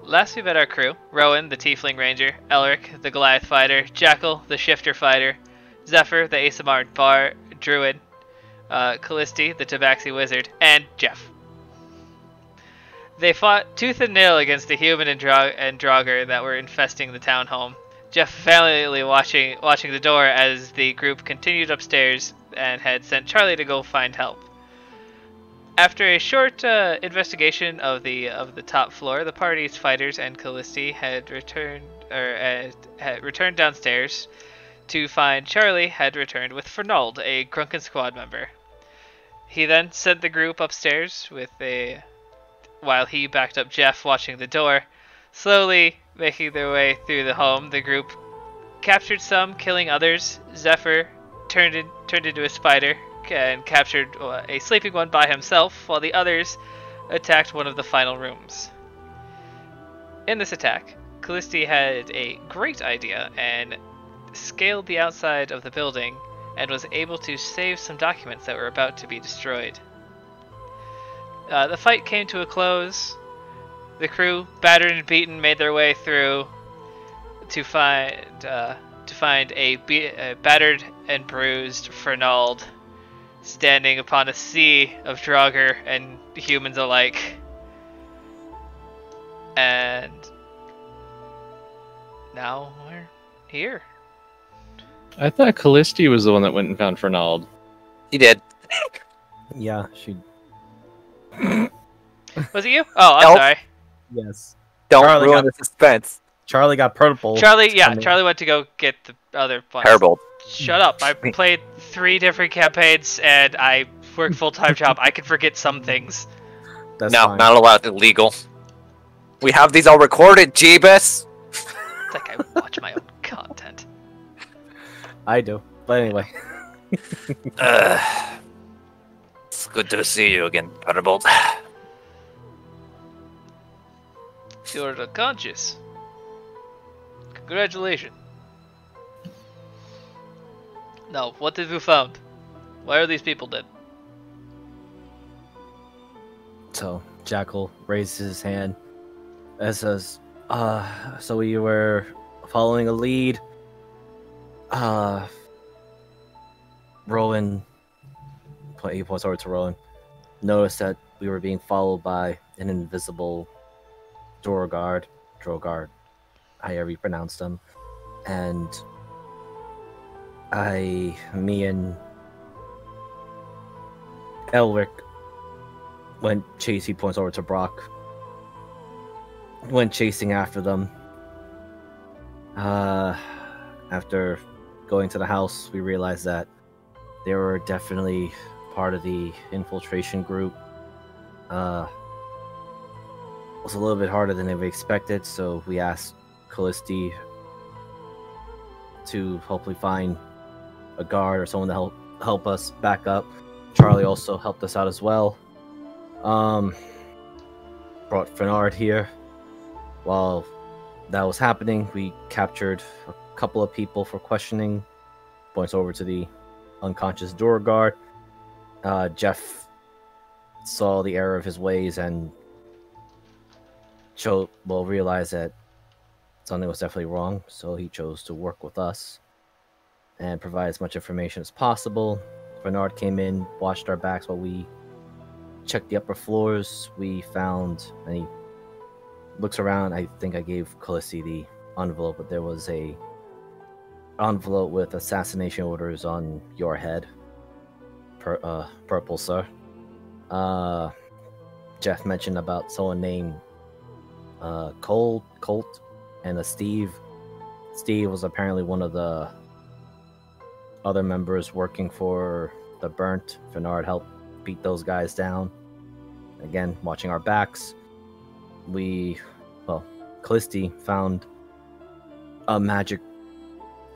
Last we met our crew: Rowan, the Tiefling Ranger; Elric, the Goliath Fighter; Jackal, the Shifter Fighter; Zephyr, the Asamar Bar Druid; Callisti, the Tabaxi Wizard; and Jeff. They fought tooth and nail against the human and Draugr that were infesting the townhome. Jeff valiantly watching the door as the group continued upstairs and had sent Charlie to go find help. After a short investigation of the top floor, the party's fighters and Callisti had returned downstairs to find Charlie had returned with Fernald, a Grunkin squad member. He then sent the group upstairs while he backed up Jeff watching the door. Slowly making their way through the home, the group captured some, killing others. Zephyr turned into a spider and captured a sleeping one by himself, while the others attacked one of the final rooms. In this attack, Callisti had a great idea and scaled the outside of the building and was able to save some documents that were about to be destroyed. The fight came to a close. The crew, battered and beaten, made their way through to find a battered and bruised Fernald standing upon a sea of Draugr and humans alike. And now we're here. I thought Callisti was the one that went and found Fernald. He did. Yeah, she... Was it you? Oh, I'm Nope. sorry. Yes. Don't Charlie ruin got- the suspense. Charlie got purple. Charlie went to go get the other ones. Terrible. Shut up. I played 3 different campaigns and I work full-time job. I can forget some things. That's No, fine. not allowed. Illegal. We have these all recorded, Jeebus. It's like I watch my own content. I do. But anyway. It's good to see you again, Thunderbolt. You're unconscious. Congratulations. Now, what have you found? Why are these people dead? So, Jackal raises his hand and says, so we were following a lead. Rowan, he points over to Rowan, noticed that we were being followed by an invisible Drogar, however you pronounce them, and me and Elric went chasing. He points over to Brock. Went chasing after them. After going to the house, we realized that they were definitely part of the infiltration group. It was a little bit harder than we expected, so we asked Callisti to hopefully find a guard or someone to help us back up. Charlie also helped us out as well. Brought Fernard here. While that was happening, we captured a couple of people for questioning. Points over to the unconscious door guard. Jeff saw the error of his ways and realized that something was definitely wrong, so he chose to work with us and provide as much information as possible. Bernard came in, watched our backs while we checked the upper floors. We found, and he looks around. I think I gave Callisti the envelope, but there was a envelope with assassination orders on your head. Purple, sir. Jeff mentioned about someone named Colt, and a Steve. Steve was apparently one of the other members working for the Burnt. Fernard helped beat those guys down. Again, watching our backs. Callisti found a magic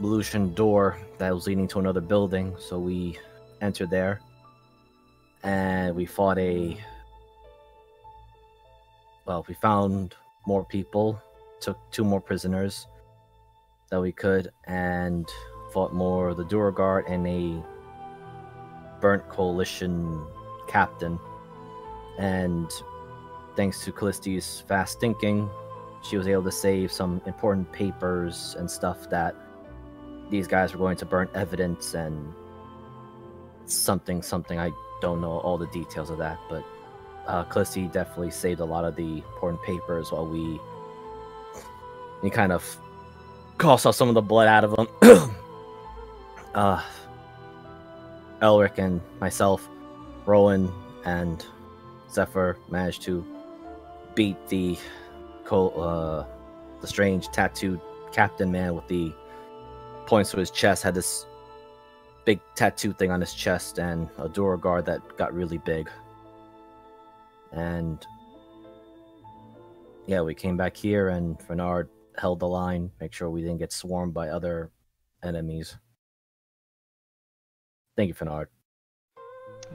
illusion door that was leading to another building, so we entered there. And we fought we found more people, took 2 more prisoners that we could, and fought more of the Duragard and a Burnt Coalition captain. And thanks to Callisti's fast thinking, she was able to save some important papers and stuff that these guys were going to burn evidence and something. I don't know all the details of that, but Callisti definitely saved a lot of the important papers while he kind of coughed off some of the blood out of them. Elric and myself, Rowan and Zephyr managed to beat the strange tattooed captain man with the points to his chest. Had this big tattoo thing on his chest and a door guard that got really big. And yeah, we came back here and Fernard held the line, make sure we didn't get swarmed by other enemies. Thank you, Fernard.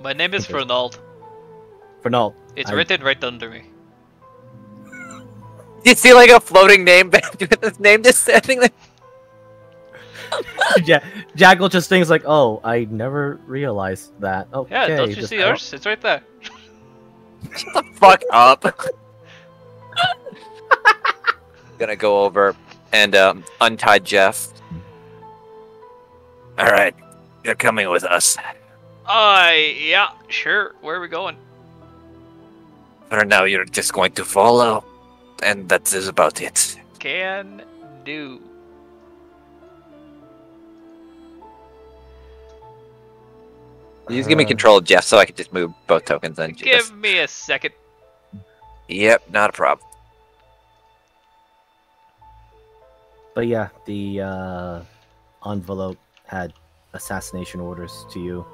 My name is Fernald. Fernald. It's written right under me. You see like a floating name with his name just standing there? Jackal just thinks like, oh, I never realized that. Okay, Yeah, don't you see yours? It's right there. Shut the fuck up. Gonna go over and untie Jeff. Alright, you're coming with us. Yeah, sure. Where are we going? For now, you're just going to follow, and that is about it. Can do. You just give me control of Jeff so I can just move both tokens and Give me a second. Yep, not a problem. But yeah, the envelope had assassination orders to you.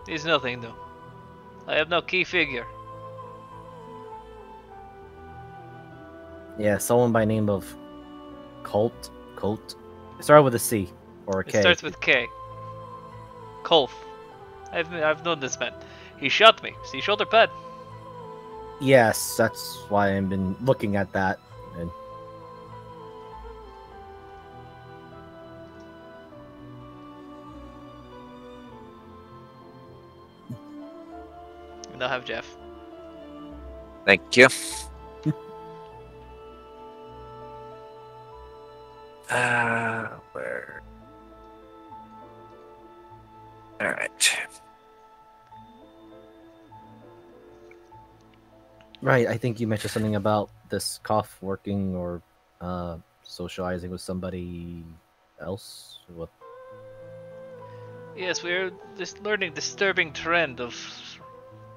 It's nothing though. I have no key figure. Yeah, someone by name of Colt. It started with a C or a K. It starts with K. Kolf. I've known this man. He shot me. See shoulder pad. Yes, that's why I've been looking at that. And And I'll have Jeff. Thank you. Where? Alright. right, I think you mentioned something about this cough working or socializing with somebody else. What? Yes, we're just learning disturbing trend of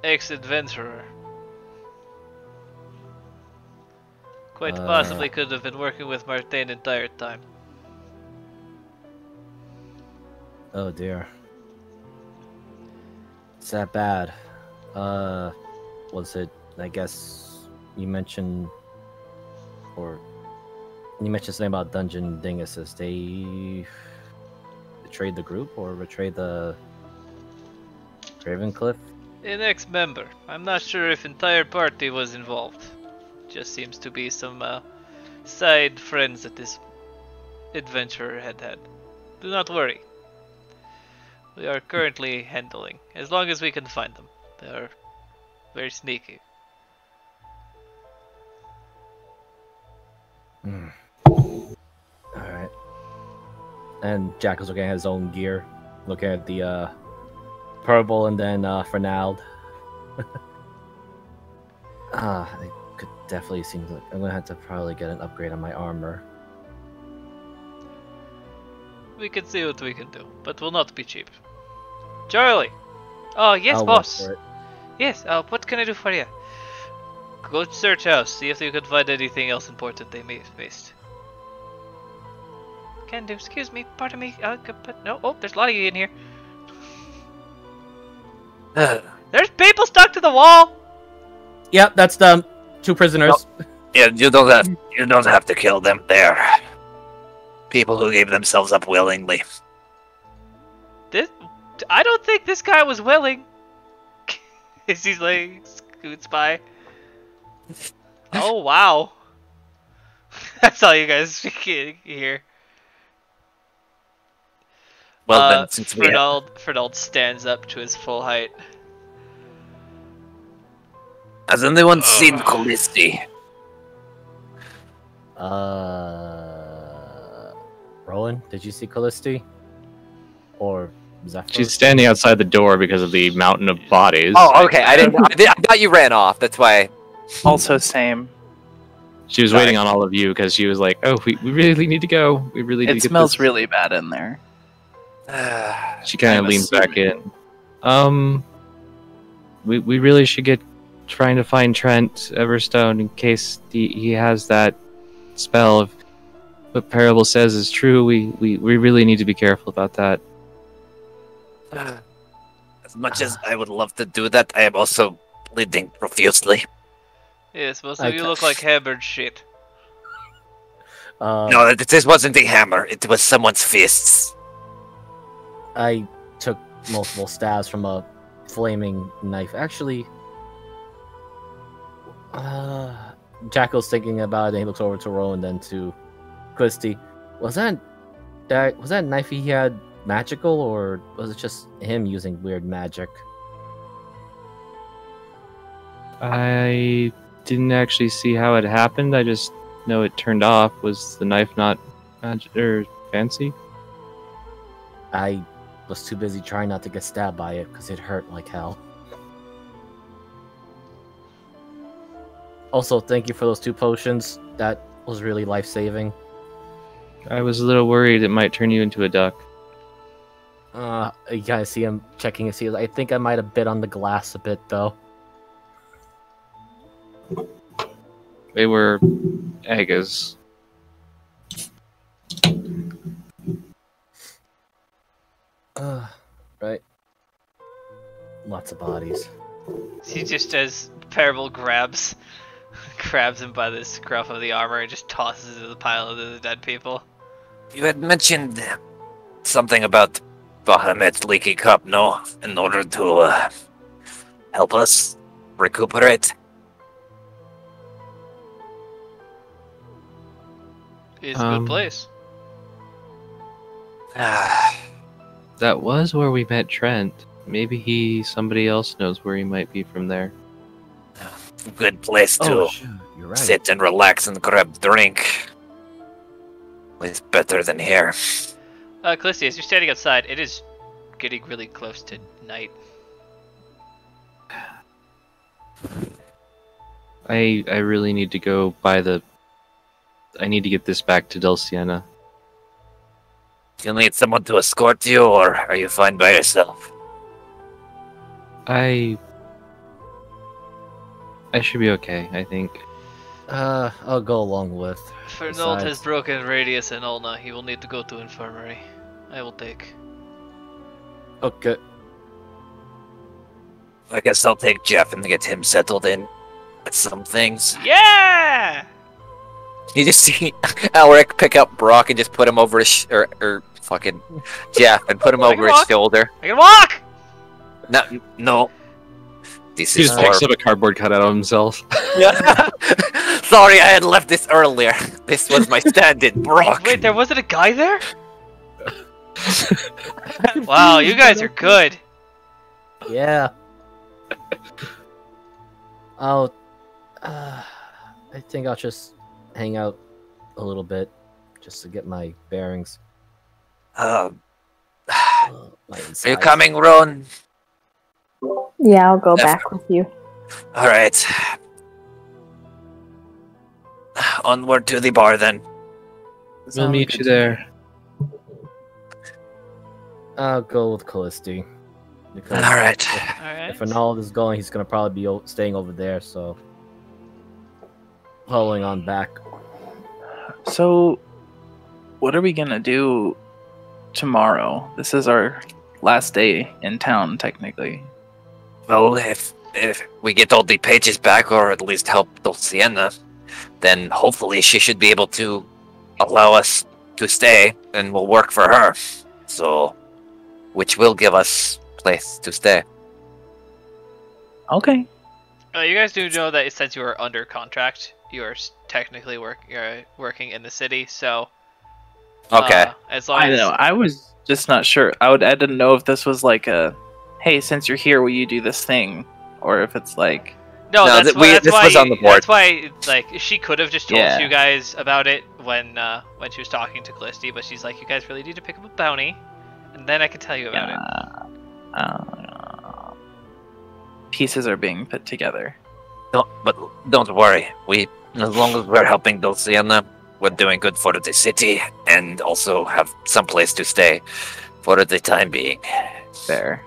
ex-adventurer. Quite possibly could have been working with Martin the entire time. Oh dear. It's that bad. Was it, I guess you mentioned something about Dungeon Dinguses. They betrayed the group or betrayed the Ravencliff? An ex-member. I'm not sure if entire party was involved. Just seems to be some side friends that this adventurer had. Do not worry. We are currently handling, as long as we can find them. They are very sneaky. Alright. And Jack is looking at his own gear. Looking at the purple and then Fernald. It could definitely seem like I'm gonna have to probably get an upgrade on my armor. We can see what we can do, but will not be cheap. Charlie! Oh, yes, I'll boss! work for it. Yes, what can I do for you? Go to search house, see if you can find anything else important they may have missed. Can do, excuse me, pardon me, no, oh, there's a lot of you in here. There's people stuck to the wall! Yep, that's the 2 prisoners. Yeah, you don't have to kill them. They're people who gave themselves up willingly. I don't think this guy was willing. Is he like scoots by? Oh wow. That's all you guys hear. Well then, since we Fernald stands up to his full height. Has anyone seen Callisti? Rowan, did you see Callisti? Or Zephyr? She's standing outside the door because of the mountain of bodies. Oh, okay. I thought you ran off. That's why. Also, same. She was waiting on all of you because she was like, "Oh, we really need to go. We really need to It get smells this." really bad in there. She kind of I'm leans back assuming. in. We really should get trying to find Trent Everstone in case he has that spell. If what Parable says is true, we really need to be careful about that. As much as I would love to do that, I am also bleeding profusely. Yes, most of you look like hammered shit. No, this wasn't a hammer. It was someone's fists. I took multiple stabs from a flaming knife. Actually, Jackal's thinking about it, and he looks over to Rowan, then to Christy. Was that knife he had magical, or was it just him using weird magic? I didn't actually see how it happened. I just know it turned off. Was the knife not magic or fancy? I was too busy trying not to get stabbed by it because it hurt like hell. Also, thank you for those 2 potions. That was really life-saving. I was a little worried it might turn you into a duck. You guys see him checking his heels. I think I might have bit on the glass a bit, though. They were eggs. Right. Lots of bodies. He just, as Parable grabs him by the scruff of the armor and just tosses into the pile of the dead people. You had mentioned something about Bahamut's leaky cup, no? In order to help us recuperate. It's a good place. That was where we met Trent. Maybe somebody else knows where he might be from there. Good place to You're right. sit and relax and grab drink. It's better than here. Callisti, as you're standing outside, it is getting really close to night. I really need to go by the... I need to get this back to Del Siena. Do you need someone to escort you, or are you fine by yourself? I should be okay, I think. I'll go along with. Fernald has broken radius in Ulna. He will need to go to infirmary. I will take. Okay. I guess I'll take Jeff and get him settled in with some things. Yeah! You just see Alric pick up Brock and just put him over his or fucking Jeff and put him over his shoulder. I can walk! No. This He is just picks up a cardboard cutout of himself. Yeah. Sorry, I had left this earlier. This was my stand-in, Brock. Wait, there wasn't a guy there? Wow, you guys are good. Yeah. I think I'll just hang out a little bit, just to get my bearings. Are My you insides. coming, Ron? Yeah, I'll go back with you. All right. Onward to the bar, then. We'll meet you there. I'll go with Callisti. Because All right. Alright. if Arnold is going, he's gonna probably be staying over there, so following on back. So, what are we gonna do tomorrow? This is our last day in town, technically. Well, if we get all the pages back, or at least help Dulciana, then hopefully she should be able to allow us to stay, and we'll work for her. So, which will give us place to stay. Okay. You guys do know that since you are under contract, you are technically working in the city, so... Okay. As long I as... know. I was just not sure. I didn't know if this was like a, hey, since you're here, will you do this thing? Or if it's like, No, No, that's why. That's this why. was on the board. That's why. Like, she could have just told Yeah. you guys about it when she was talking to Callisti, but she's like, "You guys really need to pick up a bounty, and then I can tell you about it." Pieces are being put together. But don't worry. As long as we're helping Dulciana, we're doing good for the city, and also have some place to stay for the time being. There.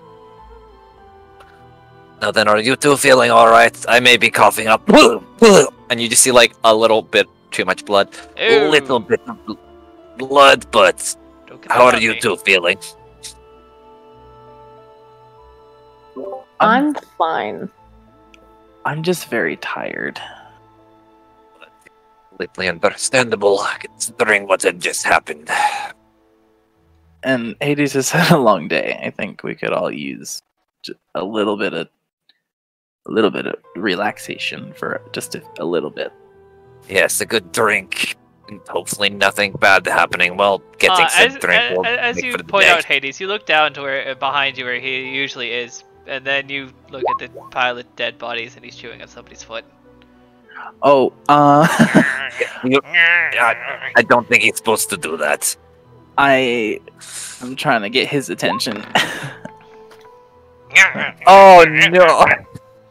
Now then, are you two feeling alright? I may be coughing up. And you just see like a little bit too much blood. A Ew. little bit of blood, but Don't get how that are on you me. two feeling? I'm fine. I'm just very tired. Completely understandable, considering what had just happened. And Hades has had a long day. I think we could all use a little bit of relaxation for just a little bit. Yes, a good drink. And hopefully nothing bad happening while getting some drink. will as make you for the point day. out, Hades, you look down to where behind you, where he usually is, and then you look at the pile of dead bodies, and he's chewing on somebody's foot. Oh, I don't think he's supposed to do that. I'm trying to get his attention. Oh no!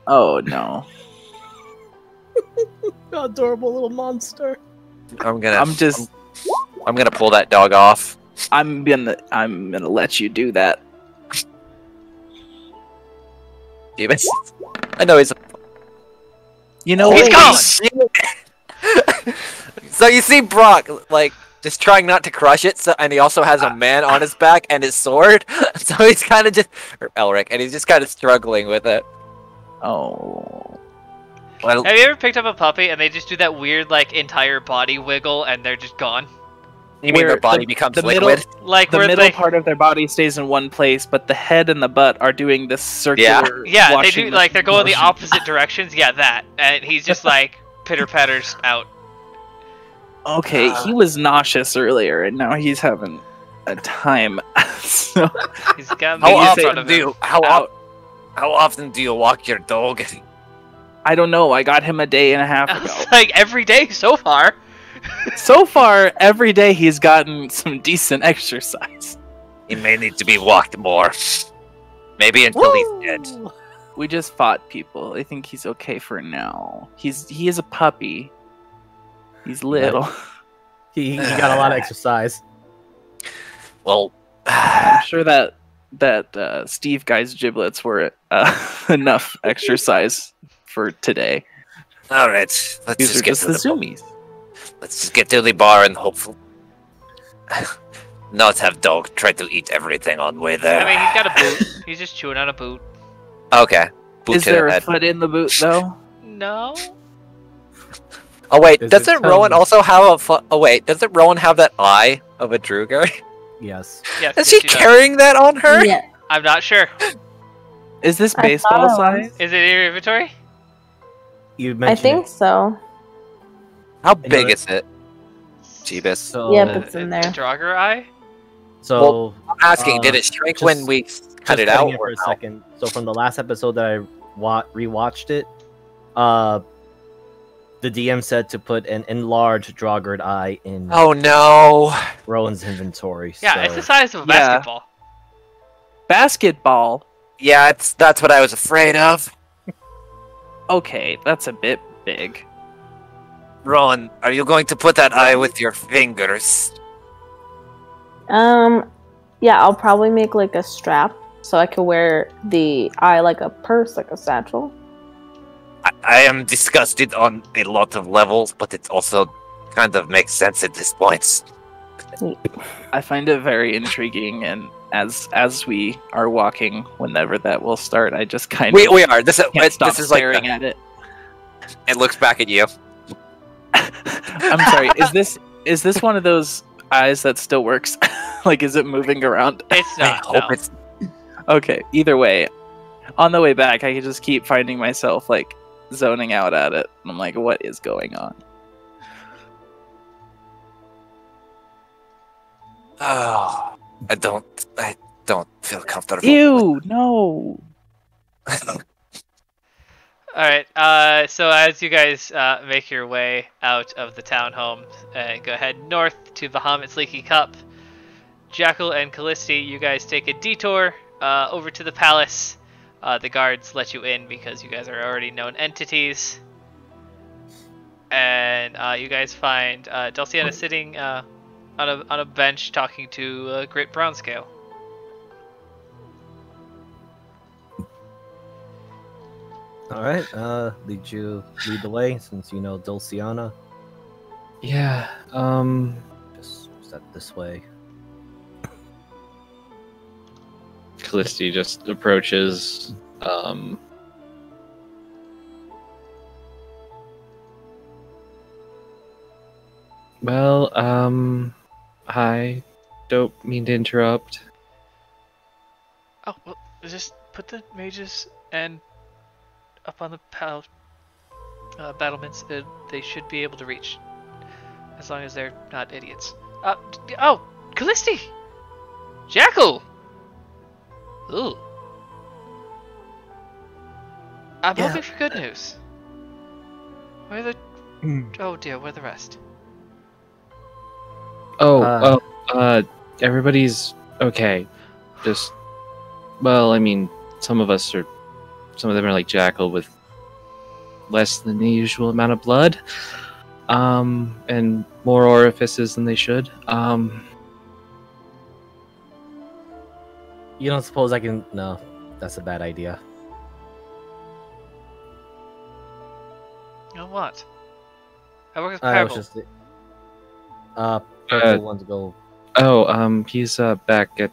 Oh no. Adorable little monster. I'm gonna pull that dog off. I'm gonna let you do that. Jeebus. I know he's. You know, He's gone! So you see Brock like just trying not to crush it, and he also has a man on his back and his sword. So he's kind of or Elric, and he's just kind of struggling with it. Oh. Well, Have you ever picked up a puppy and they just do that weird, like, entire body wiggle and they're just gone? you mean where their body the- becomes the liquid? middle- Like, The where middle they, part of their body stays in one place, but the head and the butt are doing this circular. yeah, they washing do, like, they're going the motion. opposite directions. Yeah, that. And he's just, like, pitter-patters out. Okay, he was nauseous earlier, and now he's having a time. So He's got How me in often front of do him. you how often do you walk your dog? I don't know. I got him a day and a half I ago. was like, every day so far. So far, every day he's gotten some decent exercise. He may need to be walked more. Maybe until he's dead. We just fought people. I think he's okay for now. He is a puppy. He's little. He got a lot of exercise. Well, I'm sure that Steve guy's giblets were enough exercise for today. all right. Let's These are just get just to the the zoomies. Let's just get to the bar and hopefully not have dog try to eat everything on the way there. I mean, he's got a boot. He's just chewing on a boot. Okay. Boot Is to the there a head. foot in the boot though? No? Oh wait, Is it doesn't Rowan tongue? also have a foot? Oh wait, doesn't Rowan have that eye of a Druger? Yes. Yes, Is yes, she he does. carrying that on her? Yeah. I'm not sure. Is this I baseball thought it size? Is it in your inventory? You I mentioned think so. How know big that- is it? Jeebus. so. Yep, it's in there. The Draugr eye? So I'm asking, did Uh, it shrink just- when we cut it just cutting out? for Or a no? second. So from the last episode that I rewatched it, the DM said to put an enlarged Draugr eye in Oh no! Rowan's inventory. Yeah, so it's the size of a Yeah. basketball. Basketball. Yeah, that's what I was afraid of. Okay, that's a bit big. Rowan, are you going to put that eye with your fingers? Yeah, I'll probably make like a strap so I could wear the eye like a purse, like a satchel. I am disgusted on a lot of levels, but it also kind of makes sense at this point. I find it very intriguing, and as we are walking, whenever that will start, I just kind of We are. This can't stop is like staring at it. it looks back at you. I'm sorry. Is this one of those eyes that still works? Like, is it moving around? It's I not. hope no. it's. Okay. Either way, on the way back, I could just keep finding myself like zoning out at it. I'm like, what is going on? Oh, I don't feel comfortable. Ew! No. All right. So as you guys make your way out of the townhome and go ahead north to Bahamut's Leaky Cup, Jackal and Callisti, you guys take a detour over to the palace. The guards let you in because you guys are already known entities. And you guys find Dulciana sitting on a bench talking to Grit Brownscale. All right. Lead the way since you know Dulciana. Yeah. Just step this way. Callisti just approaches. Well, I don't mean to interrupt. Oh, well, just put the mages and up on the battlements. They should be able to reach, as long as they're not idiots. Oh, Callisti! Jackal! Ooh. I'm Yeah. hoping for good news. Where the... Oh dear, where the rest? Everybody's okay. Just, well, I mean, some of them are like Jackal with less than the usual amount of blood, and more orifices than they should. You don't suppose I can? No, that's a bad idea. You know what? I work with I was Pebble. just. Purple wants to go. He's back at.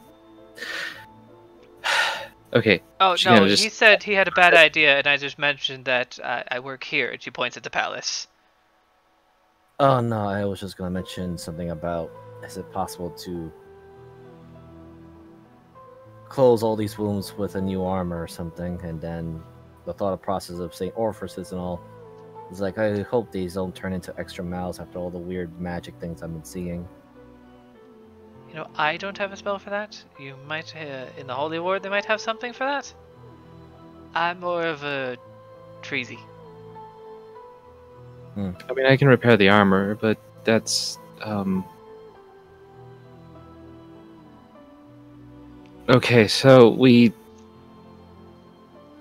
Okay. Oh, she no, kinda just- he said he had a bad idea, and I just mentioned that I work here, and she points at the palace. Oh no, I was just gonna mention something about is it possible to close all these wounds with a new armor or something, and then the thought process of saying orifices and all is like I hope these don't turn into extra mouths after all the weird magic things I've been seeing. You know, I don't have a spell for that. You might, in the Holy Ward, they might have something for that. I'm more of a treesy. I mean, I can repair the armor, but that's Okay, so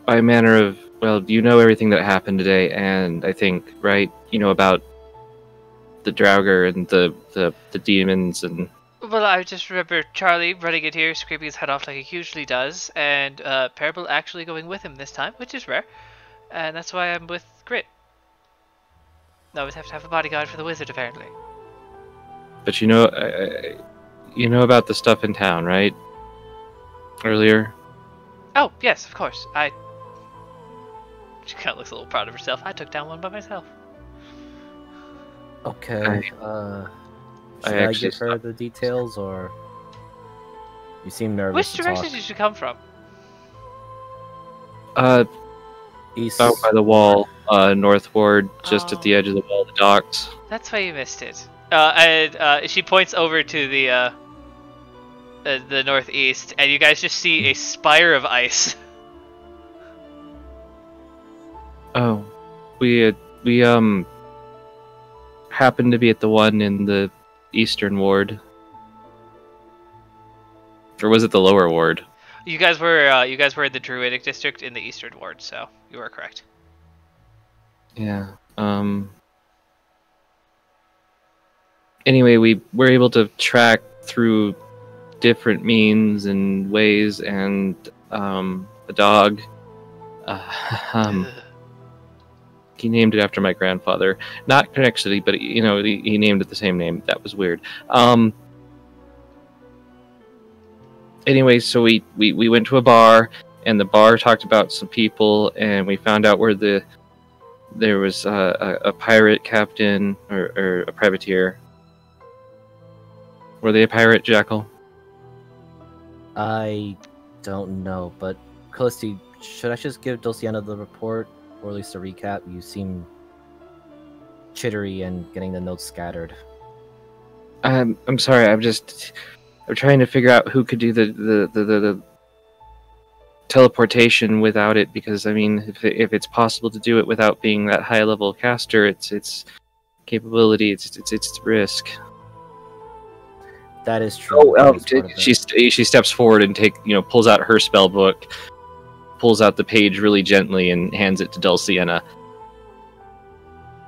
by manner of, well, you know everything that happened today, and I think, right, you know about the Draugr and the demons and... Well, I just remember Charlie running in here, scraping his head off like he usually does, and Parable actually going with him this time, which is rare. And that's why I'm with Grit. I always have to have a bodyguard for the wizard, apparently. But you know about the stuff in town, right? Earlier? Oh, yes, of course. She kind of looks a little proud of herself. I took down one by myself. Okay. Should I actually give her the details, or you seem nervous? Which to direction talk. did you come from? East. Out by the wall, northward, just at the edge of the wall, the docks. That's why you missed it. And she points over to the northeast, and you guys just see a spire of ice. Oh, we happened to be at the one in the eastern ward, or was it the lower ward? You guys were in the Druidic district in the eastern ward, so you were correct. Yeah. Anyway, we were able to track through different means and ways, and the dog. He named it after my grandfather. Not actually, but you know, he named it the same name. That was weird. Anyway, so we went to a bar, and the bar talked about some people, and we found out where there was a pirate captain or a privateer. Were they a pirate, Jackal? I don't know, but Callisti, should I just give Dulciana the report, or at least a recap? You seem chittery and getting the notes scattered. I'm sorry. I'm trying to figure out who could do the teleportation without it, because I mean, if it's possible to do it without being that high level caster, it's capability, it's risk. That is true. That is part of it. She steps forward and pulls out her spell book, pulls out the page really gently, and hands it to Dulciana.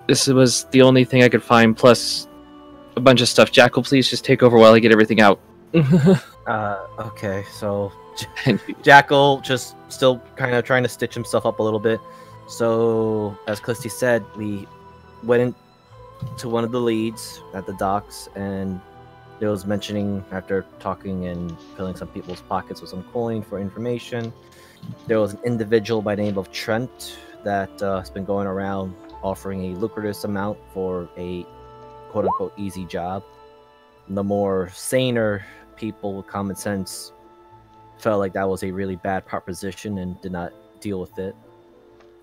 This was the only thing I could find, plus a bunch of stuff. Jackal, please just take over while I get everything out. Okay, so Jackal just still kind of trying to stitch himself up a little bit. So, as Clisty said, we went into one of the leads at the docks, and there was mentioning, after talking and filling some people's pockets with some coin for information, there was an individual by the name of Trent that has been going around offering a lucrative amount for a quote-unquote easy job. The more saner people with common sense felt like that was a really bad proposition and did not deal with it.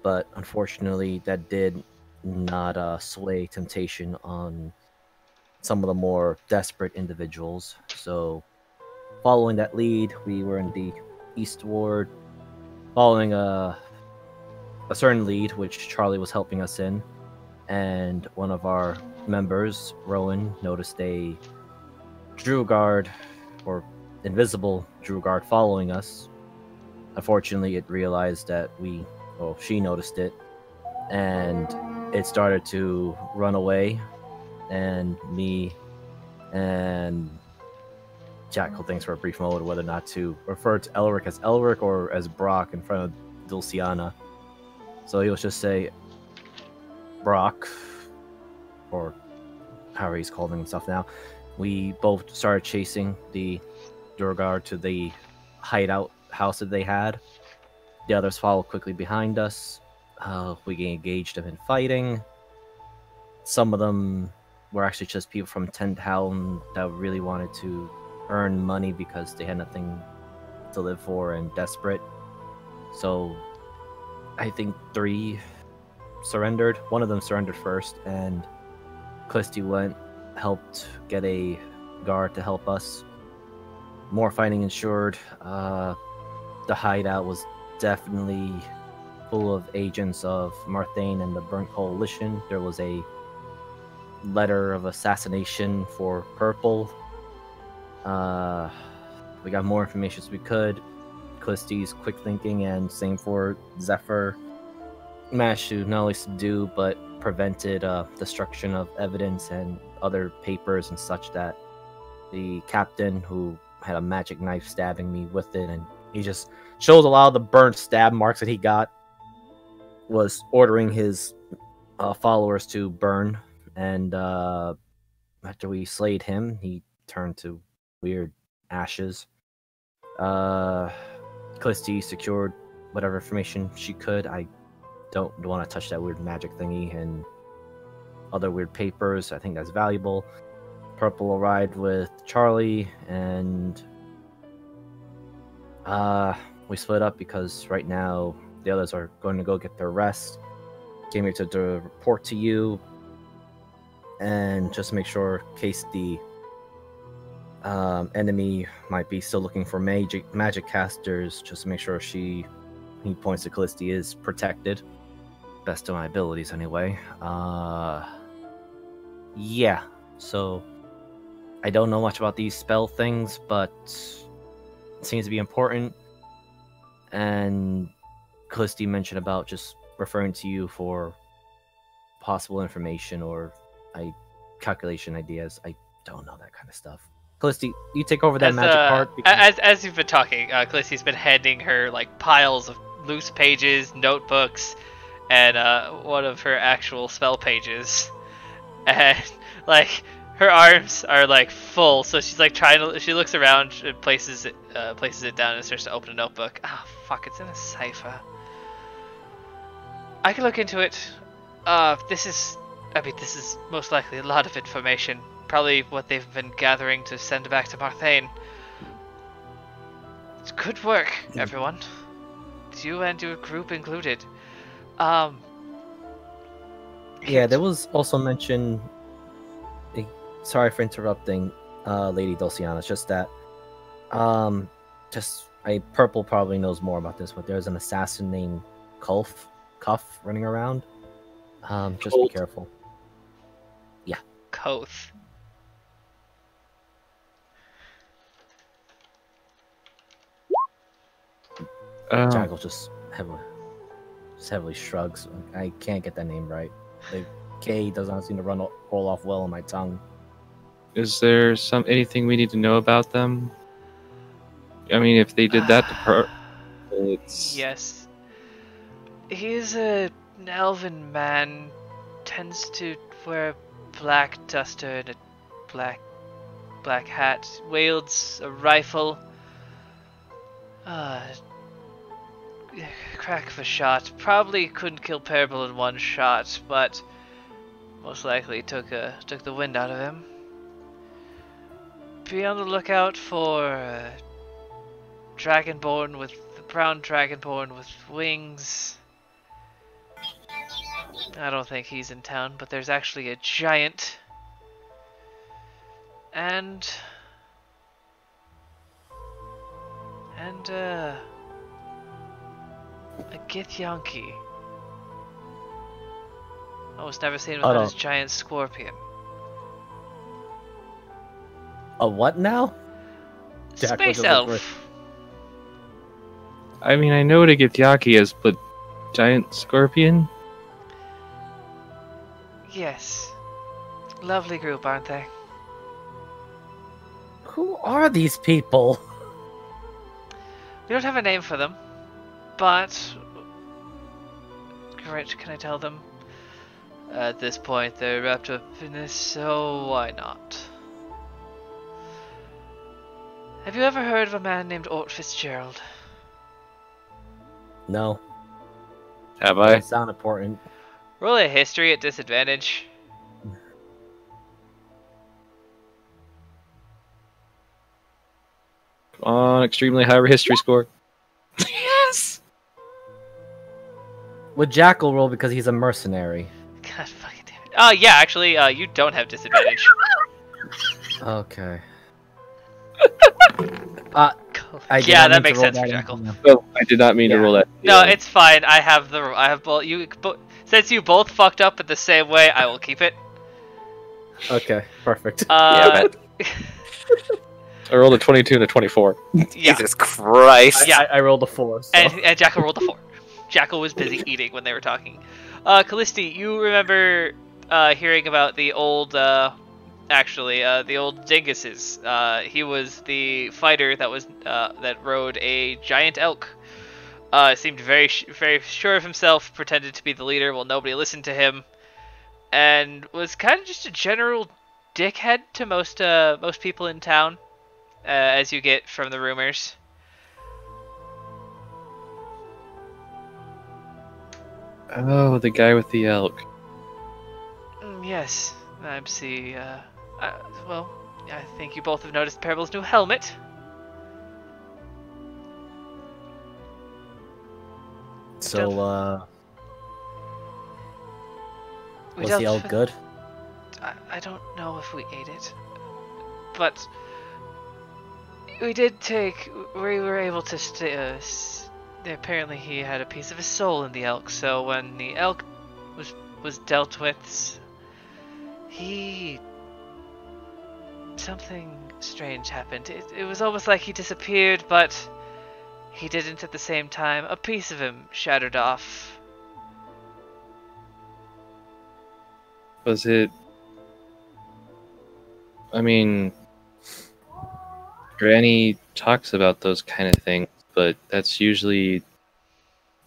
But unfortunately, that did not sway temptation on some of the more desperate individuals. So, following that lead, we were in the East Ward, following a certain lead, which Charlie was helping us in, and one of our members, Rowan, noticed a Drew guard, or invisible Drew guard, following us. Unfortunately, it realized that she noticed it, and it started to run away, and me and Jackal thinks for a brief moment whether or not to refer to Elric as Elric or as Brock in front of Dulciana. So he'll just say Brock, or however he's calling himself now. We both started chasing the Durgar to the hideout house that they had. The others followed quickly behind us. We engaged them in fighting. Some of them were actually just people from Town that really wanted to earn money because they had nothing to live for and desperate. So I think 3 surrendered. One of them surrendered first, and Clisty helped get a guard to help us. More fighting ensured. The hideout was definitely full of agents of Marthane and the Burnt Coalition. There was a letter of assassination for Purple. We got more information as we could. Clisty's quick thinking, and same for Zephyr, managed to not only subdue but prevented destruction of evidence and other papers and such, that the captain, who had a magic knife, stabbing me with it, and he just shows a lot of the burnt stab marks that he got, was ordering his followers to burn. And after we slayed him, he turned to weird ashes. Clisty secured whatever information she could. I don't want to touch that weird magic thingy and other weird papers. I think that's valuable. Purple arrived with Charlie, and we split up because right now the others are going to go get their rest. Came here to report to you, and just make sure, in case the enemy might be still looking for magic casters, just make sure he points to Calisty, is protected. Best of my abilities, anyway. Yeah, so I don't know much about these spell things, but it seems to be important. And Calisty mentioned about just referring to you for possible information or calculation ideas. I don't know that kind of stuff. Calisty, you take over that magic part. As you've been talking, Calisty's been handing her like piles of loose pages, notebooks, and one of her actual spell pages, and like her arms are like full. So she's like she looks around and places it down and starts to open a notebook. Ah, oh, fuck! It's in a cipher. I can look into it. This is most likely a lot of information. Probably what they've been gathering to send back to Marthane. It's good work, everyone. You and your group included. Yeah, there was also mention. Sorry for interrupting, Lady Dulciana. It's just that, I Purple probably knows more about this, but there's an assassin named Cuff running around. Just be Colt. careful. Koth. Jackal just heavily shrugs. I can't get that name right. The K does not seem to roll off well on my tongue. Is there anything we need to know about them? I mean, if they did that to it's Yes. He's an elven man. Tends to wear a black duster and a black hat. Wields a rifle. Crack of a shot. Probably couldn't kill Parable in one shot, but most likely took the wind out of him. Be on the lookout for Dragonborn with the brown Dragonborn with wings. I don't think he's in town, but there's actually a giant and a Githyanki. I was never seen without his giant scorpion. A what now? Jack Space was elf. I mean, I know what a Githyanki is, but giant scorpion? Yes. Lovely group, aren't they? Who are these people? We don't have a name for them, but great, can I tell them? At this point, they're wrapped up in this, so why not? Have you ever heard of a man named Ort Fitzgerald? No. Have I? They sound important. Roll a history at disadvantage. On extremely high history score. Yes! Would Jackal roll because he's a mercenary? God fucking damn it. Oh yeah, actually, you don't have disadvantage. Okay. Yeah, that makes sense for Jackal. Oh, I did not mean to roll that. No, it's fine. I have both. Since you both fucked up in the same way, I will keep it. Okay, perfect. I rolled a 22 and a 24. Yeah. Jesus Christ. Yeah. I rolled a 4. So. And Jackal rolled a 4. Jackal was busy eating when they were talking. Callisti, you remember hearing about the old, the old Dinguses. He was the fighter that rode a giant elk. Seemed very sure of himself, pretended to be the leader while nobody listened to him, and was kind of just a general dickhead to most people in town, as you get from the rumors. Oh, the guy with the elk. Yes, I see. Well, I think you both have noticed Parable's new helmet. So, was the elk good? I don't know if we ate it, but we did take. We were able to stay. Apparently, he had a piece of his soul in the elk. So when the elk was dealt with, something strange happened. It was almost like he disappeared, but he didn't at the same time. A piece of him shattered off. Was it... I mean... Granny talks about those kind of things, but that's usually,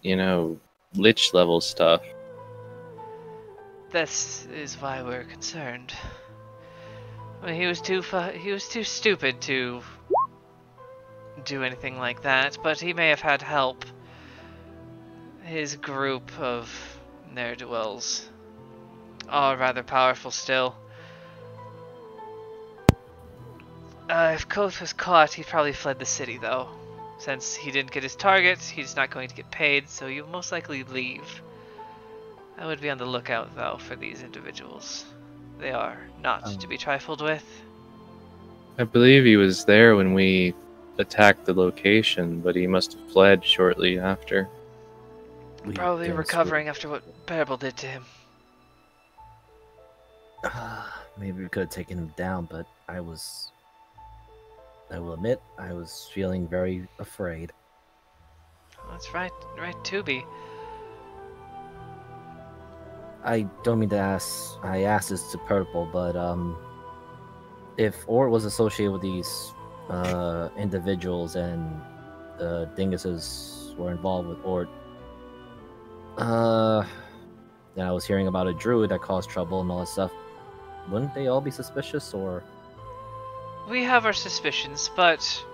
lich level stuff. This is why we're concerned. I mean, he was too stupid to do anything like that, but he may have had help. His group of ne'er-do-wells are rather powerful still. If Koth was caught, he'd probably fled the city, though. Since he didn't get his target, he's not going to get paid, so you'll most likely leave. I would be on the lookout, though, for these individuals. They are not to be trifled with. I believe he was there when we attacked the location, but he must have fled shortly after. We Probably didn't recovering after what Parable did to him. Maybe we could have taken him down, but I will admit, I was feeling very afraid. That's right to be. I don't mean to ask. I asked this to Purple, but if Ort was associated with these individuals and the dinguses were involved with Ort, then I was hearing about a druid that caused trouble and all that stuff. Wouldn't they all be suspicious, or? We have our suspicions, but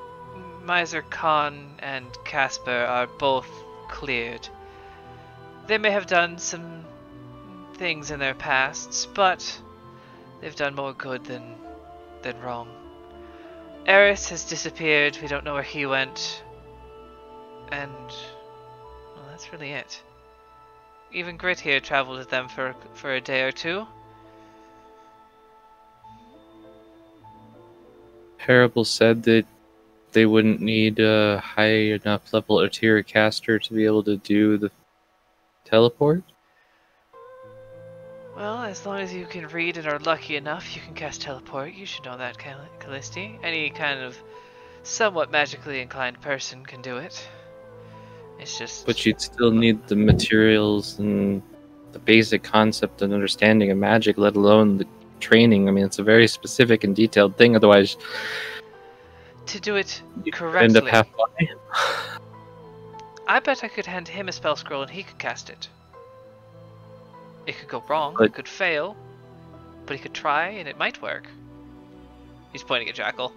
Miser Khan and Casper are both cleared. They may have done some things in their pasts, but they've done more good than wrong. Eris has disappeared. We don't know where he went. And, well, that's really it. Even Grit here traveled with them for a day or two. Parable said that they wouldn't need a high enough level or tier caster to be able to do the teleport. Well, as long as you can read and are lucky enough, you can cast teleport. You should know that, Callisti. Any kind of somewhat magically inclined person can do it. It's just... But you'd still need the materials and the basic concept and understanding of magic, let alone the training. I mean, it's a very specific and detailed thing, otherwise to do it you correctly. end up halfway. I bet I could hand him a spell scroll and he could cast it. It could go wrong, But- it could fail, but he could try and it might work. He's pointing at Jackal.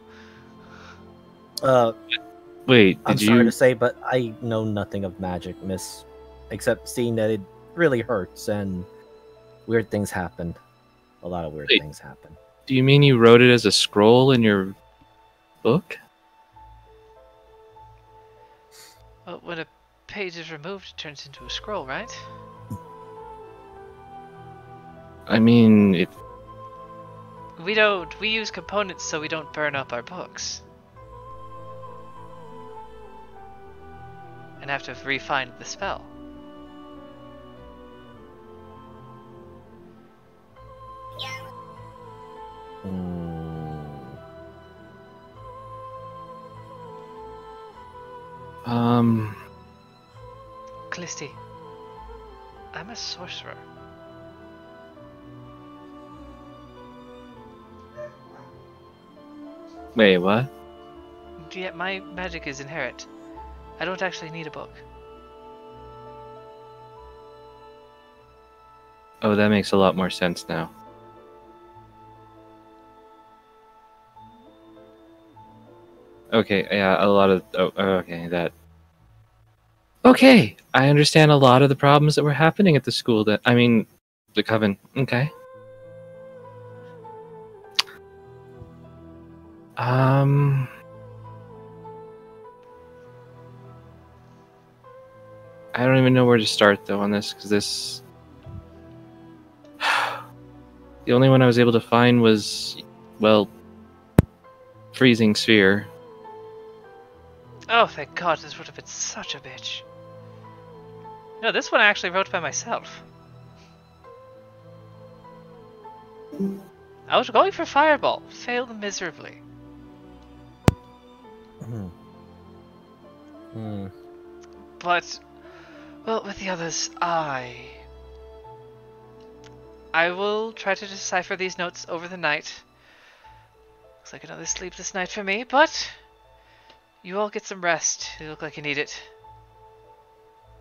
Wait, I'm did sorry you? to say, but I know nothing of magic, miss. Except seeing that it really hurts and weird things happen. A lot of weird Wait. things happen. Do you mean you wrote it as a scroll in your book? Well, when a page is removed, it turns into a scroll, right? I mean, it. We use components so we don't burn up our books. And have to refine the spell. Callisti, I'm a sorcerer. Wait, what? Yeah, my magic is inherent. I don't actually need a book. Oh, that makes a lot more sense now. Okay, yeah, a lot of. Oh, okay, that. Okay, I understand a lot of the problems that were happening at the school. That I mean, the coven. Okay. I don't even know where to start though on this, because this. The only one I was able to find was, well, freezing sphere. Oh, thank God, this would have been such a bitch. No, this one I actually wrote by myself. I was going for Fireball, failed miserably. But, well, with the others, I will try to decipher these notes over the night. Looks like another sleepless night for me, but you all get some rest. You look like you need it.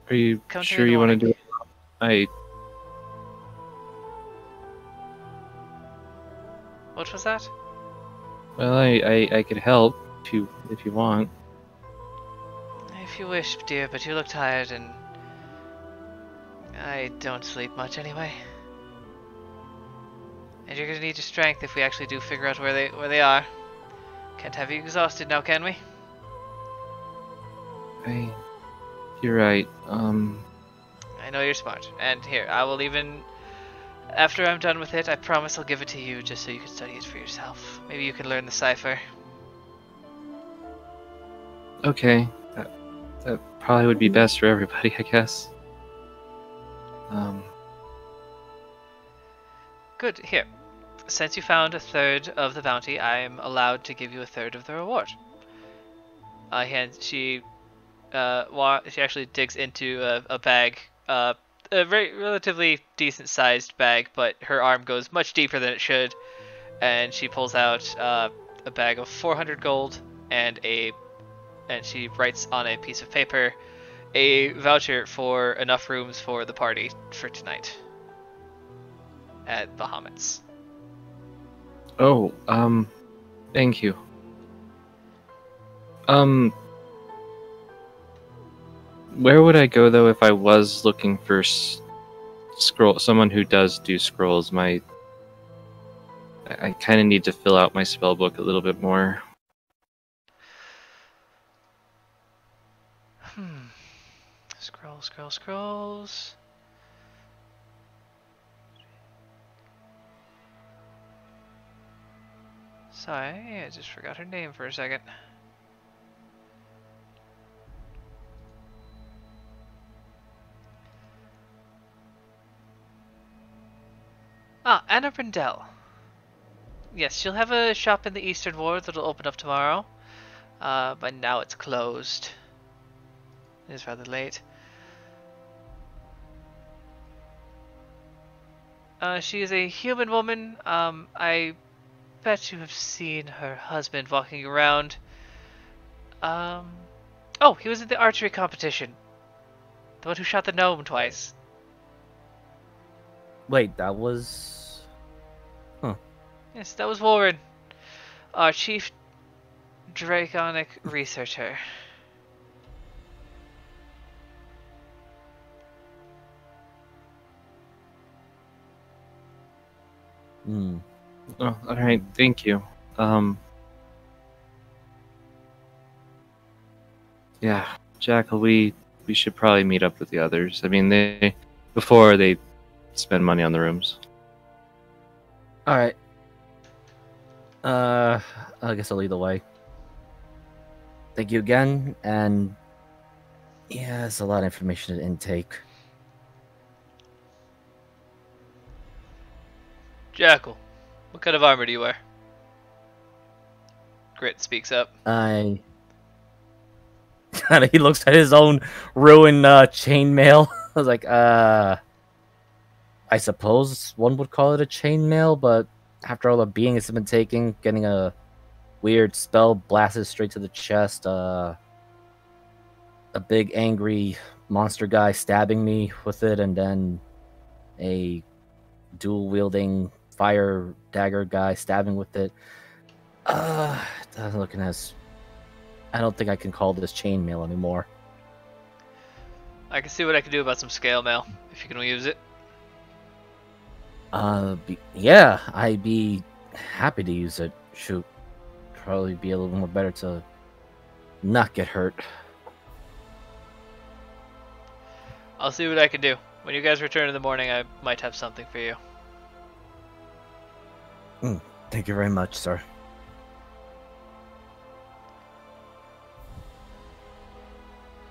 Are you Come to me sure in the you want to morning. do it? What was that? Well, I could help if you want. If you wish, dear, but you look tired and I don't sleep much anyway. And you're gonna need your strength if we actually do figure out where they are. Can't have you exhausted now, can we? You're right. I know you're smart. And here, I will even... After I'm done with it, I promise I'll give it to you just so you can study it for yourself. Maybe you can learn the cipher. Okay, that probably would be best for everybody, I guess. Good. Here, since you found a third of the bounty, I am allowed to give you a third of the reward. She actually digs into a bag, a very relatively decent sized bag, but her arm goes much deeper than it should, and she pulls out a bag of 400 gold and she writes on a piece of paper a voucher for enough rooms for the party for tonight at Bahamut's. Oh, thank you. Where would I go though if I was looking for someone who does do scrolls? I kind of need to fill out my spell book a little bit more. Scrolls. Sorry, I just forgot her name for a second. Anna Brindell. Yes, she'll have a shop in the Eastern Ward that'll open up tomorrow. But now it's closed. It is rather late. She is a human woman. I bet you have seen her husband walking around. Oh, he was in the archery competition. The one who shot the gnome twice. Wait, that was. Yes, that was Warren, our chief draconic researcher. Oh, all right. Thank you. Yeah, Jackal, we should probably meet up with the others. I mean, before they spend money on the rooms. All right. I guess I'll lead the way. Thank you again, and yeah, it's a lot of information to intake. Jackal, what kind of armor do you wear? Grit speaks up. He looks at his own ruined chainmail. I was like, I suppose one would call it a chainmail, but after all the beatings have been taking, getting a weird spell blasted straight to the chest, a big angry monster guy stabbing me with it, and then a dual-wielding fire dagger guy stabbing with it. That's looking as... I don't think I can call this chainmail anymore. I can see what I can do about some scale mail, if you can use it. Yeah, I'd be happy to use it. Shoot, probably be a little more better to not get hurt. I'll see what I can do. When you guys return in the morning, I might have something for you. Thank you very much, sir.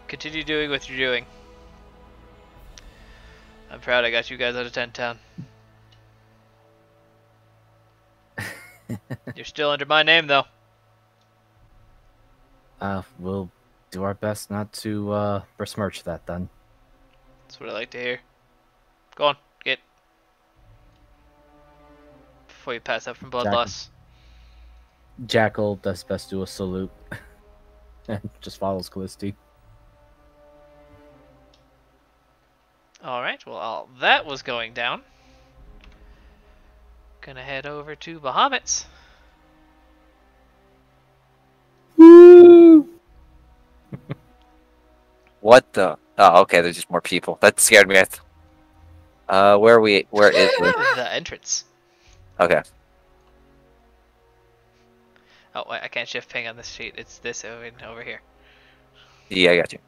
Continue doing what you're doing. I'm proud I got you guys out of Tent Town. You're still under my name, though. We'll do our best not to besmirch that then. That's what I like to hear. Go on, get. Before you pass out from blood loss. Jackal does best do a salute and just follows Callisti. Alright, well, all that was going down. Gonna head over to Bahamut's. Woo! What the? Oh, okay. There's just more people. That scared me. Where are we? Where is we? The entrance. Okay. Oh, wait, I can't shift ping on this sheet. It's this over here. Yeah, I got you.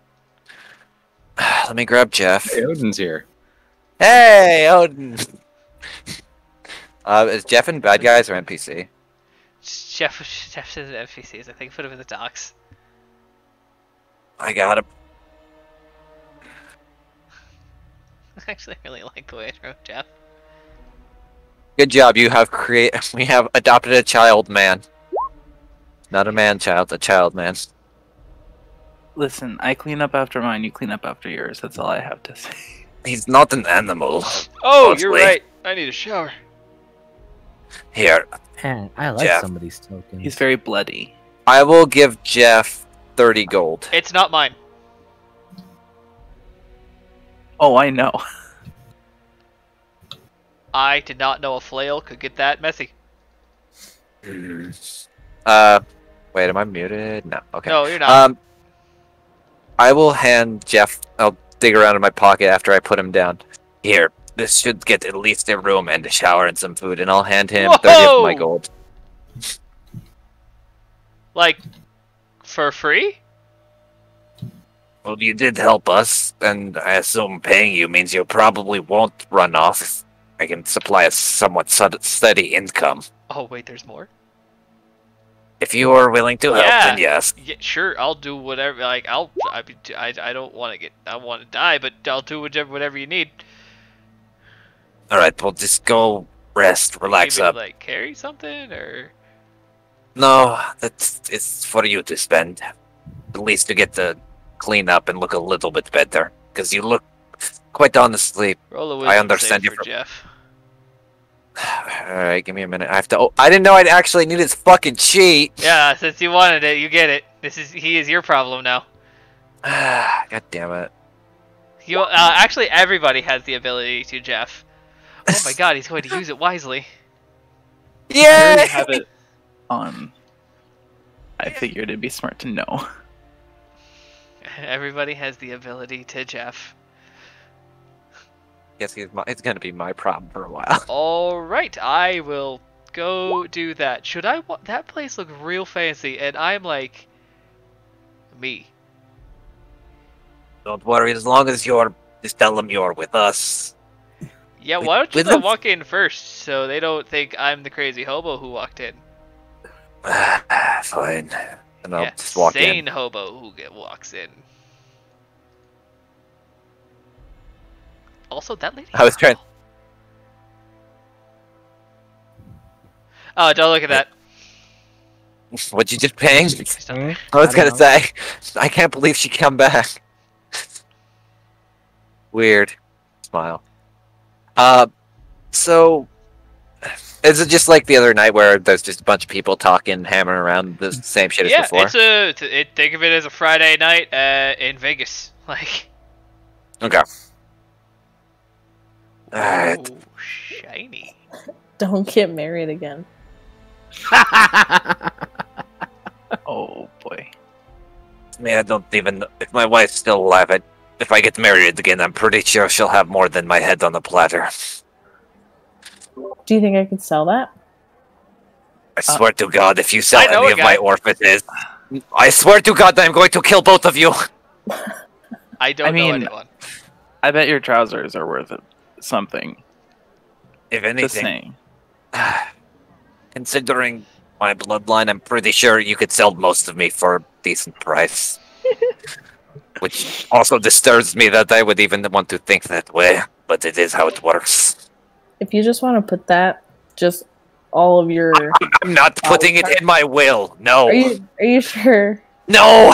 Let me grab Jeff. Hey, Odin's here. Hey, Odin. Is Jeff in bad guys or NPC? Jeff's in the NPCs. I think put him in the docks. I got him. I actually really like the way it wrote Jeff. Good job. You have We have adopted a child man. Not a man child, a child man. Listen, I clean up after mine, you clean up after yours. That's all I have to say. He's not an animal. Oh, Mostly. you're right. I need a shower. Here, Man, I like Jeff. some of these tokens. He's very bloody. I will give Jeff 30 gold. It's not mine. Oh, I know. I did not know a flail could get that messy. Wait, am I muted? No. Okay. No, you're not. I will hand Jeff. I'll dig around in my pocket after I put him down. Here, this should get at least a room and a shower and some food, and I'll hand him 30 of my Whoa! gold. Like, for free? Well, you did help us, and I assume paying you means you probably won't run off if I can supply a somewhat steady income. Oh, wait, there's more? If you are willing to help, Yeah. then yes. Yeah, sure, I'll do whatever. Like, I don't want to get. I want to die, but I'll do whatever you need. Alright, well, just go rest, relax Maybe, up. like, carry something, or... No, it's for you to spend. At least to get to clean up and look a little bit better. Because you look, quite honestly... Roll a I wisdom understand save you for from- Jeff. Alright, give me a minute. I have to... Oh, I didn't know I'd actually need his fucking cheat! Yeah, since you wanted it, you get it. He is your problem now. God damn it. You actually everybody has the ability to, Jeff. Oh my god, he's going to use it wisely. I Yeah! already have it on. I figured it'd be smart to know. Everybody has the ability to, Jeff. Guess it's gonna be my problem for a while. Alright, I will go do that. Should I that place looks real fancy, and I'm like... me. Don't worry, as long as just tell them you're with us. Yeah, why don't you with not them- walk in first, so they don't think I'm the crazy hobo who walked in. Fine. And I'll just walk sane in. hobo who walks in. Also, that lady. I was trying... Oh, don't look at that. What, you just paying? She's not there. I was I gonna don't say, I can't believe she came back. Weird. Smile. So, is it just like the other night where there's just a bunch of people talking, hammering around the same shit as Yeah, before? think of it as a Friday night in Vegas. Like, Okay. Alright. ooh, shiny. Don't get married again. Oh boy. I mean, I don't even know if my wife's still alive. If I get married again, I'm pretty sure she'll have more than my head on a platter. Do you think I could sell that? I swear to God, if you sell I know any a of my guy. orphanages, I swear to God, I'm going to kill both of you. I don't know mean, anyone. I bet your trousers are worth something. If Just anything, saying. considering my bloodline, I'm pretty sure you could sell most of me for a decent price. Which also disturbs me that I would even want to think that way, but it is how it works. If you just want to put that, just all of your. I'm not putting it in my will. No. Are you sure? No.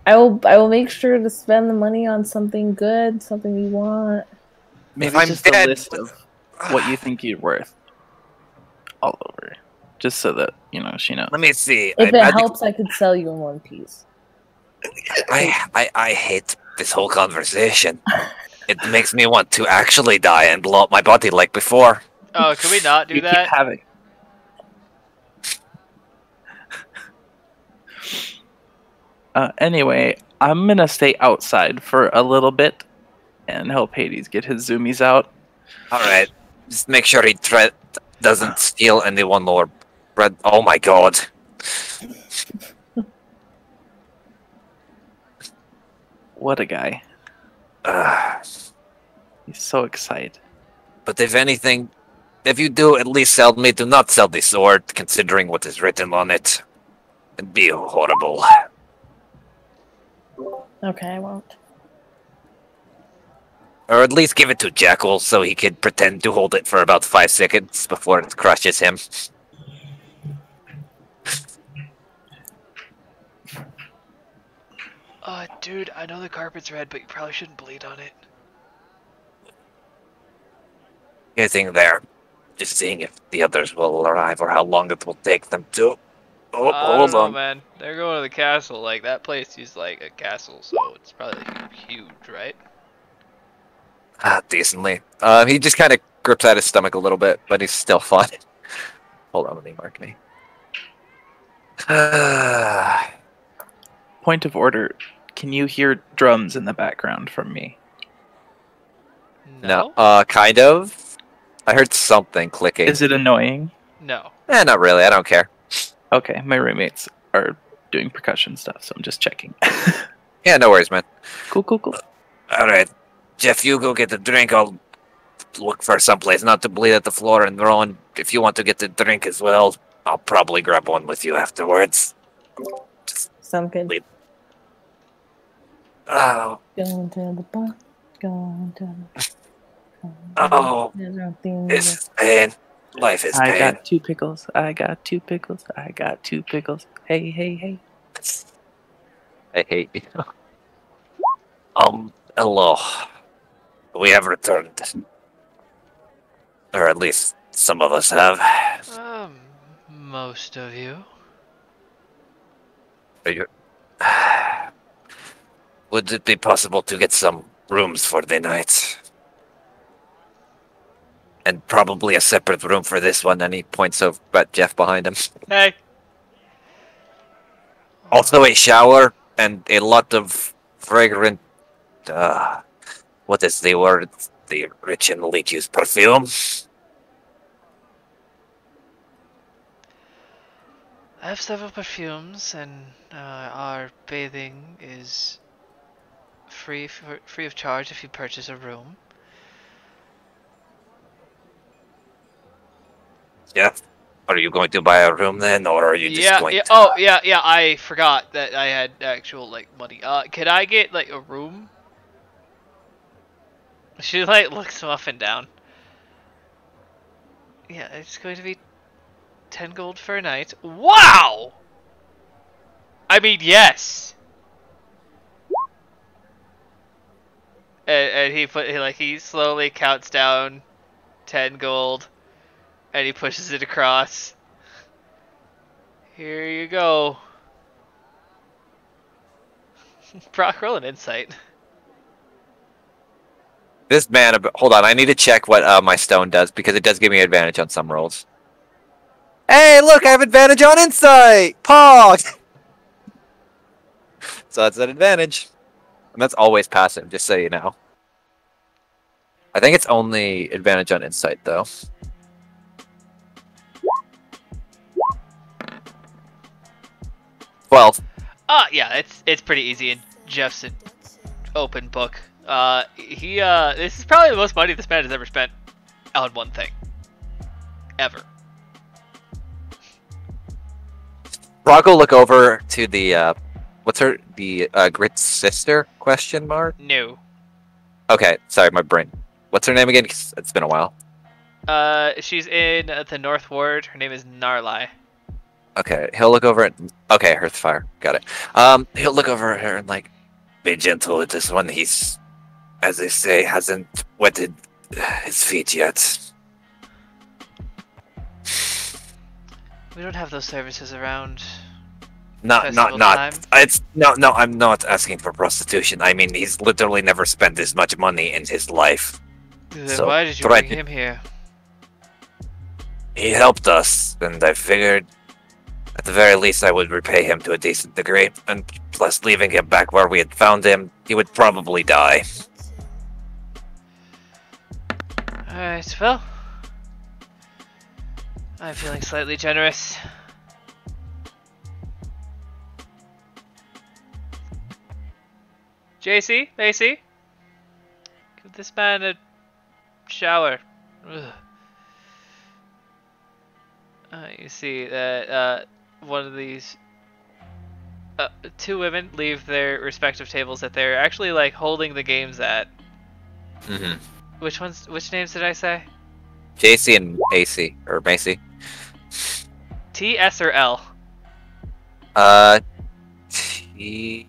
I will make sure to spend the money on something good, something you want. Maybe I'm just dead. a list of what you think you're worth. All over. Just so that, she knows. Let me see. If it imagine- helps, I could sell you in one piece. I hate this whole conversation. It makes me want to actually die and blow up my body like before. Oh, can we not do You that? keep having. Anyway, I'm gonna stay outside for a little bit and help Hades get his zoomies out. Alright. Just make sure he doesn't steal anyone more bread. Oh my god. What a guy. He's so excited. But if anything, if you do at least sell me, do not sell the sword, considering what is written on it. It'd be horrible. Okay, I won't. Or at least give it to Jackal so he could pretend to hold it for about 5 seconds before it crushes him. Dude, I know the carpet's red, but you probably shouldn't bleed on it. Getting there. Just seeing if the others will arrive or how long it will take them to. Oh, I don't hold know, on. man. They're going to the castle. Like, that place is like a castle, so it's probably huge, right? Decently. He just kind of grips at his stomach a little bit, but he's still fine. Hold on, let me mark me. Point of order. Can you hear drums in the background from me? No? Kind of. I heard something clicking. Is it annoying? No. Not really. I don't care. Okay, my roommates are doing percussion stuff, so I'm just checking. Yeah, no worries, man. Cool. All right, Jeff, you go get the drink. I'll look for someplace not to bleed at the floor. And Rowan, if you want to get the drink as well, I'll probably grab one with you afterwards. Sound good. Leave. Oh, Going to the bar. Going to oh, this is pain. Life is I pain. got 2 pickles. I got 2 pickles. I got 2 pickles. Hey. I hate you. Hello. We have returned. Or at least some of us have. Most of you. Are you... Would it be possible to get some rooms for the night? And probably a separate room for this one, and he points over at Jeff behind him. Hey! Also a shower and a lot of fragrant, what is the word? The rich and elite use perfume. I have several perfumes, and our bathing is free of charge if you purchase a room. Yeah. Are you going to buy a room then, or are you just going to... Oh, yeah, I forgot that I had actual, like, money. Could I get, like, a room? She, like, looks him up and down. Yeah, it's going to be 10 gold for a night. Wow! I mean, yes! And he slowly counts down 10 gold, and he pushes it across. Here you go. Brock, roll an insight. This man... Hold on, I need to check what my stone does, because it does give me advantage on some rolls. Hey, look, I have advantage on insight! Pog! So that's an advantage. And that's always passive, just so you know. I think it's only advantage on insight, though. 12. Yeah, it's pretty easy, and Jeff's an open book. This is probably the most money this man has ever spent on one thing. Ever. Brock will look over to the, what's her, the, Grit's sister, question mark? No. Okay, sorry, my brain. What's her name again? 'Cause it's been a while. She's in the North Ward. Her name is Narlai. Okay, he'll look over at... Okay, Hearthfire. Got it. He'll look over at her and, like, be gentle with this one. He's, as they say, hasn't wetted his feet yet. We don't have those services around. Not. Time? It's no. I'm not asking for prostitution. I mean, he's literally never spent this much money in his life. Then So, why did you bring him here? He helped us, and I figured, at the very least, I would repay him to a decent degree. And plus, leaving him back where we had found him, he would probably die. Alright, well. I'm feeling slightly generous. JC, Macy, give this man a shower. Ugh. You see that one of these two women leave their respective tables that they're actually like holding the games at. Mm-hmm. Which names did I say? JC and AC or Macy. T, S, or L? T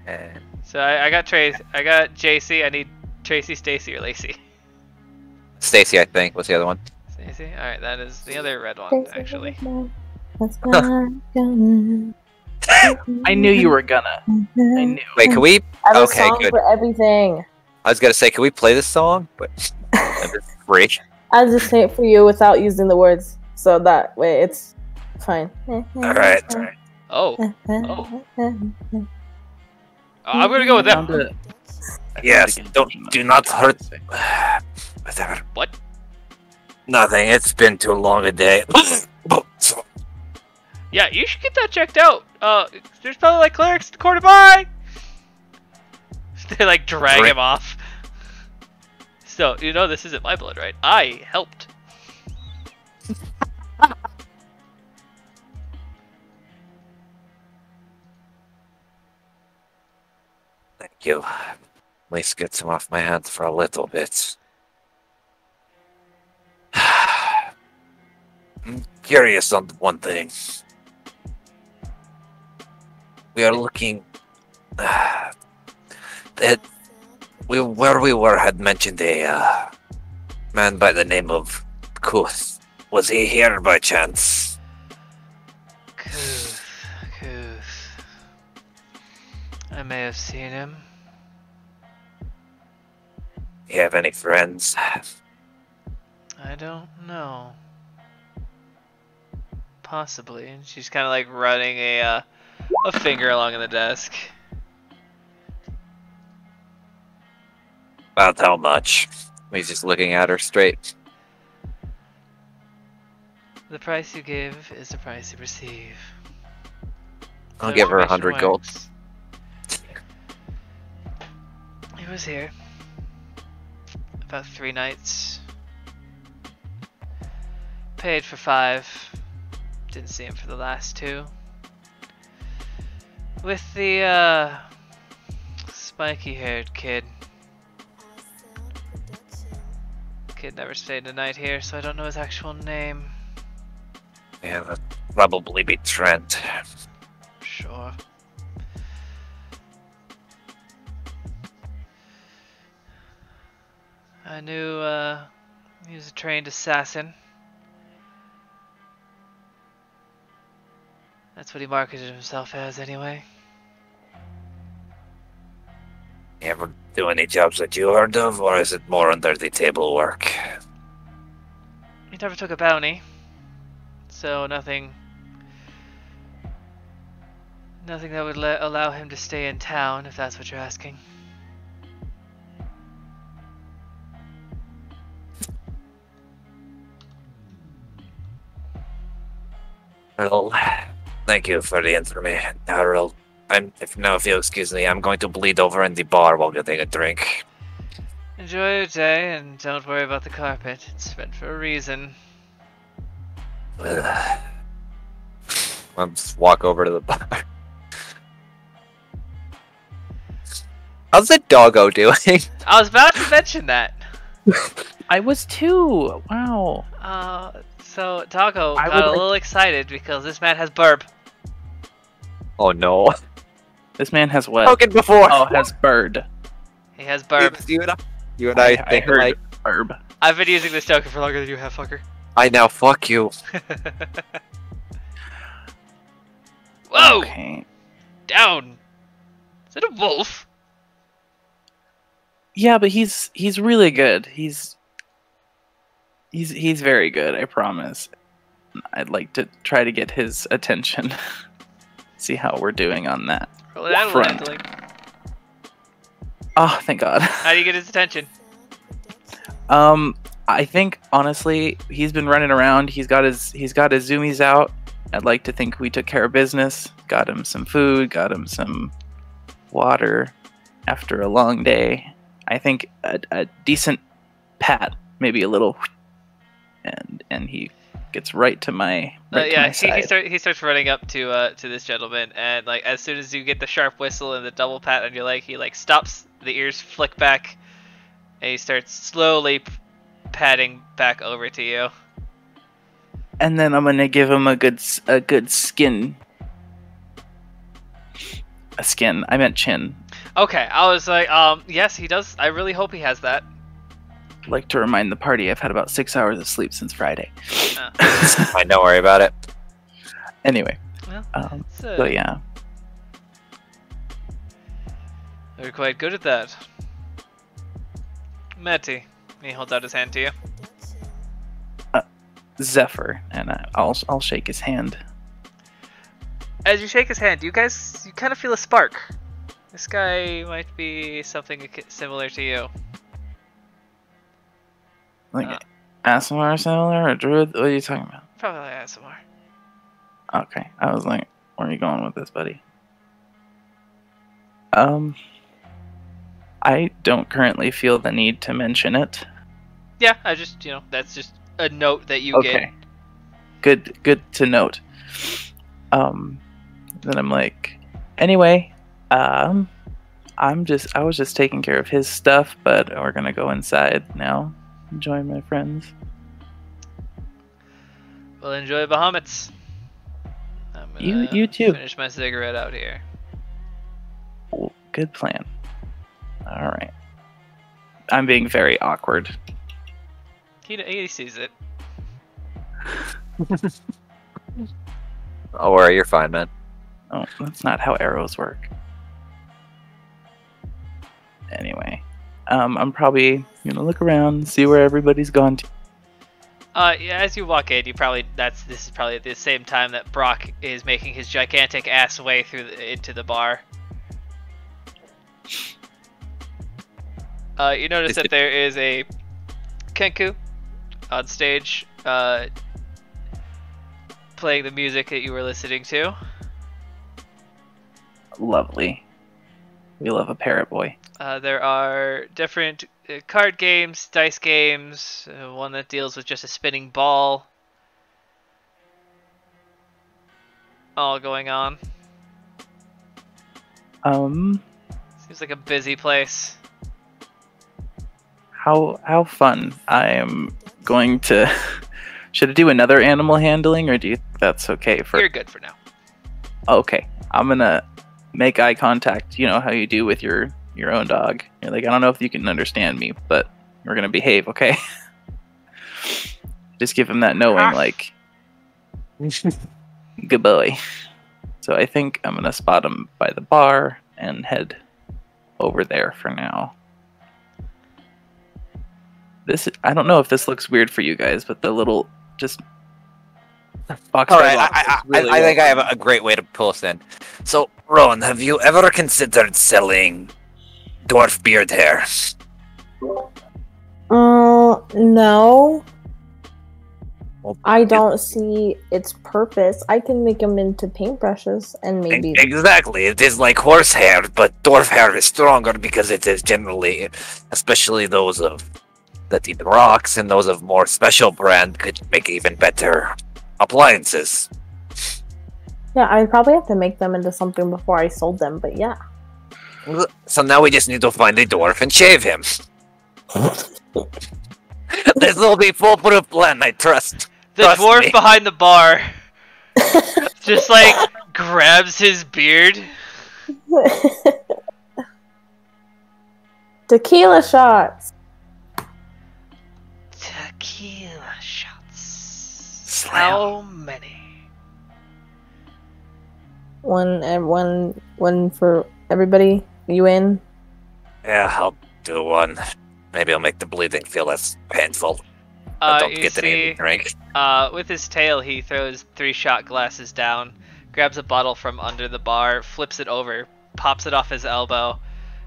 and So I got Trace. I got JC. I need Tracy, Stacy, or Lacey. Stacy, I think, was the other one. Stacy. All right, that is the other red one actually. I knew you were gonna. I knew. Wait, can we? I have a Okay, song good. for everything. I was gonna say, can we play this song? But it's free. I'll just say it for you without using the words, so that way it's fine. All right. Oh. I'm gonna go with them. Yes. Do not hurt. Whatever. What? Nothing. It's been too long a day. Yeah, you should get that checked out. There's probably like clerics in the corner by. They like drag him off. So, you know this isn't my blood, right? I helped. Thank you. At least get some off my hands for a little bit. I'm curious on one thing. We are looking that where we were had mentioned a man by the name of Kuth. Was he here by chance? Kuth. I may have seen him. You have any friends? I don't know. Possibly. And she's kind of like running a finger along in the desk. About how much? He's just looking at her straight. The price you give is the price you receive. I'll give her 100 gold. He was here. About 3 nights. Paid for 5. Didn't see him for the last 2. With the spiky-haired kid. Kid never stayed a night here, so I don't know his actual name. Yeah, that'd probably be Trent. Sure. I knew he was a trained assassin. That's what he marketed himself as, anyway. You ever do any jobs that you heard of, or is it more under the table work? He never took a bounty, so nothing that would allow him to stay in town, if that's what you're asking. Well, thank you for the information, Harold. If you'll excuse me, I'm going to bleed over in the bar while getting a drink. Enjoy your day, and don't worry about the carpet. It's meant for a reason. I'll just walk over to the bar. How's the doggo doing? I was about to mention that. I was too. Wow. So Doggo I got would a like- little excited because this man has burp. Oh no. This man has what? Spoken before. Oh, has bird. He has burp. You and I think heard like. herb. I've been using this token for longer than you have, fucker. I now fuck you. Whoa! Okay. Down! Is it a wolf? Yeah, but he's really good. He's very good, I promise. I'd like to try to get his attention. See how we're doing on that. Roll it out, Front. handling. Oh, thank God. How do you get his attention? I think honestly, he's been running around. He's got his zoomies out. I'd like to think we took care of business. Got him some food. Got him some water. After a long day, I think a decent pat, maybe a little, and he gets right to my yeah, side. he starts running up to this gentleman, and like as soon as you get the sharp whistle and the double pat on your leg, he like stops. The ears flick back, and he starts slowly patting back over to you. And then I'm gonna give him a good skin. A skin. I meant chin. Okay, I was like, yes, he does. I really hope he has that. I'd like to remind the party I've had about 6 hours of sleep since Friday. Fine, don't worry about it. Anyway, Well, so yeah. They're quite good at that. Matty, he holds out his hand to you. Zephyr, and I'll shake his hand. As you shake his hand, you kind of feel a spark. This guy might be something similar to you. Like ASMR similar or Druid? What are you talking about? Probably ASMR. Okay, I was like, where are you going with this, buddy? I don't currently feel the need to mention it. Yeah, I just, that's just a note that you get. Okay. Good to note. Then I'm like, anyway, I was just taking care of his stuff, but we're gonna go inside now. Join my friends. Well, enjoy Bahamut's. I'm gonna You too. finish my cigarette out here. Cool. Good plan. All right. I'm being very awkward. He sees it. Oh, worry, you're fine, man. Oh, that's not how arrows work. Anyway, I'm probably gonna look around, see where everybody's gone to. Yeah, as you walk in, this is probably at the same time that Brock is making his gigantic ass way into the bar. You notice that there is a Kenku on stage, playing the music that you were listening to. Lovely. We love a parrot boy. There are different card games, dice games, one that deals with just a spinning ball, all going on. Seems like a busy place. How fun. I am going to... Should I do another animal handling, or do you think that's okay for... You're good for now. Okay. I'm gonna make eye contact, you know how you do with your own dog. You're like, I don't know if you can understand me, but we're gonna behave, okay? Just give him that knowing, like, good boy. So I think I'm gonna spot him by the bar and head over there for now. I don't know if this looks weird for you guys, but the little box. All right, I think I have a great way to pull us in. So, Rowan, have you ever considered selling dwarf beard hair? No. I don't see its purpose. I can make them into paintbrushes and maybe... Exactly. It is like horse hair, but dwarf hair is stronger because it is generally, especially those that eat rocks and those of more special brand, could make even better appliances. Yeah, I'd probably have to make them into something before I sold them, but yeah. So now we just need to find a dwarf and shave him. This will be foolproof plan, I trust. The Trust dwarf me. behind the bar just like grabs his beard. Tequila shots. Tequila shots. Slam. How many? One for everybody. You in? Yeah, I'll do one. Maybe I'll make the bleeding feel less painful. I don't You get any see, drink. with his tail, he throws 3 shot glasses down, grabs a bottle from under the bar, flips it over, pops it off his elbow,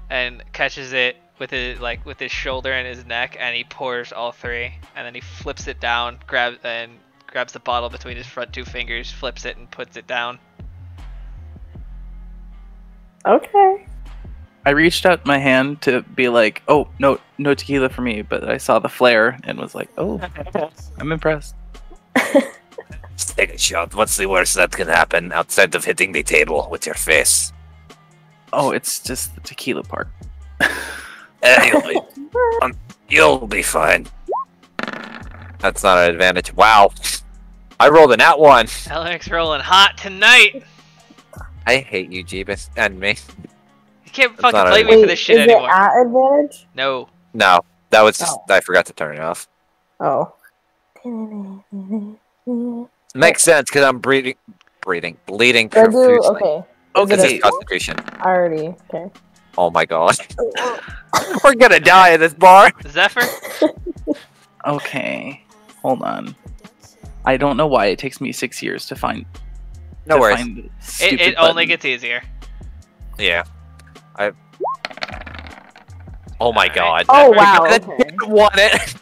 and catches it with his shoulder and his neck, and he pours all 3, and then he flips it down, grabs the bottle between his front 2 fingers, flips it, and puts it down. Okay. I reached out my hand to be like, oh, no tequila for me, but I saw the flare and was like, oh, I'm impressed. Just take a shot. What's the worst that can happen outside of hitting the table with your face? Oh, it's just the tequila part. You'll be fine. That's not an advantage. Wow. I rolled a nat 1. Alex rolling hot tonight. I hate you, Jeebus, and me. You can't That's fucking not blame a- me for Wait, this shit is anymore. it at advantage? No. No, that was just, Oh. I forgot to turn it off. Oh. Makes sense, because I'm bleeding Did I do? profusely. Okay. Okay. Is This it is a Constitution. I already. Okay. Oh my god. We're gonna die in this bar. Zephyr? Okay. Hold on. I don't know why it takes me 6 years to find. No to worries. find the It stupid only button. gets easier. Yeah. Oh my Alright. god. Oh, That wow, that okay. didn't want it.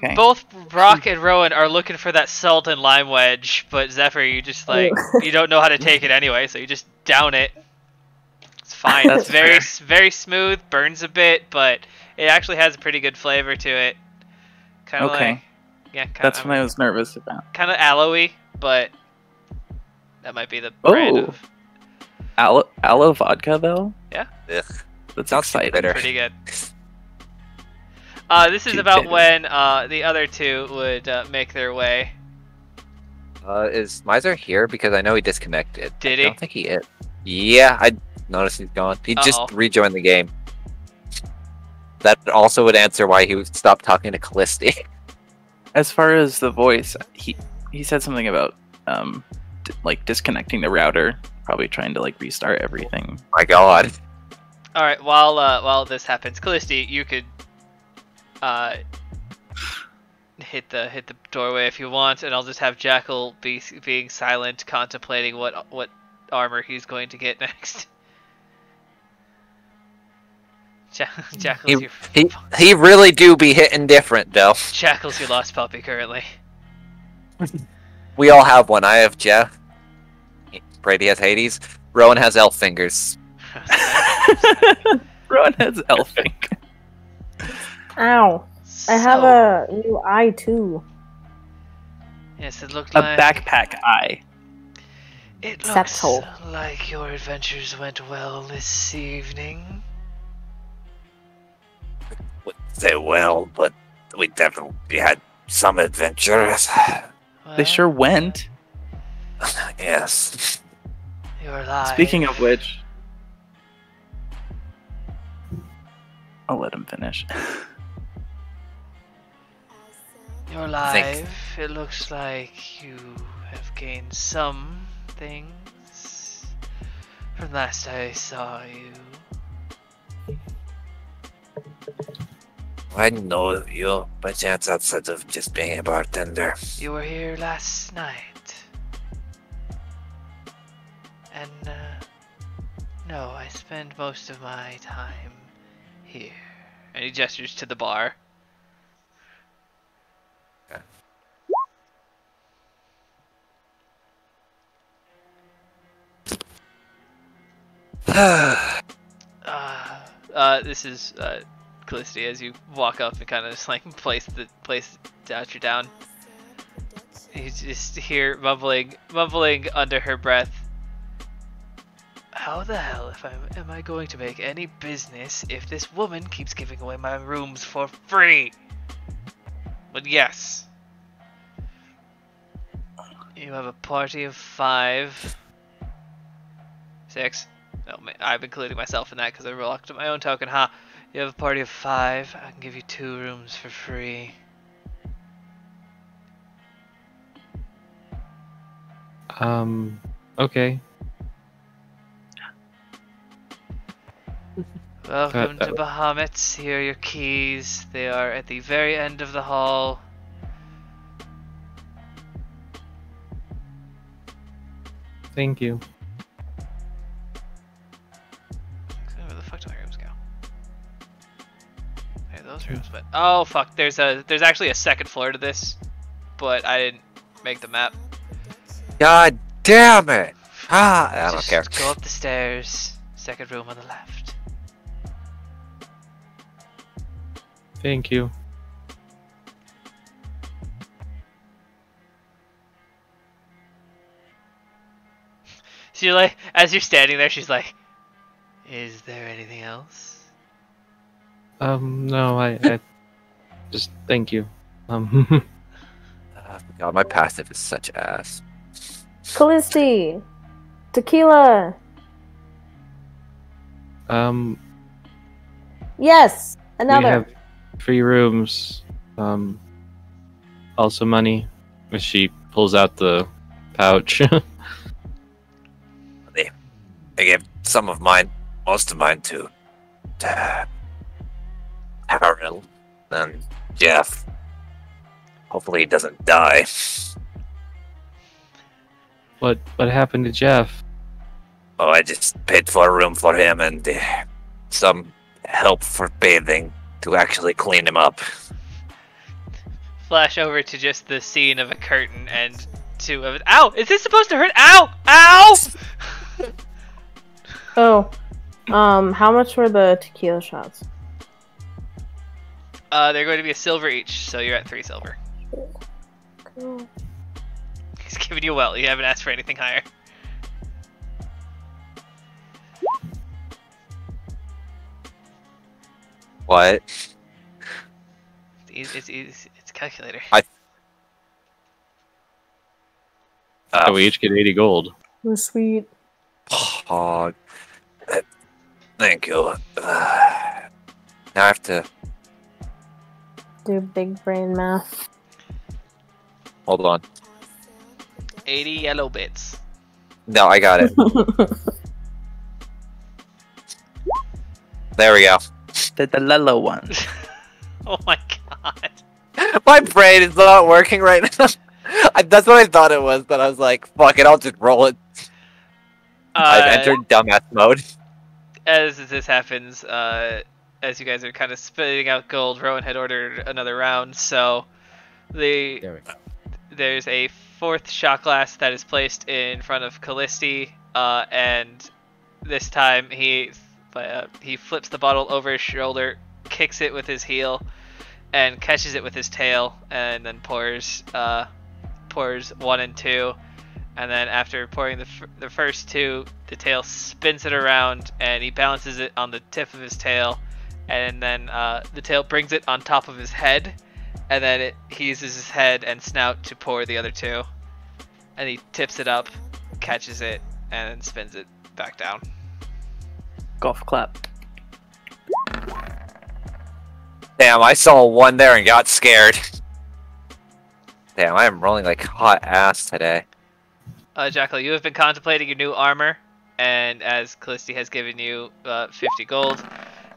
Okay. Both Brock and Rowan are looking for that salt and lime wedge, but Zephyr, you just like you don't know how to take it anyway, so you just down it. It's fine. That's It's very smooth, burns a bit, but it actually has a pretty good flavor to it. Kind of Okay. like, yeah, That's what I was nervous about. kind of aloe-y, but that might be the brand Oh. of Aloe vodka though. Ugh. That's Sounds too exciting. bitter. pretty good. This is Too about bitter. when the other two would make their way. Is Miser here? Because I know he disconnected. Did I he? don't think he is. Yeah, I noticed he's gone. He Uh-oh. just rejoined the game. That also would answer why he would stop talking to Callisti. As far as the voice, he said something about like disconnecting the router, probably trying to like restart everything. My god. All right. While this happens, Callisti, you could hit the doorway if you want, and I'll just have Jackal being silent, contemplating what armor he's going to get next. Jackal's your He really do be hitting different though. Jackal's your lost puppy currently. We all have one. I have Jeff. Brady has Hades. Rowan has elf fingers. Rowan has elfing. Ow. I have a new eye too. Yes, it looked A like backpack eye. It Sex looks hole. like your adventures went well this evening. Wouldn't say well, but we definitely had some adventures. Well, They sure went. Yes. You're alive. Speaking of which, I'll let him finish. You're alive. It looks like you have gained some things from last I saw you. I know you by chance outside of just being a bartender. You were here last night. And, no, I spend most of my time here. And he gestures to the bar. This is Callisti as you walk up and kind of just like place out your down. You just hear mumbling under her breath. How the hell am I going to make any business if this woman keeps giving away my rooms for free? But yes. You have a party of 5. 6. No, I'm including myself in that because I reluctant my own token, huh? You have a party of 5. I can give you 2 rooms for free. Okay. Welcome to Bahamut. Here are your keys. They are at the very end of the hall. Thank you. Where the fuck do my rooms go? Hey, those rooms, but oh fuck, there's actually a second floor to this, but I didn't make the map. God damn it! I don't Just care. Go up the stairs. Second room on the left. Thank you. She like, as you're standing there, she's like, "Is there anything else?" No, I just thank you. Um, God, my passive is such ass. Callisti! Tequila! um, Yes! we Another! have free rooms. Also money. She pulls out the pouch. I gave some of mine, most of mine to Harold and Jeff. Hopefully he doesn't die. What happened to Jeff? Oh, I just paid for a room for him and some help for bathing to actually clean him up. Flash over to just the scene of a curtain and two of it. Ow! Is this supposed to hurt? Ow! Ow! Oh. How much were the tequila shots? They're going to be a silver each, so you're at 3 silver. Cool. He's giving you well. You haven't asked for anything higher. What? It's a calculator. So we each get 80 gold. Oh, sweet. Oh, thank you. Now I have to Do big brain math. hold on. 80 yellow bits. No, I got it. There we go. The Lello one. Oh my god. My brain is not working right now. That's what I thought it was, but I was like, fuck it, I'll just roll it. I've entered dumbass mode. As this happens, as you guys are kind of spitting out gold, Rowan had ordered another round, so There we go. there's a 4th shot glass that is placed in front of Callisti, and this time he flips the bottle over his shoulder, kicks it with his heel, and catches it with his tail, and then pours 1 and 2, and then after pouring the first 2, the tail spins it around, and he balances it on the tip of his tail, and then the tail brings it on top of his head, and then he uses his head and snout to pour the other 2, and he tips it up, catches it, and then spins it back down. Golf clap. Damn, I saw one there and got scared. Damn, I am rolling like hot ass today. Jackal, you have been contemplating your new armor, and as Callisti has given you 50 gold,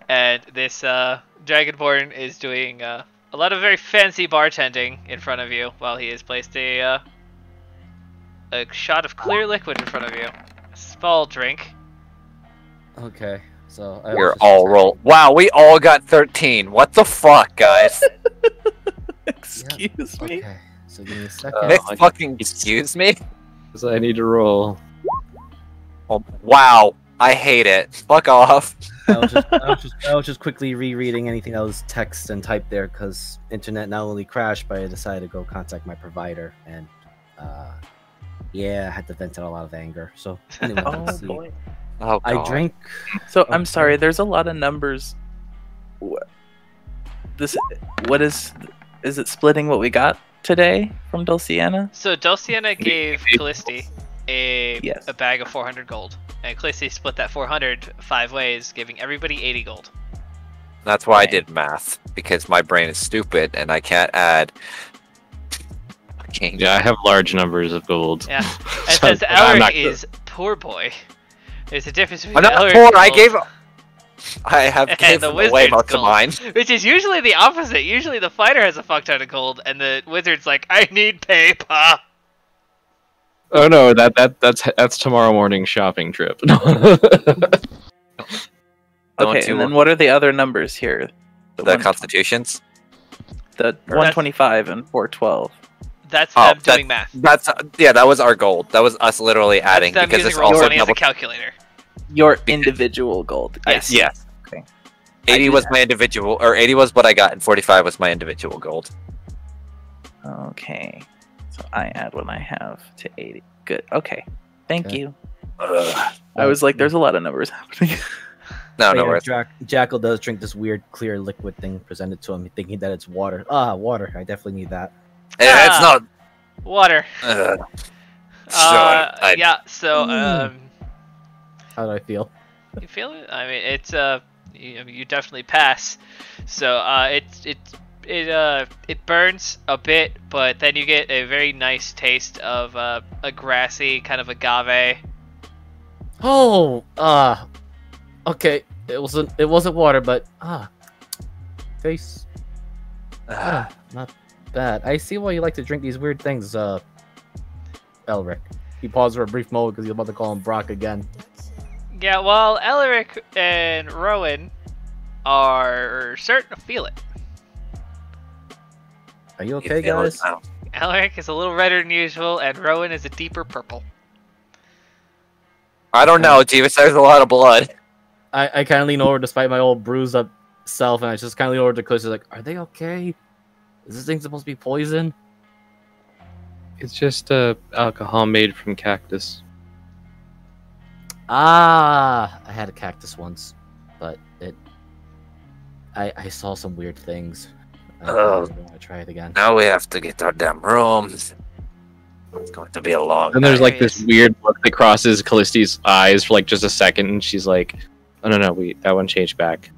and this Dragonborn is doing a lot of very fancy bartending in front of you while he has placed a shot of clear liquid in front of you. A small drink. Okay, so I You're was all roll. Wow, we all got 13. What the fuck, guys? Excuse me. Okay, so give me a second. Nick fucking excuse me? Because I need to roll. Oh, wow, I hate it. Fuck off. I was just quickly rereading anything that was text and typed there because internet not only crashed, but I decided to go contact my provider and yeah, I had to vent out a lot of anger. So anyway, let's see. Boy. Oh, I God. drank. So I'm sorry. There's a lot of numbers. What is it splitting what we got today from Dulciana? So Dulciana gave Callisti a Yes. bag of 400 gold, and Callisti split that 400 5 ways, giving everybody 80 gold. That's why I Okay. did math, because my brain is stupid and I can't add. Yeah, I have large numbers of gold. Yeah. And So, since I'm Elric not- is poor boy, there's a difference between I'm not Elric's poor, I gold gave. I have and given the away wizard's most of gold, mine. which is usually the opposite. Usually the fighter has a fuck ton of gold, and the wizard's like, I need paper. Oh no, that's tomorrow morning's shopping trip. Don't Okay, you- and then what are the other numbers here? The constitutions. The 125 and 412. That's Oh, them doing math. That's that was our gold. That was us literally adding That's them because using it's also Roll20 as a double. calculator. Your individual gold. I Yes. see. Yes. Okay. 80 I was did- my individual, or 80 was what I got, and 45 was my individual gold. Okay. So I add what I have to 80. Good. Okay. Thank Okay. you. I was like, there's a lot of numbers happening. No, But no yeah, worries. Jackal does drink this weird clear liquid thing presented to him, thinking that it's water. Ah, water. I definitely need that. It's not. Water. Sure. Yeah. So How do I feel? you feel it? I mean, it's you definitely pass. So it burns a bit, but then you get a very nice taste of a grassy kind of agave. Oh, okay. It wasn't water, but face. Not bad. I see why you like to drink these weird things, Elric. He paused for a brief moment because he was about to call him Brock again. Yeah, well, Elric and Rowan are starting to feel it. Are you okay, guys? Elric is a little redder than usual, and Rowan is a deeper purple. I don't know, Jeeves. There's a lot of blood. I kind of lean over despite my old bruised up self, and I just kind of lean over to Chris. Like, are they okay? Is this thing supposed to be poison? It's just alcohol made from cactus. I had a cactus once, but I saw some weird things. I want to try it again. Now we have to get our damn rooms. It's going to be a long And there's night. like this weird look that crosses Calliste's eyes for like just a second, and she's like, "Oh no, wait, that one changed back."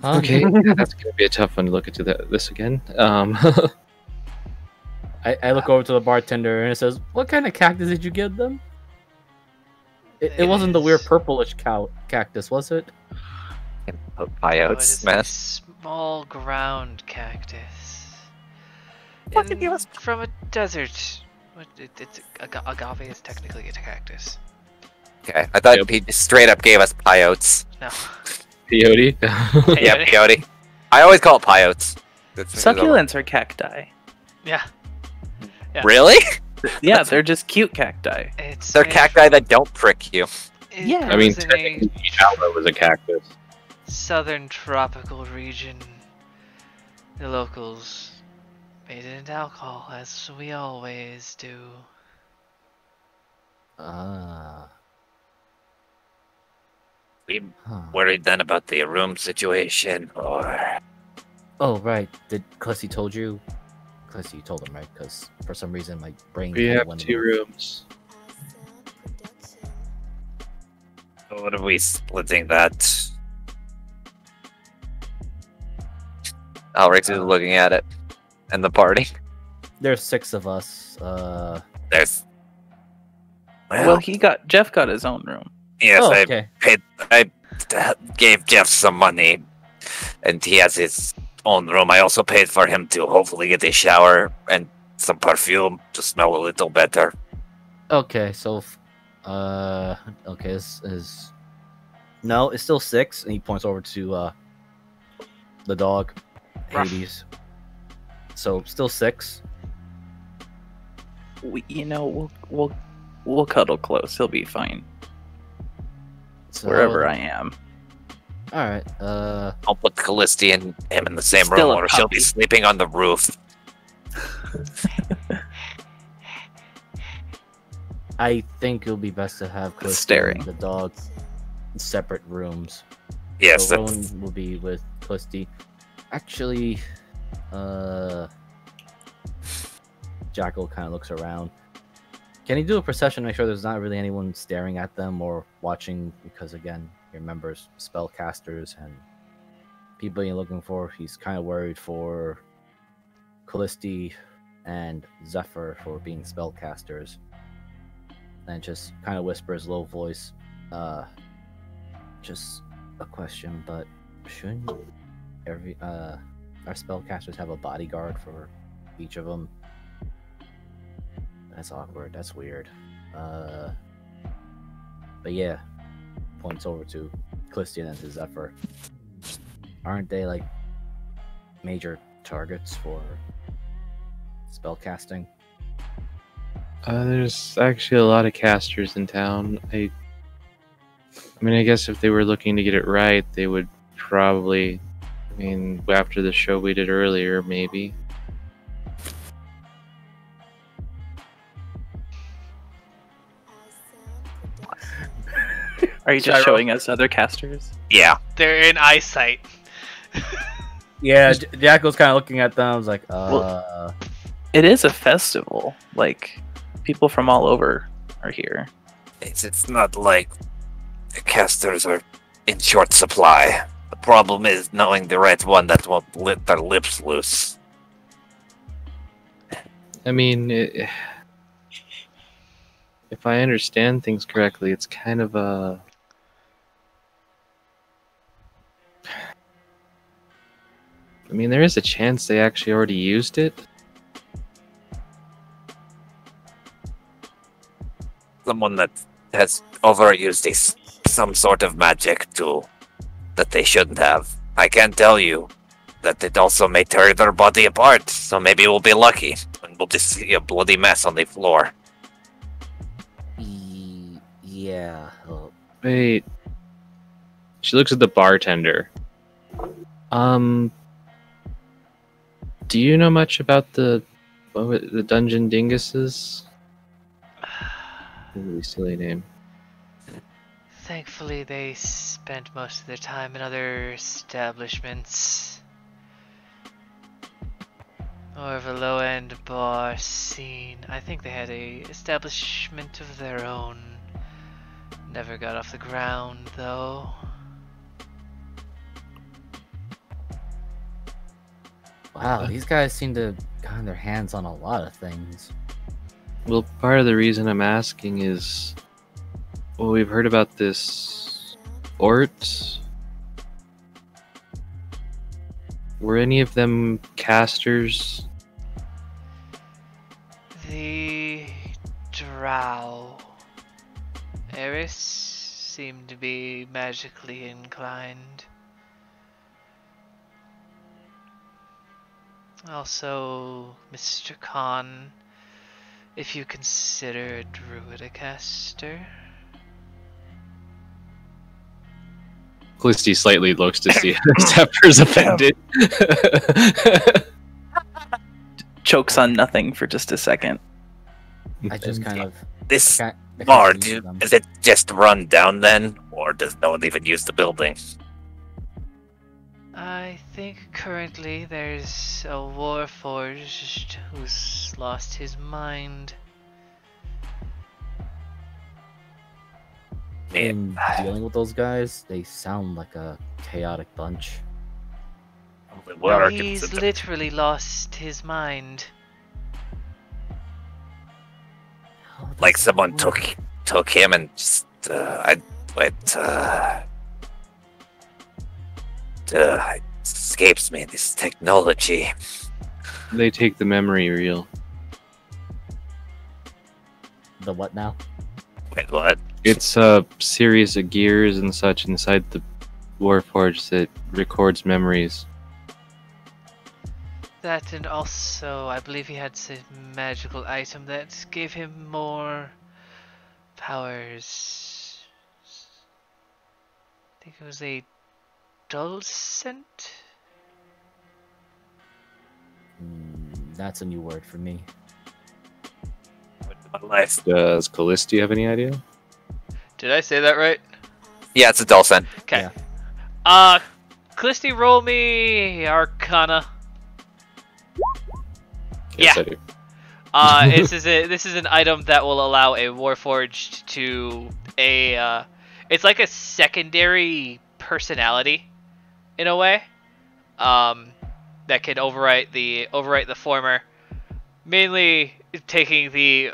Huh? Okay, that's gonna be a tough one to look into this again. I look over to the bartender and it says, "What kind of cactus did you give them?" It wasn't the weird purplish cactus, was it? It Papayas, is man. a small ground cactus. Fucking give us- From a desert. It's agave is technically a cactus. Okay, I thought Yep. he just straight up gave us peyotes. No. Peyote. Yeah, peyote. I always call it peyotes. Succulents are cacti. Yeah. Yeah. Really? Yeah, they're just cute cacti. It's They're cacti that don't prick you. It Yeah. I mean, grows in technically, aloe was a cactus. a southern tropical region. The locals made it into alcohol, as we always do. We Huh. worried then about the room situation, or Oh, right. Did Clussy told you? Clussy, you told him, right? Because for some reason my brain We kinda have went 2 rooms. what are we splitting that? Alrix is looking at it, and the party. There's 6 of us. There's. Well, Jeff got his own room. Yes, oh, I okay. gave Jeff some money, and he has his own room. I also paid for him to hopefully get a shower and some perfume to smell a little better. Okay, so, okay, is no, it's still 6, and he points over to the dog, Ruff. Hades. So still 6. We'll cuddle close. He'll be fine So, wherever I am. All right. I'll put Callisti and him in the same Still room, a or she'll be puppy. sleeping on the roof. I think it'll be best to have Cliff Staring. and the dog in separate rooms. Yes, So that's, Rowan will be with Clisty. Actually, Jackal kind of looks around. Can he do a perception to make sure there's not really anyone staring at them or watching? Because again, he remembers spellcasters and people you're looking for. He's kind of worried for Callisti and Zephyr for being spellcasters. And just kind of whispers, low voice, just a question, but shouldn't our spellcasters have a bodyguard for each of them? That's awkward. That's weird. But yeah, points over to Clistian and to Zephyr. Aren't they like major targets for spellcasting? There's actually a lot of casters in town. I mean, I guess if they were looking to get it right, they would probably. I mean, after the show we did earlier, maybe. Are you just Gyro. showing us other casters? Yeah. They're in eyesight. Yeah, Jackal's kind of looking at them. I was like, It is a festival. Like, people from all over are here. It's not like the casters are in short supply. The problem is knowing the right one that won't let their lips loose. I mean, if I understand things correctly, it's kind of a... I mean, there is a chance they actually already used it. Someone that has overused some sort of magic tool that they shouldn't have. I can tell you that it also may tear their body apart, so maybe we'll be lucky and we'll just see a bloody mess on the floor. Yeah. Wait. She looks at the bartender. Do you know much about the Dungeon Dinguses? Really silly name. Thankfully, they spent most of their time in other establishments. More of a low-end bar scene. I think they had a establishment of their own. Never got off the ground, though. Wow, these guys seem to have gotten their hands on a lot of things. Well, part of the reason I'm asking is, well, we've heard about this fort. Were any of them casters? The Drow. Eris seemed to be magically inclined. Also, Mr. Khan, if you consider a druid a caster. Callisti slightly looks to see if the scepter's offended. Chokes on nothing for just a second. I just kind of... This I bar, can't see them. is it just run down then? Or does no one even use the building? I think currently there's a warforged who's lost his mind. In dealing with those guys, they sound like a chaotic bunch. No, he's literally lost his mind. How does Like that someone work? took him and just it escapes me, this technology. They take the memory reel. The what now? Wait, what? It's a series of gears and such inside the Warforged that records memories. That, and also I believe he had some magical item that gave him more powers. I think it was a dulcet? That's a new word for me. My life. Does Callisti have any idea? Did I say that right? Yeah, it's a Dulcet. Okay. Yeah. Callisti, roll me Arcana. Yes, Yeah. I do. This is an item that will allow a Warforged to it's like a secondary personality in a way. That can overwrite the former. Mainly taking the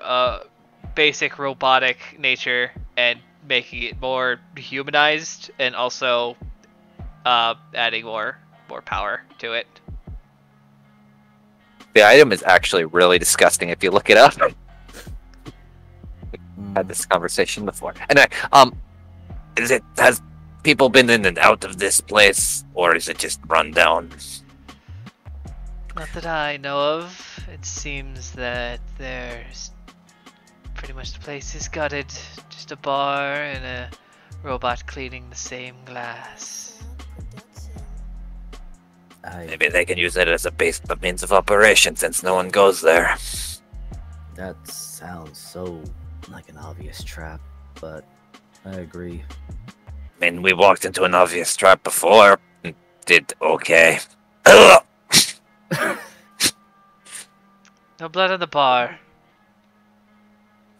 basic robotic nature and making it more humanized, and also adding more power to it. The item is actually really disgusting if you look it up. Had this conversation before. Anyway, has people been in and out of this place, or is it just run down? Not that I know of. It seems that there's pretty much the place is gutted. Just a bar and a robot cleaning the same glass. Maybe they can use it as a means of operation since no one goes there. That sounds so like an obvious trap, but I agree. I mean, we walked into an obvious trap before and did okay. Ugh. No blood on the bar.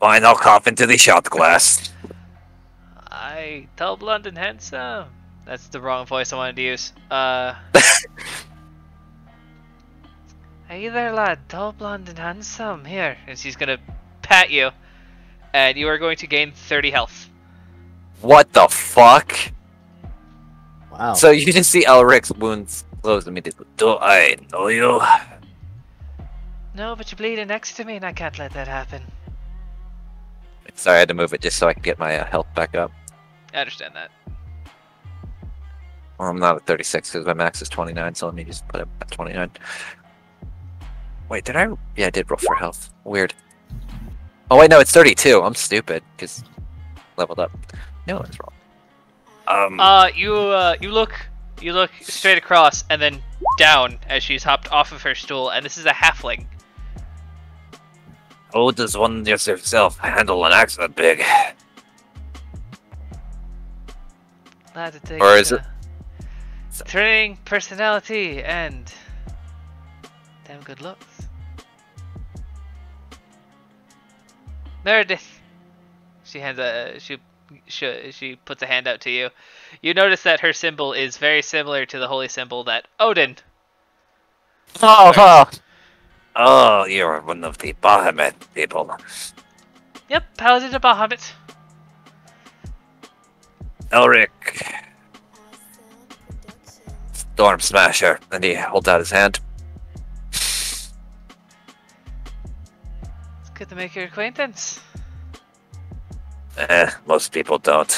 Fine, I'll cough into the shot glass. I tall, blonde, and handsome. That's the wrong voice I wanted to use. Hey there, lad. Tall, blonde, and handsome. Here. And she's gonna pat you. And you are going to gain 30 health. What the fuck? Wow. So you just see Elric's wounds close immediately. Do I know you? No, but you're bleeding next to me and I can't let that happen. Sorry, I had to move it just so I could get my health back up. I understand that. Well, I'm not at 36 because my max is 29, so let me just put it at 29. Wait, did I? Yeah, I did roll for health. Weird. Oh wait, no, it's 32. I'm stupid because leveled up. No, it's wrong. You look straight across and then down as she's hopped off of her stool, and this is a halfling. How does one yourself handle an axe that big? Lad, it takes, Or is it? training, personality, and damn good looks. Meredith. She hands she puts a hand out to you. You notice that her symbol is very similar to the holy symbol that Odin. Oh, you're one of the Bahamut people. Yep, Paladin of Bahamut. Elric. Storm Smasher. And he holds out his hand. It's good to make your acquaintance. Most people don't.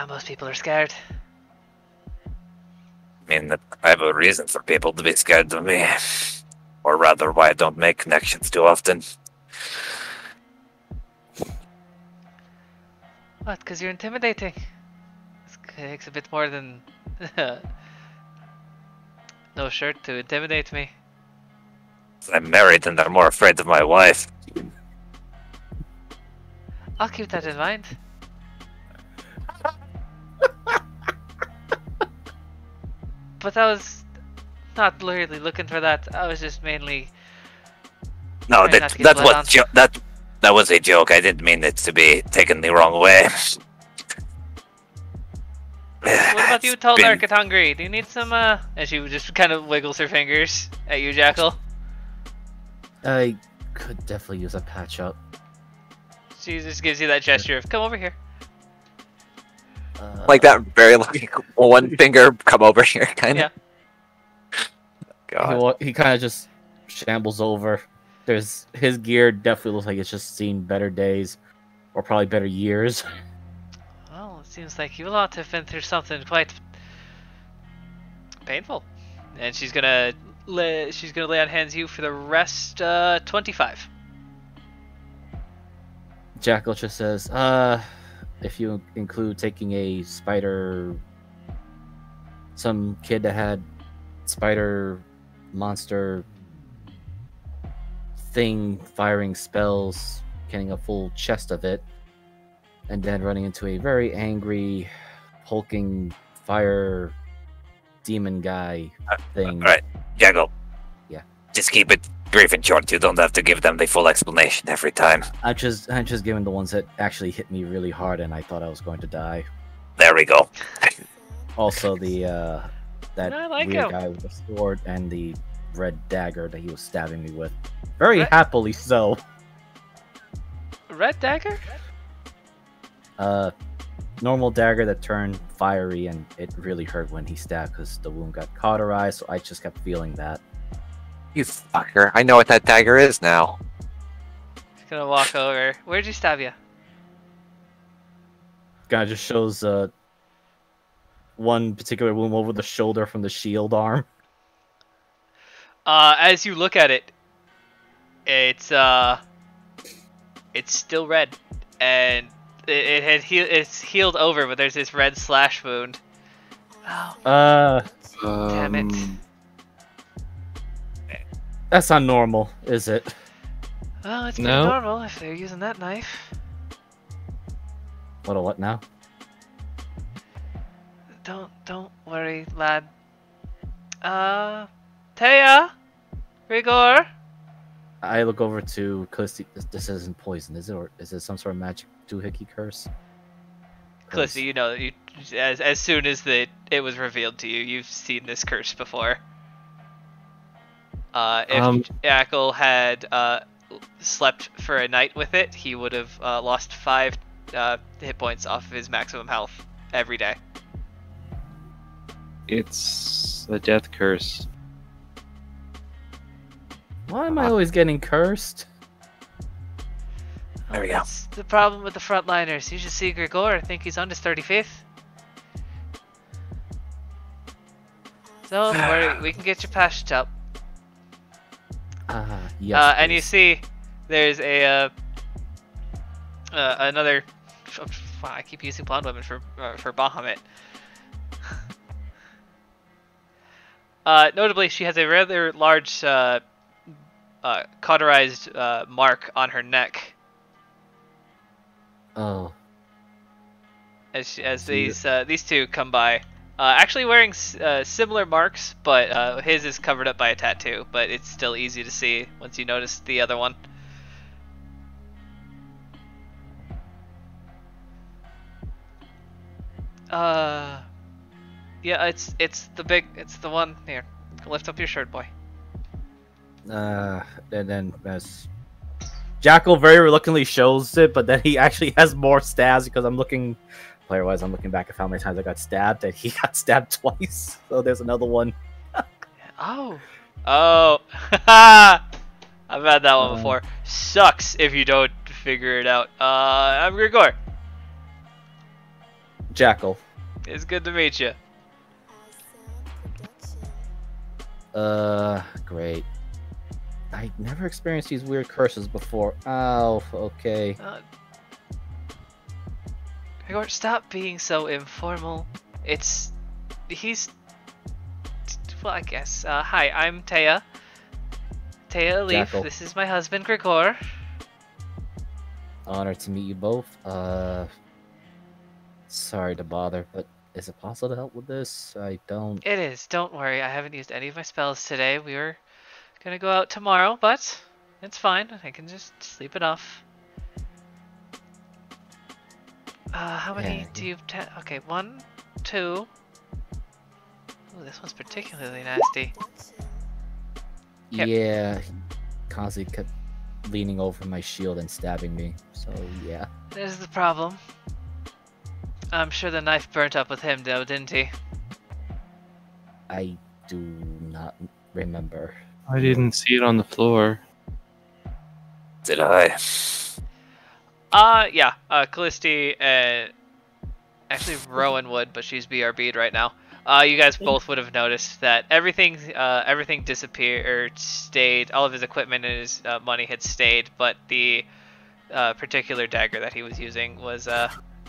Most people are scared. I mean, I have a reason for people to be scared of me. Or rather, why I don't make connections too often. What? Because you're intimidating. This takes a bit more than no shirt to intimidate me. I'm married and they're more afraid of my wife. I'll keep that in mind. But I was not really looking for that. I was just mainly No, trying not to get that's blood what on. that was a joke. I didn't mean it to be taken the wrong way. What about you, It's tall, been- dark, and hungry? Do you need some, And she just kind of wiggles her fingers at you, Jackal. I could definitely use a patch up. She just gives you that gesture of, come over here. Like that very like one finger come over here kind of. Yeah. God. He kind of just shambles over. His gear definitely looks like it's just seen better days, or probably better years. Well, it seems like you lot have been through something quite painful. And she's gonna lay on hands you for the rest, 25. Jackal just says, if you include taking a spider, some kid that had spider monster thing firing spells, getting a full chest of it, and then running into a very angry, hulking fire demon guy thing. Alright, Jaggle. Yeah. Just keep it brief and short. You don't have to give them the full explanation every time. I'm just giving the ones that actually hit me really hard and I thought I was going to die. There we go. Also the that I like weird him. guy with the sword and the red dagger that he was stabbing me with. Very Red- happily so. Red dagger? Normal dagger that turned fiery, and it really hurt when he stabbed because the wound got cauterized, so I just kept feeling that. You fucker. I know what that dagger is now. Just gonna walk over. Where'd you stab you? Guy just shows one particular wound over the shoulder from the shield arm. As you look at it, it's still red, and it's healed over, but there's this red slash wound. Oh, damn it! That's not normal, is it? Well, it's pretty No. normal if they're using that knife. What now? Don't worry, lad. Taya, Rigor. I look over to Callisti. This isn't poison, is it? Or is it some sort of magic doohickey curse? Callisti, you know that you as soon as it was revealed to you, you've seen this curse before. If Jackal had slept for a night with it, he would have lost 5 hit points off of his maximum health every day. It's a death curse. Why am I always getting cursed? There we go. That's the problem with the frontliners. You should see Grigor. I think he's on his 35th. Don't worry, we can get you patched up. Yes. And you see, there's a another. I keep using blonde women for Bahamut. Notably, she has a rather large cauterized mark on her neck. Oh. As these two come by, actually wearing similar marks, but his is covered up by a tattoo. But it's still easy to see once you notice the other one. Yeah, it's the one here. Lift up your shirt, boy. And then as Jackal very reluctantly shows it, but then he actually has more stabs because I'm looking player-wise. I'm looking back at how many times I got stabbed, and he got stabbed twice. So there's another one. Oh, I've had that one before. Sucks if you don't figure it out. I'm Grigor. Jackal. It's good to meet you. Great. I never experienced these weird curses before. Oh, okay. Grigor, stop being so informal. Well, I guess. Hi, I'm Taya. Taya Leaf. Jackal. This is my husband, Grigor. Honored to meet you both. Sorry to bother, but is it possible to help with this? I don't... It is. Don't worry. I haven't used any of my spells today. We were gonna go out tomorrow, but it's fine. I can just sleep it off. How many do you... Okay, 1, 2... Ooh, this one's particularly nasty. Yep. Yeah, he constantly kept leaning over my shield and stabbing me, so yeah. There's the problem. I'm sure the knife burnt up with him, though, didn't he? I do not remember. I didn't see it on the floor. Did I? Yeah. Callisti, actually Rowan would, but she's BRB'd right now. You guys both would have noticed that everything disappeared, stayed. All of his equipment and his money had stayed, but the particular dagger that he was using was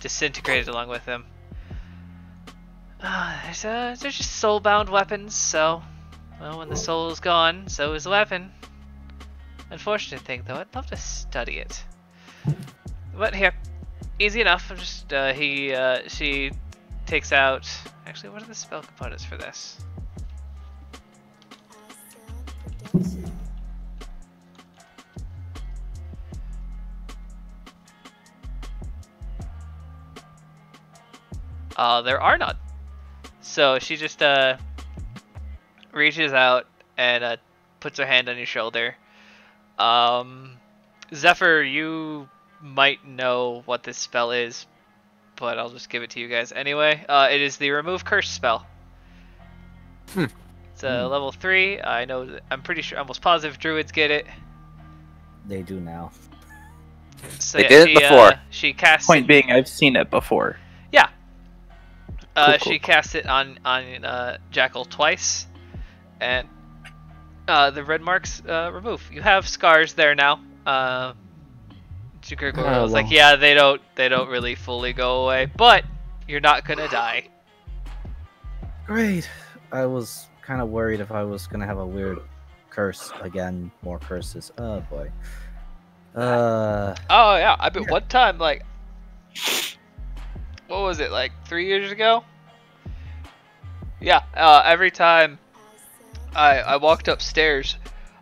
disintegrated along with him. They're just soul-bound weapons, so well, when the soul is gone, so is the weapon. Unfortunate thing, though. I'd love to study it. But here, easy enough. I'm just she takes out. Actually, what are the spell components for this? There are none. So she just reaches out and puts her hand on your shoulder. Zephyr, you might know what this spell is, but I'll just give it to you guys anyway. It is the Remove Curse spell. It's a level 3. I'm pretty sure, almost positive druids get it. They do now. So They did it before. She casts Point being, I've seen it before. Yeah. Cool. She casts it on Jackal twice, and the red marks remove. You have scars there now. Grigor was like, yeah, they don't really fully go away, but you're not gonna die. Great. I was kind of worried if I was gonna have a weird curse again. More curses. Oh boy. Oh yeah, I bet one time like what was it, like 3 years ago? Yeah, every time I walked upstairs,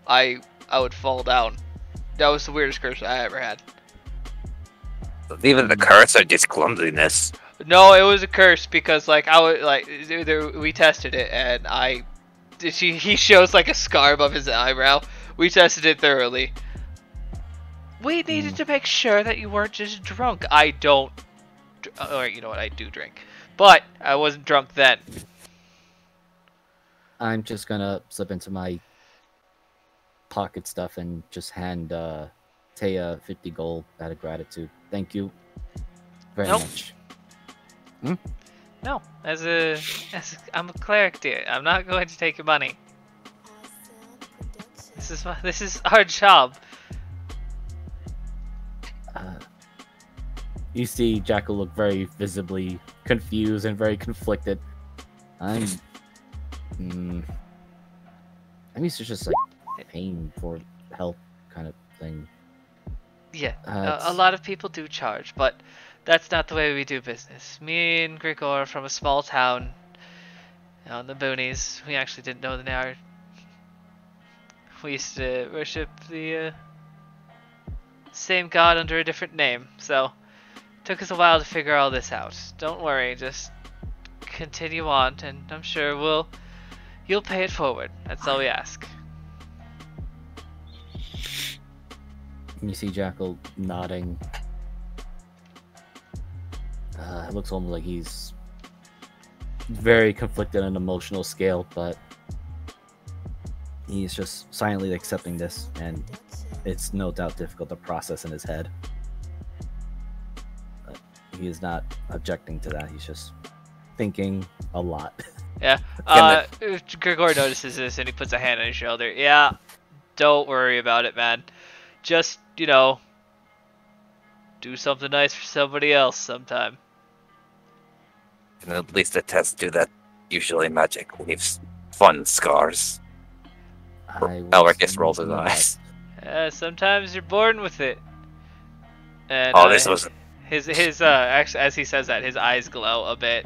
I would fall down. That was the weirdest curse I ever had. Even the curse or just clumsiness. No, it was a curse because like I would like we tested it and he shows like a scar above his eyebrow. We tested it thoroughly. We needed to make sure that you weren't just drunk. I don't, or you know what, I do drink, but I wasn't drunk then. I'm just gonna slip into my pocket stuff and just hand Taya 50 gold out of gratitude. Thank you very Nope. much. No, as I'm a cleric, dear. I'm not going to take your money. This is our job. You see Jackal look very visibly confused and very conflicted. I'm used to just like paying for help kind of thing. Yeah, a lot of people do charge, but that's not the way we do business. Me and Grigor are from a small town out in the boonies. We actually didn't know the name. We used to worship the same god under a different name, so it took us a while to figure all this out. Don't worry, just continue on, and I'm sure you'll pay it forward. That's all we ask. You see Jackal nodding. It looks almost like he's very conflicted on an emotional scale, but he's just silently accepting this, and it's no doubt difficult to process in his head. But he is not objecting to that. He's just thinking a lot. Yeah. Grigor notices this and he puts a hand on his shoulder. Yeah, don't worry about it, man. Just, do something nice for somebody else sometime. And at least the tests do that. Usually magic leaves fun scars. Elric just rolls his eyes. Sometimes you're born with it. And, This was... actually, as he says that, his eyes glow a bit.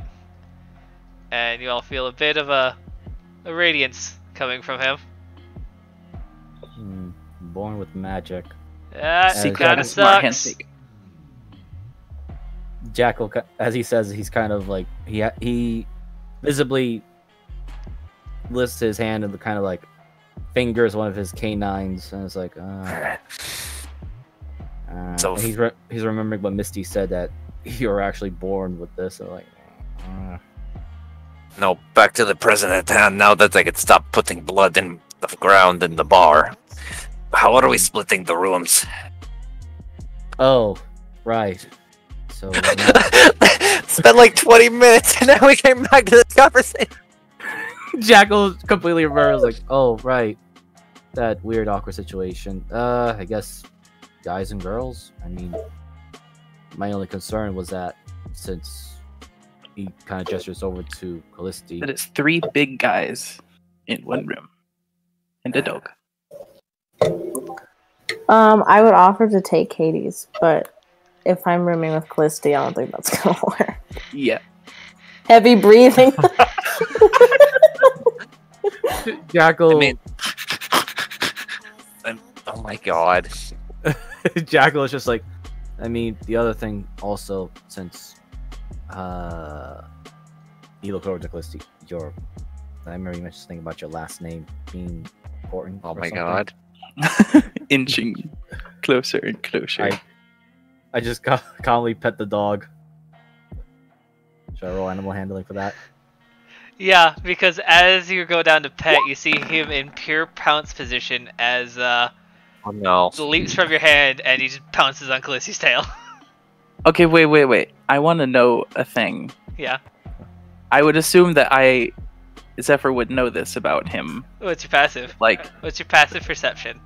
And you all feel a bit of a radiance coming from him. Born with magic. That kind of sucks. Jackal, as he says, he's kind of like he visibly lifts his hand and kind of like fingers one of his canines, and it's like, So and he's remembering what Misty said, that you were actually born with this. So like, no, back to the present at hand. Now that I could stop putting blood in the ground in the bar, how are we splitting the rooms? oh, right. So Spent like 20 minutes, and now we came back to this conversation. Jackal completely remembers, like, oh, right, that weird awkward situation. I guess guys and girls. I mean, my only concern was that since he kind of gestures over to Callisti, That it's 3 big guys in one room. And a dog. I would offer to take Katie's, but if I'm rooming with Callisti, I don't think that's gonna work. Yeah. Heavy breathing. Jackal. I mean, oh my god. Jackal is just like, I mean, the other thing also, since you look over to Callisti, I remember you mentioned something about your last name being important. Oh or my something. god. Inching closer and closer. I just calmly pet the dog. Should I roll animal handling for that? Yeah, because as you go down to pet, you see him in pure pounce position as Oh no. leaps from your hand and he just pounces on Callisti's tail. Okay, wait. I want to know a thing. Yeah. I would assume that Zephyr would know this about him. What's your passive? Like, What's your passive perception?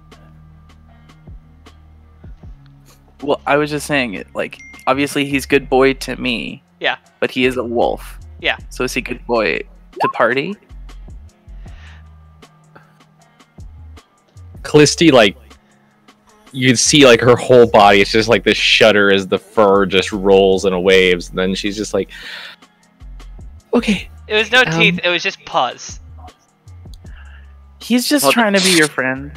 well, I was just saying it. Like, obviously he's good boy to me. Yeah. But he is a wolf. Yeah. So is he good boy to party? Callisti, like, you see like her whole body. It's just like this shudder as the fur just rolls and waves. And then she's just like, okay. It was no teeth. It was just paws. He's just trying to be your friend.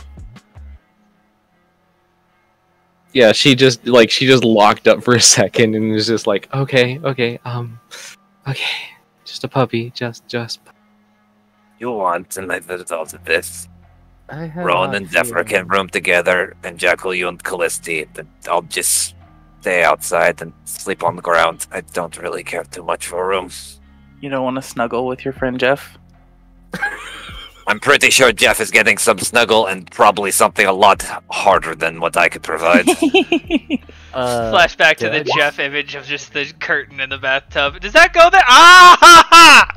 Yeah, she just locked up for a second and was just like, okay, just a puppy, just. You want and I result of this. I have Rowan odd and Zephyr can feeling. room together, and Jackal, you and Callisti. Then I'll just stay outside and sleep on the ground. I don't really care too much for a room. You don't want to snuggle with your friend Jeff? I'm pretty sure Jeff is getting some snuggle and probably something a lot harder than what I could provide. Flashback to the Dead. Jeff image of just the curtain in the bathtub. Does that go there? Ah ha ha!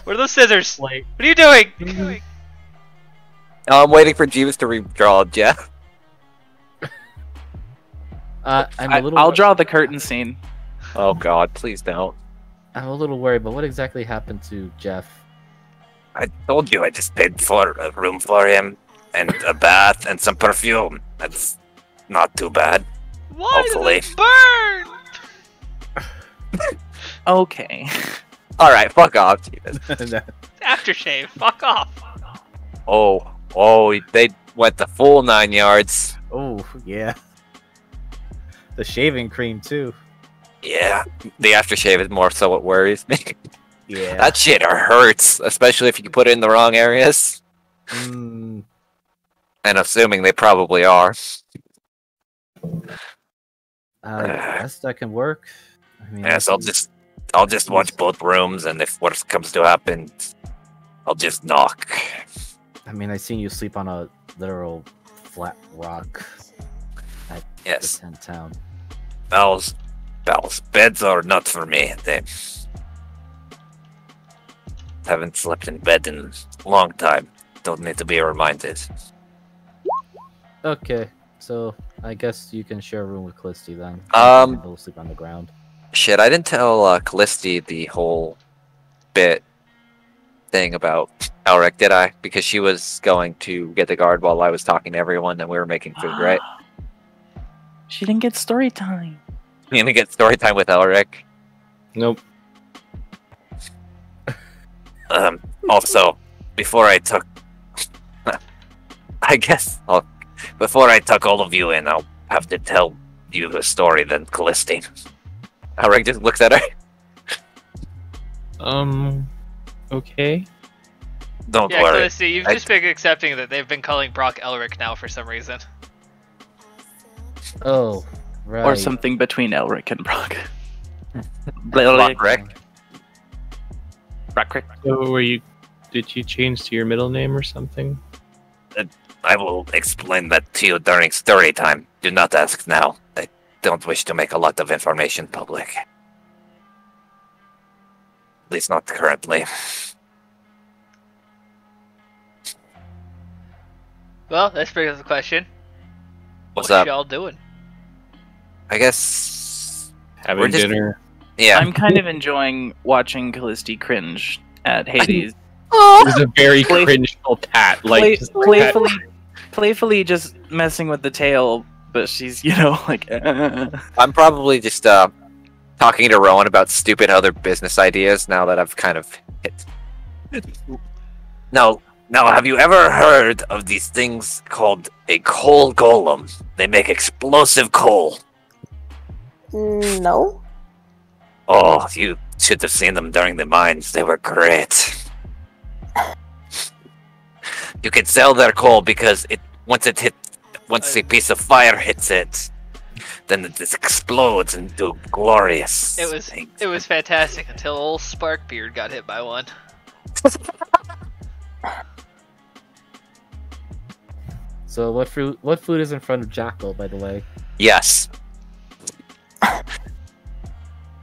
What are those scissors? Like, What are you doing? I'm waiting for Jeeves to redraw Jeff. I'm a little. I'll draw the curtain scene. Oh God, please don't. I'm a little worried, but what exactly happened to Jeff? I told you I just paid for a room for him and a bath and some perfume. That's not too bad. Why Hopefully. does it burn? Okay. Alright, fuck off, Jeeves. Aftershave. Fuck off. Oh, they went the full 9 yards. oh yeah. The shaving cream too. Yeah, the aftershave is more so what worries me. Yeah. That shit hurts, especially if you put it in the wrong areas. Mm, And assuming they probably are. I guess that can work. I mean, Yes, I'll just watch both rooms, and if worse comes to happen, I'll just knock. I mean, I seen you sleep on a literal flat rock at Yes, the town. Bowels, beds are not for me. They haven't slept in bed in a long time. Don't need to be reminded. Okay, so I guess you can share a room with Callisti then. We'll sleep on the ground. Shit, I didn't tell Callisti the whole bit thing about Elric, did I? Because she was going to get the guard while I was talking to everyone and we were making food, right? She didn't get story time. You gonna get story time with Elric? Nope. Also, before I took... Before I tuck all of you in, I'll have to tell you a story then, Callisti. Elric just looks at her. Okay. Don't Yeah, worry. Callisti, you've just been accepting that they've been calling Brock Elric now for some reason. Oh, right. Or something between Elric and Brock. Brock. Brock. So did you change to your middle name or something? I will explain that to you during story time. Do not ask now. I don't wish to make a lot of information public. At least not currently. Well, that brings up the question. What's What up? y'all doing? I guess... Having We're just- dinner. Yeah. I'm kind of enjoying watching Callisti cringe at Hades. It was a very Play- cringeful pat. Like, just pat. Playfully just messing with the tail, but she's, like... I'm probably just talking to Rowan about stupid other business ideas now that I've kind of hit. Now, have you ever heard of these things called a coal golem? They make explosive coal. No. Oh, you should have seen them during the mines. They were great. You can sell their coal because once a piece of fire hits it, then it just explodes into glorious. It was fantastic until old Sparkbeard got hit by one. So what food is in front of Jackal, by the way? Yes.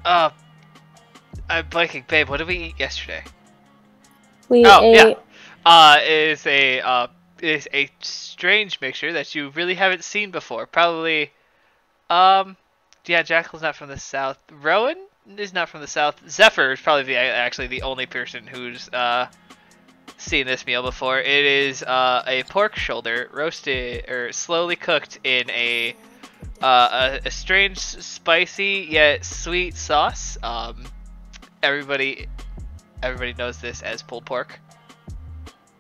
I'm blanking, babe. What did we eat yesterday? We Oh, ate. Is a strange mixture that you really haven't seen before. Probably, yeah, Jackal's not from the south. Rowan is not from the south. Zephyr is probably actually the only person who's seen this meal before. It is a pork shoulder roasted or slowly cooked in a strange, spicy yet sweet sauce. Everybody knows this as pulled pork.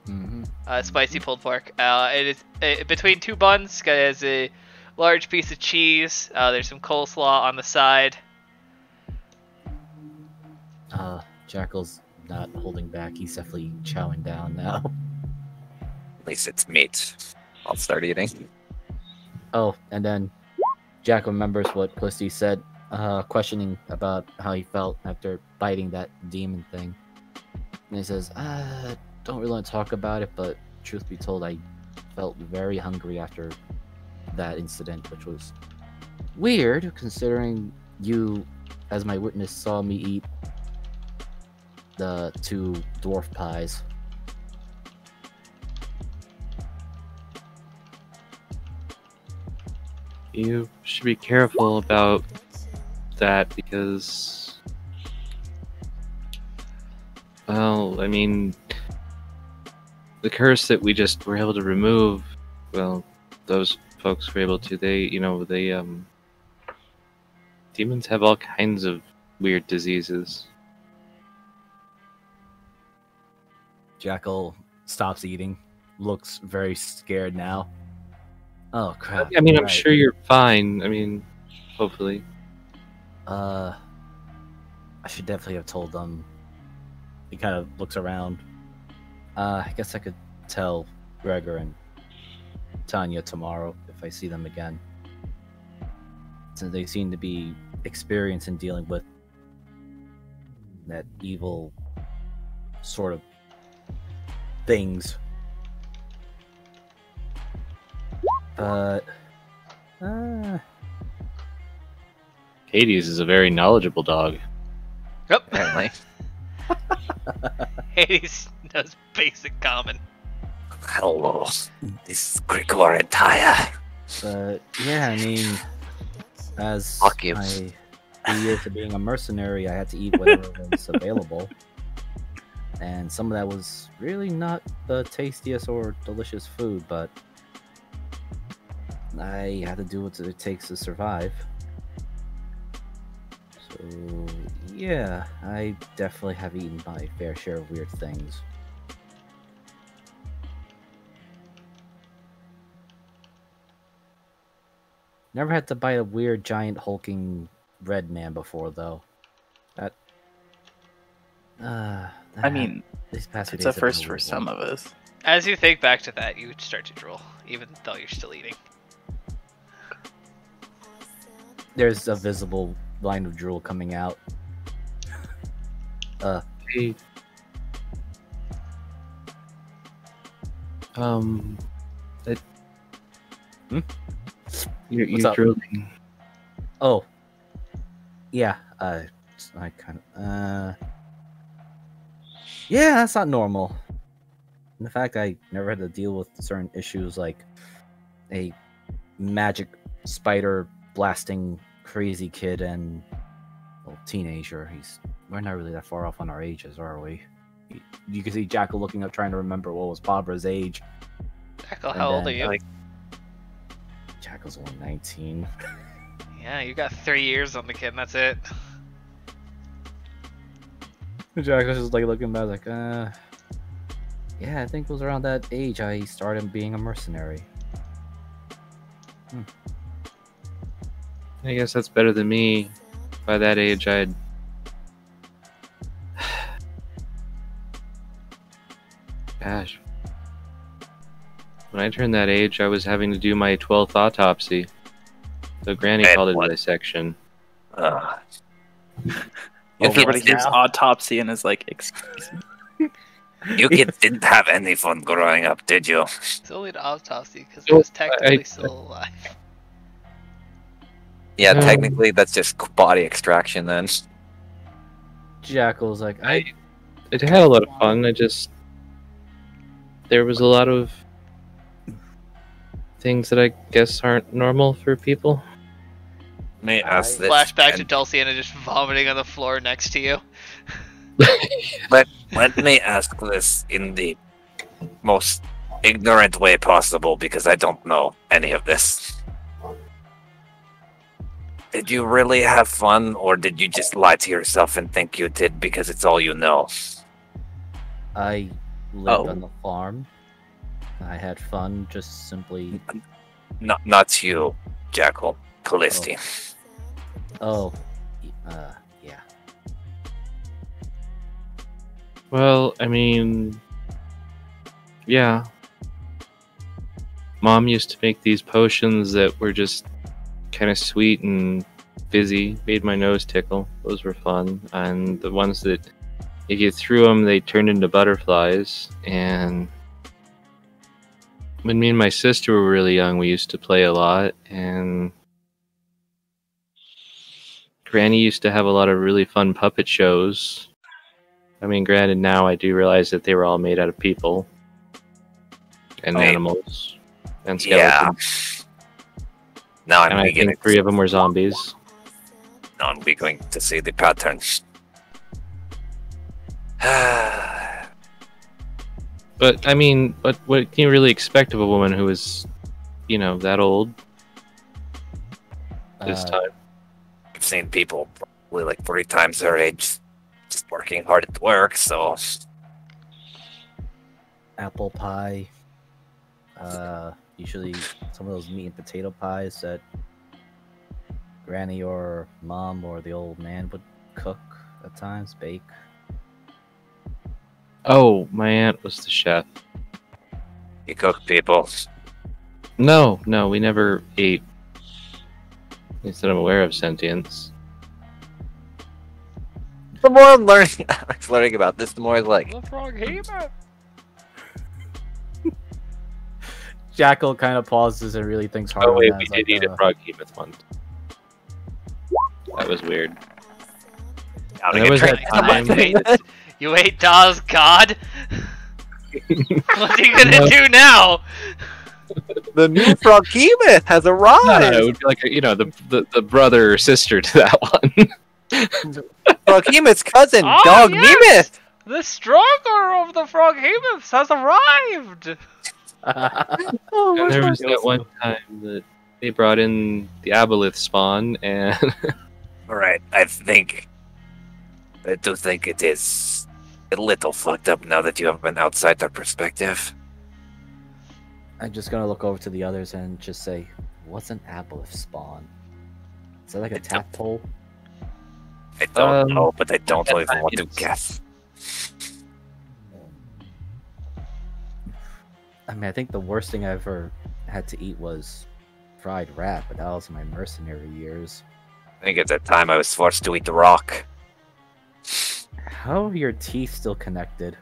Mm-hmm. Spicy pulled pork. It is between two buns. It has a large piece of cheese. There's some coleslaw on the side. Jackal's not holding back. He's definitely chowing down now. At least it's meat. I'll start eating. Oh, and then Jackal remembers what Pussy said, questioning about how he felt after biting that demon thing. And he says, don't really want to talk about it, but truth be told, I felt very hungry after that incident, which was weird, considering you, as my witness, saw me eat the 2 dwarf pies. You should be careful about that because, well, I mean, the curse that we just were able to remove, well, those folks were able to, demons have all kinds of weird diseases. Jackal stops eating, looks very scared now. Oh crap! I mean, I'm right. sure you're fine. I mean, hopefully. I should definitely have told them. He kind of looks around. I guess I could tell Gregor and Tanya tomorrow if I see them again, since they seem to be experienced in dealing with that evil sort of things. But Hades is a very knowledgeable dog. Yep. Apparently. Hades knows basic common. Hello. This is Grigor and Taya. But yeah, I mean, as Fuck you. my 3 years of being a mercenary, I had to eat whatever was available, and some of that was really not the tastiest or delicious food, but I had to do what it takes to survive. So yeah, I definitely have eaten my fair share of weird things. Never had to bite a weird, giant, hulking red man before, though. I mean, these past few it's days a have been first for horrible. some of us. As you think back to that, you start to drool, even though you're still eating. There's a visible line of drool coming out. Hey. You're What's up? drooling. Oh, yeah. I kind of. Yeah, that's not normal. And the fact I never had to deal with certain issues like a magic spider blasting crazy kid and teenager. We're not really that far off on our ages, are we? You can see Jackal looking up, trying to remember what was Barbara's age. Jackal, And how old are then, you? Jackal's only 19. Yeah, you got 3 years on the kid, and that's it. Jackal's just like looking back, like, yeah, I think it was around that age I started being a mercenary. I guess that's better than me. By that age, I'd... Gosh. When I turned that age, I was having to do my 12th autopsy. So Granny Wait, called it what? dissection. Everybody kids hears didn't- autopsy and is like, excuse me. You kids didn't have any fun growing up, did you? It's only an autopsy because it Nope, was technically I- still alive. Yeah, No. technically that's just body extraction then. Jackal's like, I had a lot of fun. There was a lot of things that I guess aren't normal for people. May I ask this? Flashback to and Dulciana just vomiting on the floor next to you. let me ask this in the most ignorant way possible because I don't know any of this. Did you really have fun, or did you just lie to yourself and think you did because it's all you know? I lived Oh. on the farm. I had fun, just simply. Not you, Jackal. Callisti. Oh, yeah. Well, I mean, yeah. Mom used to make these potions that were just kind of sweet and fizzy, made my nose tickle. Those were fun. And the ones that, if you threw them, they turned into butterflies. And when me and my sister were really young, we used to play a lot. And Granny used to have a lot of really fun puppet shows. I mean, granted, now I do realize that they were all made out of people and animals and skeletons. Now And I'm I beginning. think 3 of them were zombies. Now I'm beginning to see the patterns. But I mean, what can you really expect of a woman who is, that old this time? I've seen people probably like 3 times their age just working hard at work, so Apple pie. Usually some of those meat and potato pies that Granny or Mom or the old man would cook at times, bake. Oh, my aunt was the chef. you cook people. No, we never ate. At least that I'm aware of sentience. The more I'm learning about this, the more like The frog He-Man. Jackal kind of pauses and really thinks hard. Oh on wait, that. we It's did eat a frog hemoth once. That was weird. how to There get was trained. that time. You ate Daw's god? What are you gonna do now? The new Froghemoth has arrived. No, it would be like the brother or sister to that one. Froghemoth's cousin, Oh, Dog yes! The stronger of the frog He-Moths has arrived! And there was that one time that they brought in the aboleth spawn, and Alright, I do think it is a little fucked up now that you have an outsider perspective. I'm just gonna look over to the others and just say, what's an aboleth spawn? Is that like a tadpole? I don't Um, know, but I don't at even that want to time, guess. I mean, I think the worst thing I ever had to eat was fried rat, but that was in my mercenary years. I think at that time I was forced to eat the rock. How are your teeth still connected?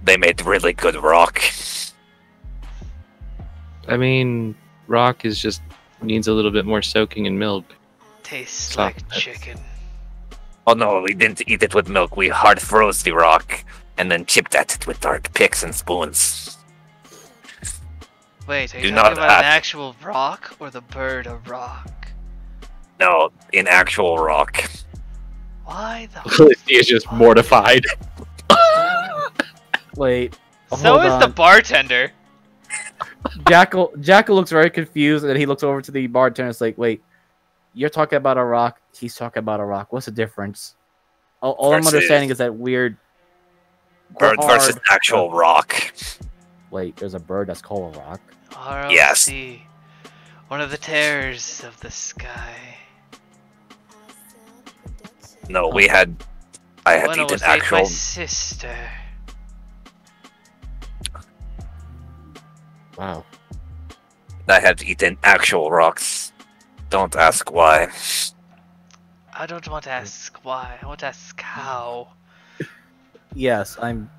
They made really good rock. I mean, rock is just needs a little bit more soaking in milk. Tastes Soft like bits. chicken. Oh no, we didn't eat it with milk. We hard froze the rock and then chipped at it with our picks and spoons. Wait, are Do you not talking about an ask. actual rock or the bird of rock? No, in actual rock. Why the Felicity is just mortified. Wait. So hold is the on. bartender. Jackal looks very confused, and then he looks over to the bartender and is like, wait, you're talking about a rock, he's talking about a rock. What's the difference? All I'm Versus- understanding is that weird Bird versus hard- actual rock. Wait, there's a bird that's called a rock? ROC. Yes. One of the terrors of the sky. No, I had One eaten was ate my actual. sister. Wow. I had eaten actual rocks. Don't ask why. I don't want to ask why. I want to ask how. Yes, I'm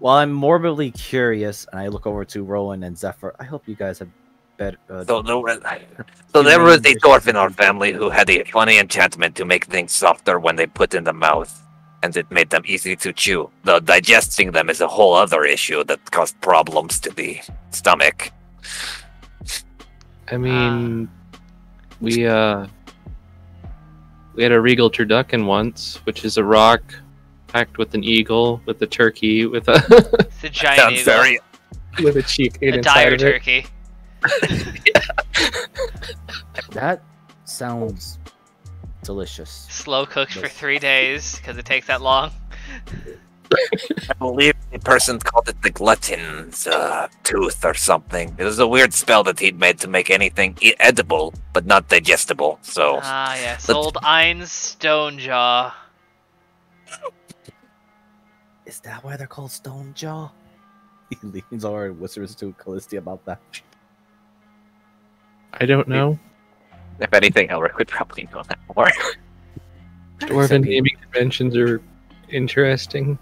morbidly curious, and I look over to Rowan and Zephyr. I hope you guys have better. So there was a dwarf in our family who had a funny enchantment to make things softer when they put in the mouth, and it made them easy to chew. The digesting them is a whole other issue that caused problems to the stomach. I mean, we had a regal turducken once, which is a rock packed with an eagle, with a turkey, with a It's a giant Sounds eagle. very. with a chicken A inside dire of it. turkey. That sounds delicious. Slow cooked for 3 days because it takes that long. I believe the person called it the glutton's tooth or something. It was a weird spell that he'd made to make anything edible but not digestible. So Ah, yes. But- Old Ein's stone jaw. Is that why they're called Stone Jaw? He leans over and whispers to Callisti about that. I don't know. if anything, Elric would probably know that more. Dwarven naming conventions are interesting.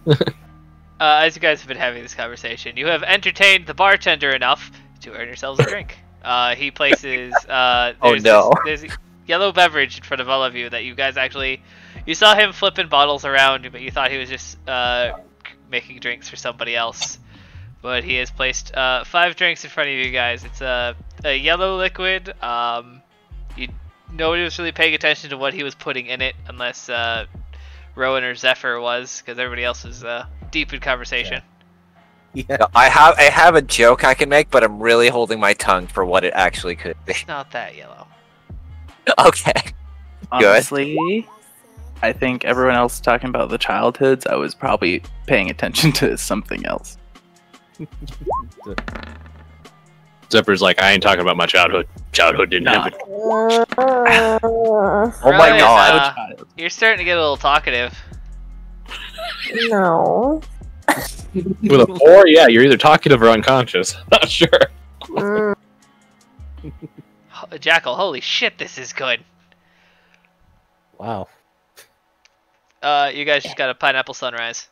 As you guys have been having this conversation, you have entertained the bartender enough to earn yourselves a drink. He places there's a yellow beverage in front of all of you that you guys actually you saw him flipping bottles around, but you thought he was just making drinks for somebody else. But he has placed 5 drinks in front of you guys. It's a yellow liquid. Nobody was really paying attention to what he was putting in it, unless Rowan or Zephyr was, because everybody else was deep in conversation. Yeah. I have a joke I can make, but I'm really holding my tongue for what it actually could be. It's not that yellow. Okay. Honestly, I think everyone else talking about the childhoods, I was probably paying attention to something else. Zephyr's like, I ain't talking about my childhood. Childhood didn't Nah. happen. Oh my Rowan, god. You're starting to get a little talkative. No. With a 4, yeah, you're either talkative or unconscious. Not sure. Mm, Jackal, holy shit, this is good. Wow. You guys just got a pineapple sunrise.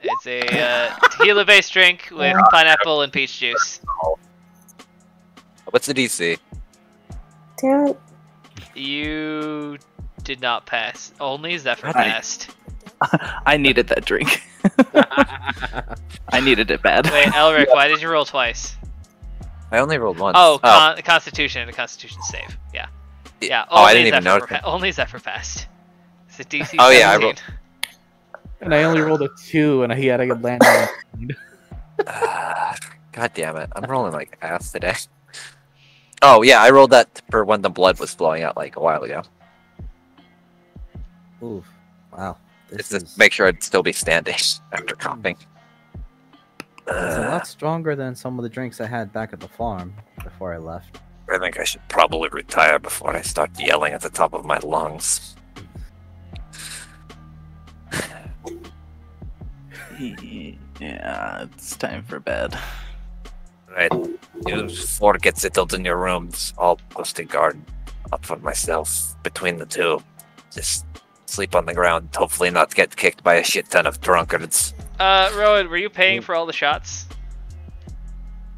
It's a tequila-based drink with pineapple and peach juice. What's the DC? damn it. You did not pass. Only Zephyr Right. passed. I needed that drink. I needed it bad. Wait, Elric, why did you roll twice? I only rolled once. Oh, Constitution and a Constitution save. Yeah. Yeah, Oh, I didn't even notice. Only Zephyr passed. It's a DC Oh, yeah, I 17. And I only rolled a 2, and he had to land on God damn it. I'm rolling like ass today. Oh, yeah, I rolled that for when the blood was flowing out like a while ago. Ooh, wow. Just This to is make sure I'd still be standing after coughing. it's a lot stronger than some of the drinks I had back at the farm before I left. I think I should probably retire before I start yelling at the top of my lungs. Yeah, it's time for bed. Right. You 4 get settled in your rooms. I'll post a guard up for myself between the 2. Just sleep on the ground. Hopefully not get kicked by a shit ton of drunkards. Rowan, were you paying for all the shots?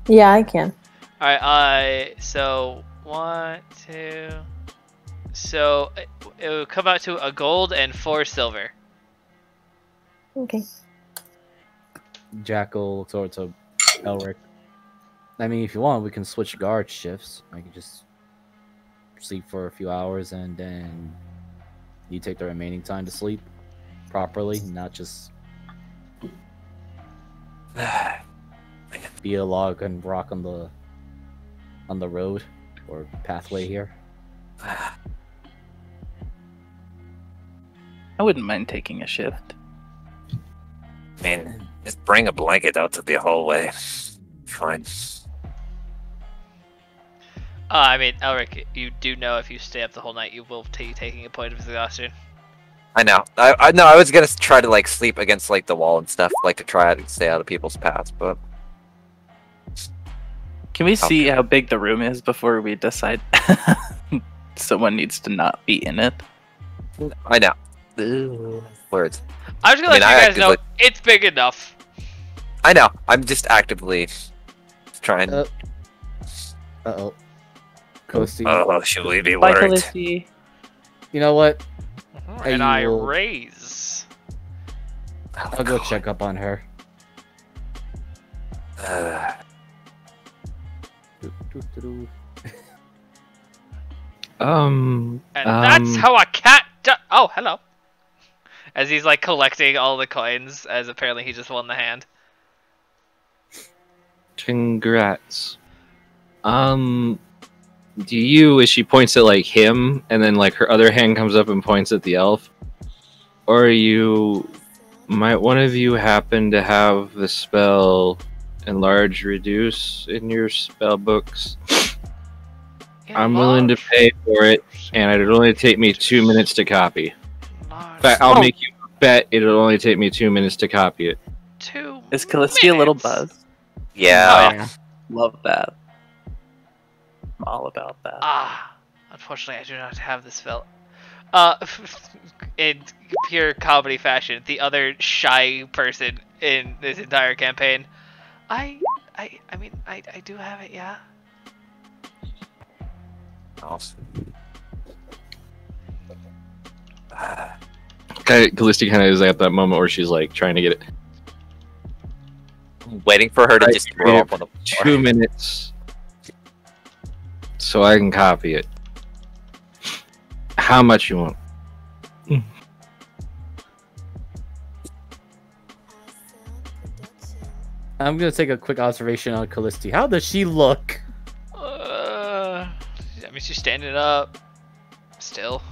Yeah, I can. Alright, so 1, 2. So it will come out to a gold and 4 silver. Okay. Jackal looks over to Elric. I mean, if you want, we can switch guard shifts. I can just sleep for a few hours, and then you take the remaining time to sleep properly, not just be a log and rock on the road or pathway here. I wouldn't mind taking a shift. Man, just bring a blanket out to the hallway. Fine. I mean, Elric, you do know if you stay up the whole night, you will be taking a point of exhaustion. I know. I know. I was gonna try to like sleep against like the wall and stuff, like to try to stay out of people's paths, but Can we see how big the room is before we decide someone needs to not be in it? I know. Words. I'm just gonna I mean, let I you guys know actively- it's big enough. I know. I'm just actively trying. Uh-oh. Coasty. Oh, should we be Bye, worried? Felicity. You know what? And I I will- raise. I'll go check up on her. Doo-doo-doo-doo. And that's how a cat Oh, hello. as he's like collecting all the coins, as apparently he just won the hand. Congrats. Do you, as she points at like him, and then like her other hand comes up and points at the elf, or might one of you happen to have the spell Enlarge Reduce in your spell books? I'm willing to pay for it, and it'll only take me 2 minutes to copy. In fact, I'll make you bet it'll only take me 2 minutes to copy it. 2 Is Callisti a little buzzed? Yeah. Oh, yeah. Love that. I'm all about that. Unfortunately, I do not have the spell. In pure comedy fashion, the other shy person in this entire campaign. I mean, I do have it, yeah. Awesome. Callisti kind of is at that moment where she's like trying to get it. I'm waiting for her to just throw up on the floor. 2 minutes, so I can copy it. How much you want? I'm gonna take a quick observation on Callisti. How does she look? I mean, she's standing up. Still.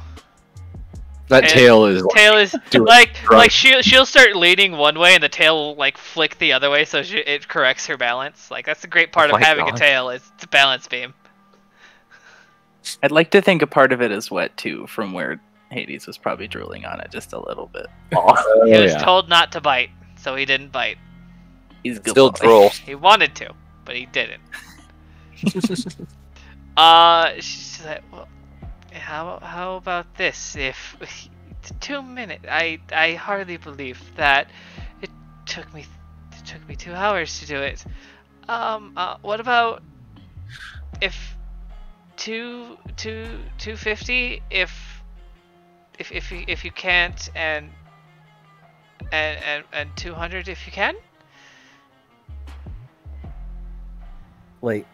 That And tail is like she'll start leaning one way and the tail will like flick the other way, so it corrects her balance. Like that's the great part of my having a God. tail is it's a balance beam. I'd like to think a part of it is wet too, from where Hades was probably drooling on it just a little bit. He was told not to bite, so he didn't bite. He's good Still boy. drool. He wanted to, but he didn't. She's like, well, how about this? If 2 minutes, I hardly believe that it took me 2 hours to do it. What about if 250 if you can't, and 200 if you can? Wait.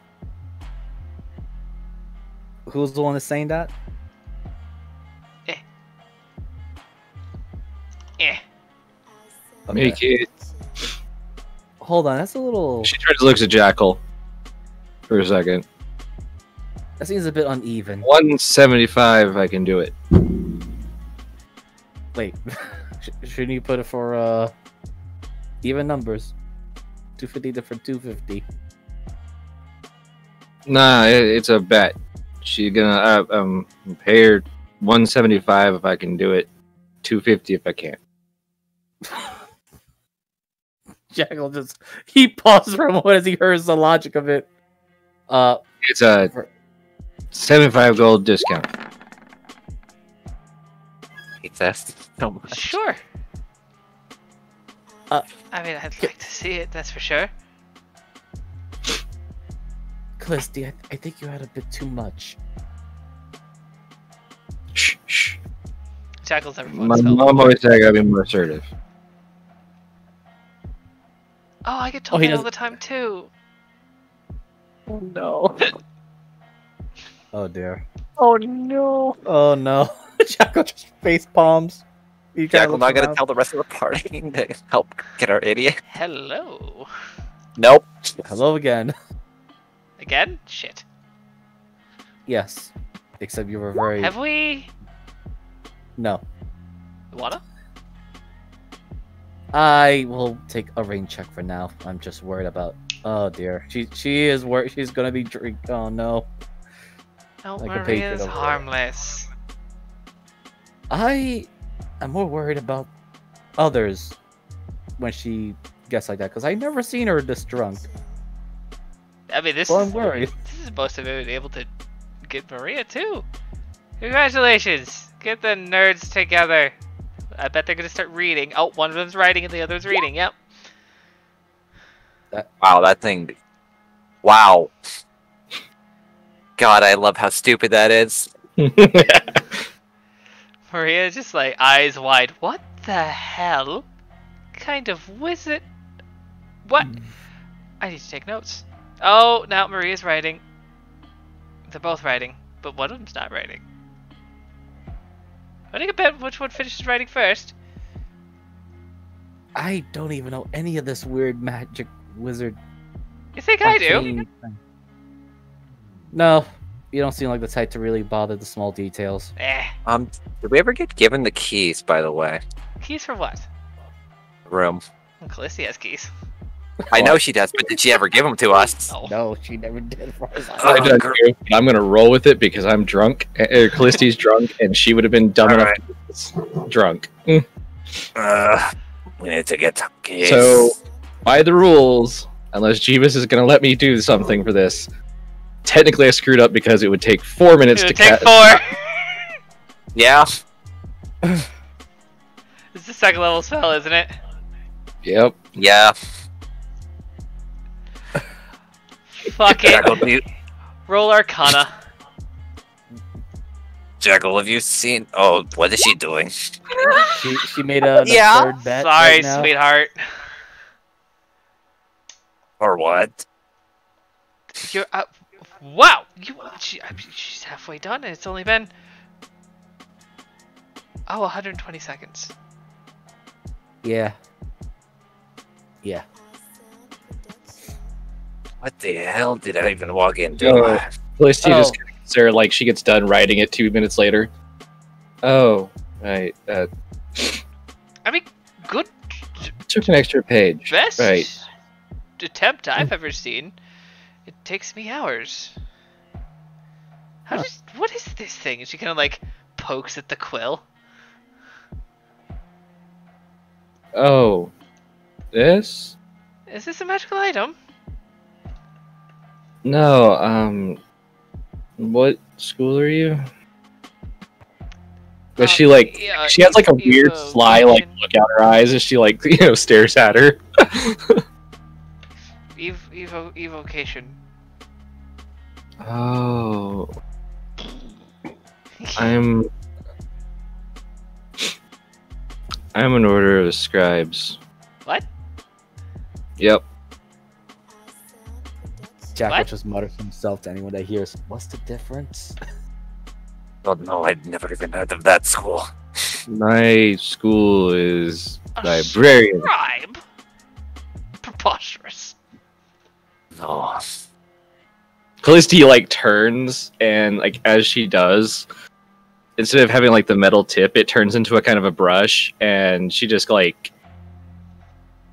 Who's the one that's saying that? Eh. Okay. Make it. Hold on, that's a little. She turns and looks at Jackal for a second. That seems a bit uneven. 175, I can do it. Wait, shouldn't you put it for even numbers? 250 different 250. Nah, it's a bet. She's gonna pay her 175 if I can do it, 250 if I can't. Jackal he paused for a moment as he hears the logic of it. It's a 75 gold discount. It's asked so much. Sure. I mean, I'd like to see it. That's for sure. Callisti, I think you had a bit too much. Shh. Jackal's never My fun. mom always said I gotta be more assertive. Oh, I get told he that all doesn't- the time too. Oh no. Oh dear. Oh no. Oh no. Jackal just face palms. Jackal not gonna tell the rest of the party to help get our idiot. Hello. Nope. Hello again. Again? Shit. Yes. Except you were very. Have we? No. Wanna? I will take a rain check for now. I'm just worried about. Oh dear. She is worried. She's gonna be drink. Oh no. No, Like a patron Maria's over there. harmless. I am more worried about others when she gets like that because I never seen her this drunk. I mean, this Well, I'm is worried. this is supposed to be able to get Maria too. Congratulations! Get the nerds together. I bet they're gonna start reading. Oh, one of them's writing and the other's reading. Yep. Wow, that thing. Wow. God, I love how stupid that is. Maria's just like eyes wide. What the hell? Kind of wizard? What? I need to take notes. Oh, now Maria's writing. They're both writing, but one of them's not writing. I think I bet which one finishes writing first. I don't even know any of this weird magic wizard. You think I do? arcane thing. No, you don't seem like the type to really bother the small details. Eh. Did we ever get given the keys, by the way? Keys for what? Room. Callisti has keys. I know she does, but did she ever give them to us? No. No, she never did. As far as I Oh, I know. don't know, but I'm gonna roll with it because I'm drunk. Callisti's drunk, and she would have been dumb enough to do this. Drunk. We need to get keys. So, by the rules, unless Jeebus is gonna let me do something for this, technically I screwed up because it would take 4 minutes It to would take cast. 4. Yeah. It's the second level spell, isn't it? Yep. Yeah. Fuck it. Jackal, Roll Arcana. Jackal, have you seen? Oh, what is she doing? She made a Yeah. third bet. Sorry, right now. sweetheart. Or what? You're wow. She's halfway done, and it's only been 120 seconds. Yeah. Yeah. What the hell did I even walk into? Oh. Callisti Oh. just gets there like she gets done writing it 2 minutes later. Oh, right. I mean, good. Took an extra page. Best Right. attempt I've ever seen. It takes me hours. What is this thing? And she kind of like pokes at the quill. Oh, this? Is this a magical item? No. What school are you? Does she like? Yeah, She has like a weird sly like look out her eyes as she like stares at her. Evocation. Oh. I'm an order of scribes. What? Yep. Jack will What? just mutter to himself to anyone that hears, "What's the difference?" Oh no, I'd never even heard of that school. My school is A librarian. scribe? Preposterous. No. Callisti like turns and like as she does, instead of having like the metal tip, it turns into a kind of a brush, and she just like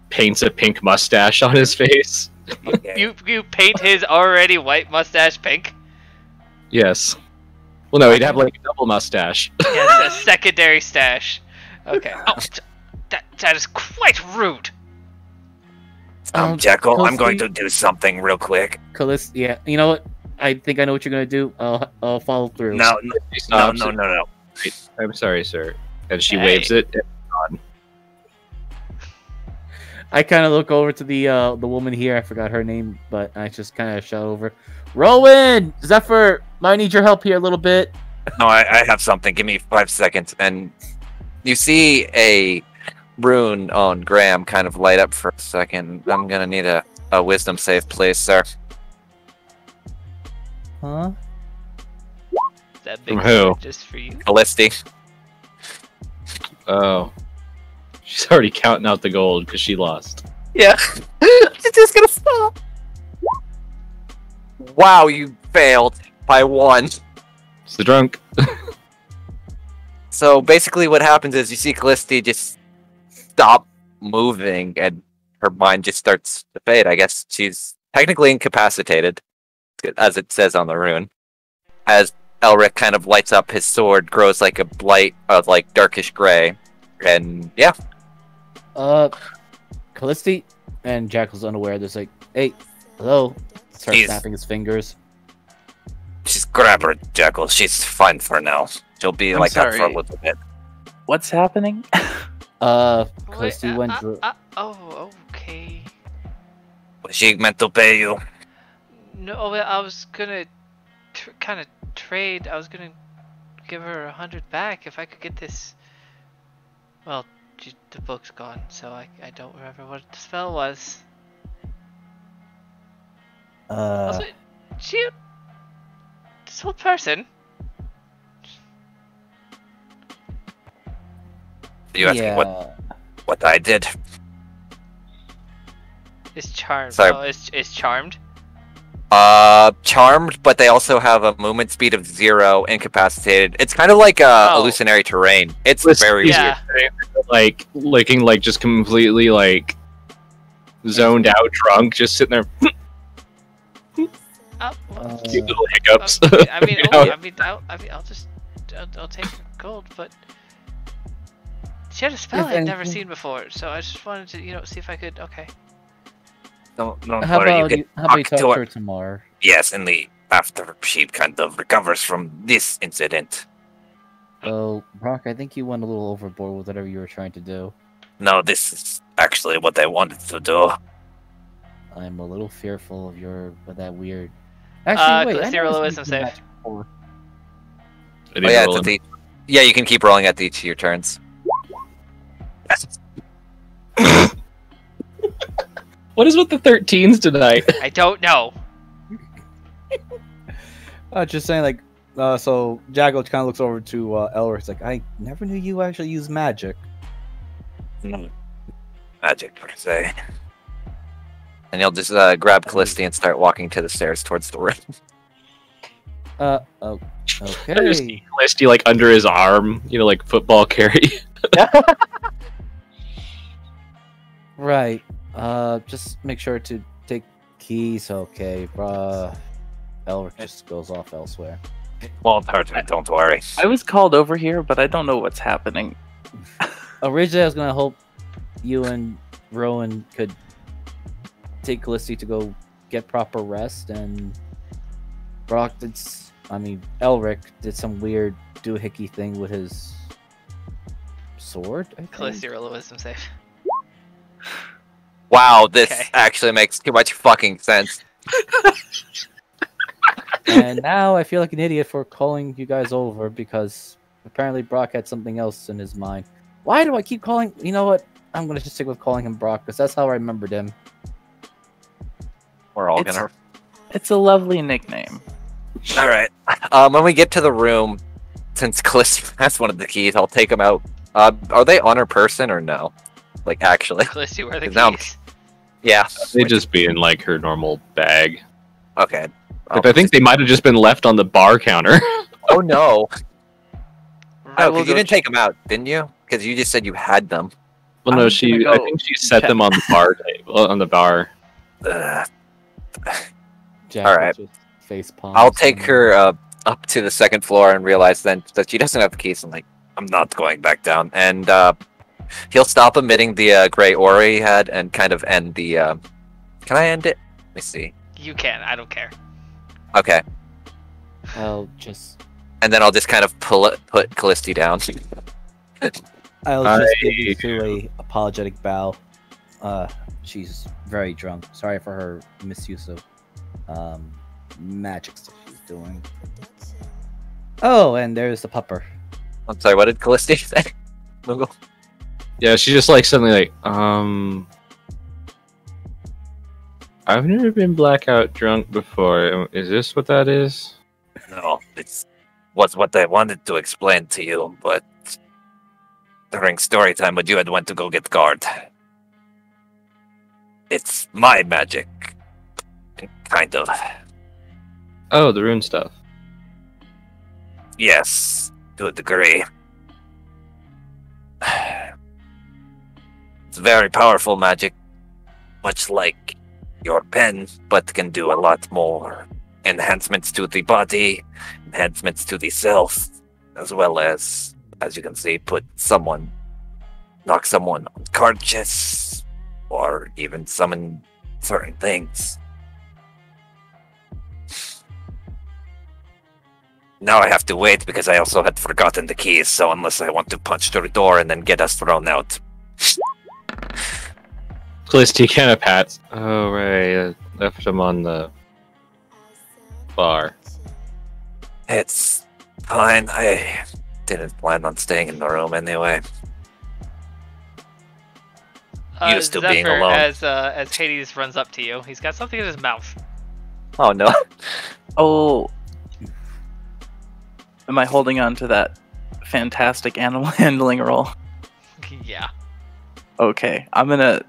paints a pink mustache on his face. You paint his already white mustache pink? Yes. Well, no, he'd have like a double mustache. Yes, a secondary stash. Okay. Oh, that is quite rude. Jackal, I'm going Kelsey- to do something real quick. Callisti, yeah. You know what? I think I know what you're gonna do. I'll follow through. No. She stops No. and, I'm sorry, sir. And she Hey. waves it. I kind of look over to the woman here. I forgot her name, but I just kind of shout over, "Rowan, Zephyr, might need your help here a little bit." No, I have something. Give me 5 seconds. And you see a rune on Graham kind of light up for a second. I'm going to need a wisdom save, please, sir. Huh? That big From who? just for you. Callisti. Oh. She's already counting out the gold because she lost. Yeah. It's just going to stop. Wow, you failed by 1. It's the drunk. So basically what happens is you see Callisti just stop moving and her mind just starts to fade. I guess she's technically incapacitated, as it says on the rune. As Elric kind of lights up, his sword grows like a blight of like darkish gray. And yeah. Callisti and Jackal's unaware. There's like, "Hey, hello." Starts He's- snapping his fingers. Just grab her, Jackal. She's fine for now. She'll be I'm like that for a sorry. little bit. What's happening? Callisti went through. Oh, okay. Was she meant to pay you? No, well, I was gonna kind of trade. I was gonna give her 100 back if I could get this. Well, the book's gone, so I don't remember what the spell was. Also, this whole person. You asking yeah. what I did? Is charmed. Sorry. Oh, is charmed. Charmed, but they also have a movement speed of 0, incapacitated. It's kind of like hallucinatory terrain. It's very Yeah. weird. Like looking like just completely like zoned out, drunk, just sitting there. Oh, well, Cute little hiccups. I mean, You know? I'll take gold, but she had a spell If I'd never anything- seen before, so I just wanted to, see if I could. Okay. Don't How worry, about you you, can how about you talk talk to to her. her tomorrow? Yes, after she kind of recovers from this incident. So, Brock, I think you went a little overboard with whatever you were trying to do. No, this is actually what I wanted to do. I'm a little fearful of that weird. Callista, never roll a seen wisdom you do save. magic before. I need Oh to yeah, roll it's in. at yeah, you can keep rolling at each of your turns. What is with the 13s tonight? I don't know. Just saying, like, so Jago kind of looks over to Elric. Like, I never knew you actually use magic. No magic per se. And he'll just grab Callisti and start walking to the stairs towards the room. Oh, I just okay. see Felicity like under his arm, like football carry. Right. Just make sure to take keys. Okay, Elric just goes off elsewhere. Won't hurt me, don't worry. I was called over here, but I don't know what's happening. Originally, I was gonna hope you and Rowan could take Callisti to go get proper rest, and Elric did some weird doohickey thing with his sword. I think. Callista, roll a wisdom save. Wow, this Okay. actually makes too much fucking sense. And now I feel like an idiot for calling you guys over because apparently Brock had something else in his mind. Why do I keep calling? You know what? I'm gonna just stick with calling him Brock because that's how I remembered him. We're all It's- gonna. It's a lovely nickname. All right. When we get to the room, since Callisti has one of the keys, I'll take them out. Are they on her person or no? Like actually? Callista, where are the 'Cause now I'm- keys? Yeah. They'd just be in like her normal bag. Okay. But I think they might have just been left on the bar counter. Oh no! I Oh, will 'cause you go didn't take them out, didn't you? Because you just said you had them. Well, I'm no, just gonna I go think she set check. them on the bar table, on the bar. Jack All right. just face palm. I'll take her up to the second floor and realize then that she doesn't have the keys. I'm like, I'm not going back down. And he'll stop emitting the gray aura he had and kind of end the. Can I end it? Let me see. You can. I don't care. Okay. I'll just And then I'll just kind of put Callisti down. I'll just give you two a apologetic bow. She's very drunk. Sorry for her misuse of magic stuff she's doing. Oh, and there's the pupper. I'm sorry, what did Callisti say? Moogle? Yeah, she's just like suddenly like, I've never been blackout drunk before. Is this what that is? No, it's was what I wanted to explain to you, but during story time when you had went to go get guard. It's my magic. Kind of. Oh, the rune stuff. Yes, to a degree. It's very powerful magic, much like your pen, but can do a lot more. Enhancements to the body, enhancements to the self, as well as you can see, knock someone unconscious, or even summon certain things. Now I have to wait because I also had forgotten the keys, so unless I want to punch through the door and then get us thrown out. Callisti kind of pats. Oh, right. I left him on the bar. It's fine. I didn't plan on staying in the room anyway. You still being Zephyr, alone. as Hades runs up to you, he's got something in his mouth. Oh no. Oh. Am I holding on to that fantastic animal handling roll? Yeah. Okay, I'm gonna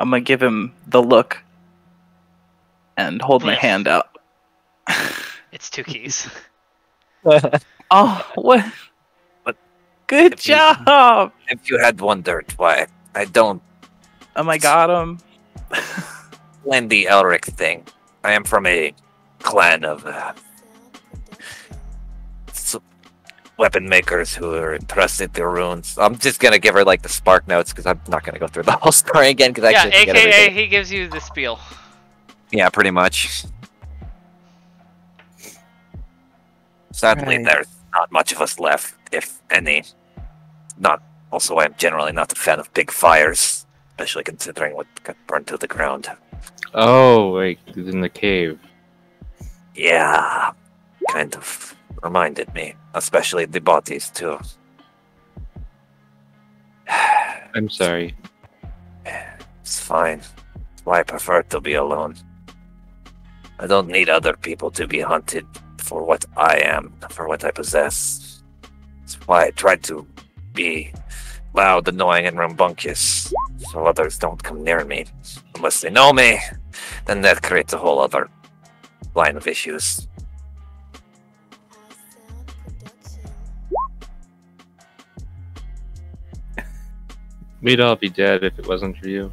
I'm gonna give him the look and hold my Lift. hand out. It's 2 keys. Oh, what? But Good if you- job! If you had wondered why I don't Oh my got him. plan the Elric thing, I am from a clan of weapon makers who are entrusted to runes. I'm just gonna give her like the spark notes because I'm not gonna go through the whole story again because I Yeah, actually forget aka everything. he gives you the spiel. Yeah, pretty much. Sadly, Right. there's not much of us left, if any. Not. Also, I'm generally not a fan of big fires, especially considering what got burned to the ground. Oh, like in the cave. Yeah, kind of reminded me, especially the bodies too. I'm sorry. It's fine. That's why I prefer to be alone. I don't need other people to be hunted for what I am, for what I possess. That's why I try to be loud, annoying, and rambunctious, so others don't come near me. Unless they know me, then that creates a whole other line of issues. We'd all be dead if it wasn't for you.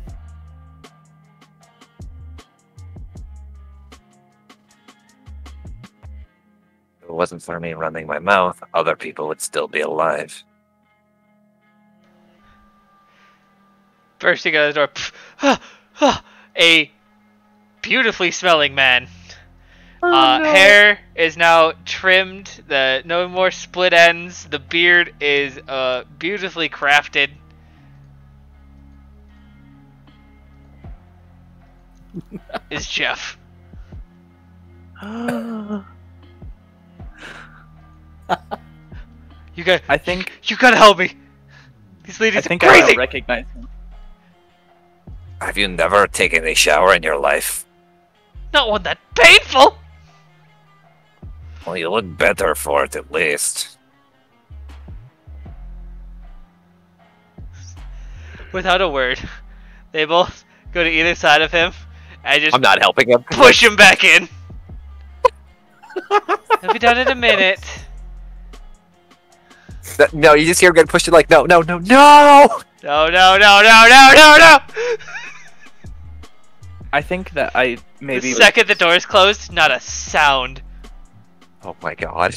If it wasn't for me running my mouth, other people would still be alive. Bursting out of the door. A beautifully smelling man. Hair is now trimmed. No more split ends. The beard is beautifully crafted. Is Jeff. You got. I think You gotta help me. These ladies I think are I crazy. recognize him. Have you never taken a shower in your life? Not one that painful. Well, you look better for it at least. Without a word, they both go to either side of him and just I'm not helping him. push him back in. He'll be done in a minute. No, you just hear him get pushed. Like, no, no, no, no! No, no, no, no, no, no, no! I think that I maybe The second the door's closed, not a sound. Oh my god.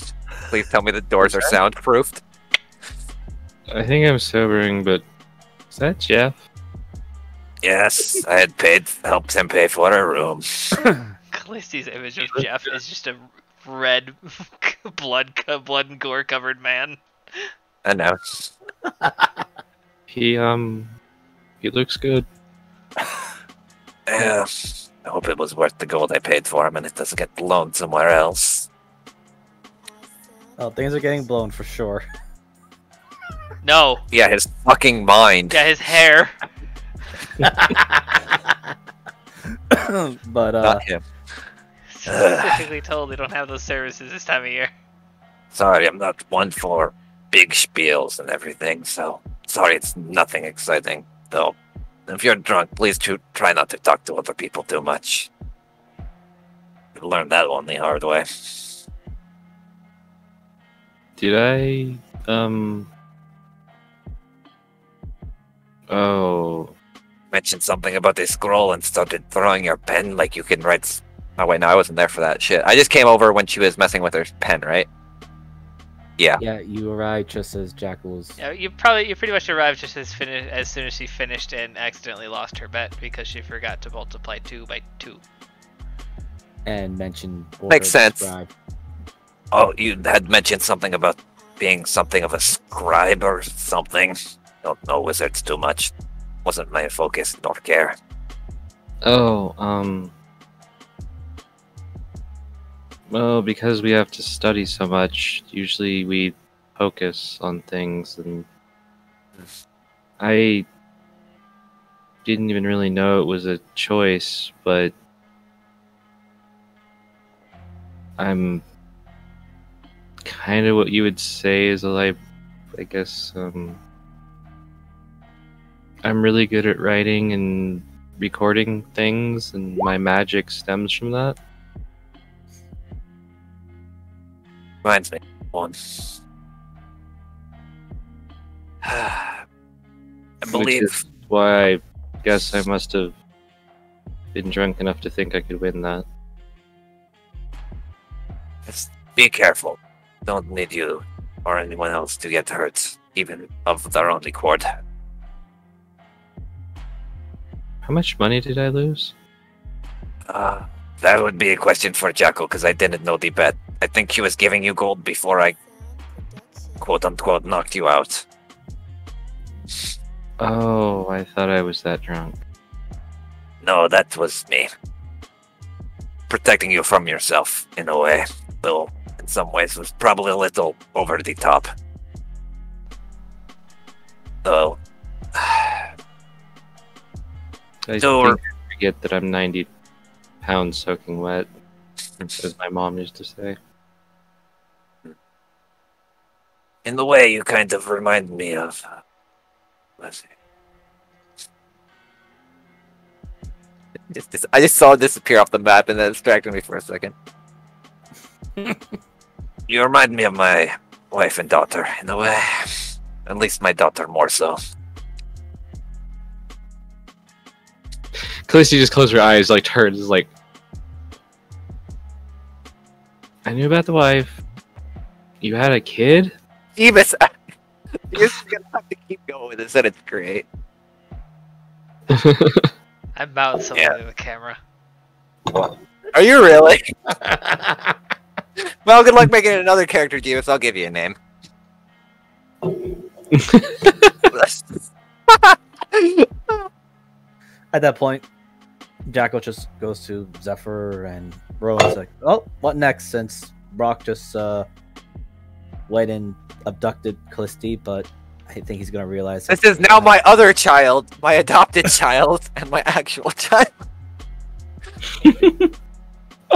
Please tell me the doors are soundproofed. I think I'm sobering, but is that Jeff? Yes, I had helped him pay for a room. Callisti's image of Jeff is just a red, blood and gore covered man. I know. He looks good. Yeah, I hope it was worth the gold I paid for him and it doesn't get blown somewhere else. Oh, things are getting blown for sure. No. Yeah, his fucking mind. Yeah, his hair. But Not him. Specifically told they don't have those services this time of year. Sorry, I'm not one for big spiels and everything, so sorry, it's nothing exciting. Though, if you're drunk, please try not to talk to other people too much. You learned that one the hard way. Did I Oh, Mentioned something about the scroll and started throwing your pen like you can write. Oh wait, no, I wasn't there for that shit. I just came over when she was messing with her pen, right? Yeah. yeah, you arrived just as Jack was. Yeah, you pretty much arrived just as soon as she finished and accidentally lost her bet because she forgot to multiply 2 by 2. And mentioned. or Makes sense. described- Oh, you had mentioned something about being something of a scribe or something. Don't know wizards too much. Wasn't my focus nor care. well, because we have to study so much, usually we focus on things, and I didn't even really know it was a choice, but I'm kind of what you would say is I guess, I'm really good at writing and recording things, and my magic stems from that. Reminds me. Once. I Which believe. is why I guess I must have been drunk enough to think I could win that. Just be careful. Don't need you or anyone else to get hurt, even of their own accord. How much money did I lose? That would be a question for Jackal, because I didn't know the bet. I think he was giving you gold before I, quote-unquote, knocked you out. Oh, I thought I was that drunk. No, that was me. Protecting you from yourself, in a way. Though, in some ways, was probably a little over the top. Though... I So, think I forget that I'm 90 pounds soaking wet, as my mom used to say. in the way, you kind of remind me of... let's see. I just saw it disappear off the map and that distracted me for a second. You remind me of my wife and daughter, in a way. At least my daughter more so. Callisti just closed her eyes, like turns, like... I knew about the wife. You had a kid? Phoebus! You're gonna have to keep going with this, and it's great. I mouthed something to the camera. Are you really? Well, good luck making another character, Phoebus. I'll give you a name. At that point, Jackal just goes to Zephyr and Rowan's like, "Oh, what next?" Since Brock just went and abducted Callisti, but I think he's gonna realize This is now my other child, my adopted child, and my actual child.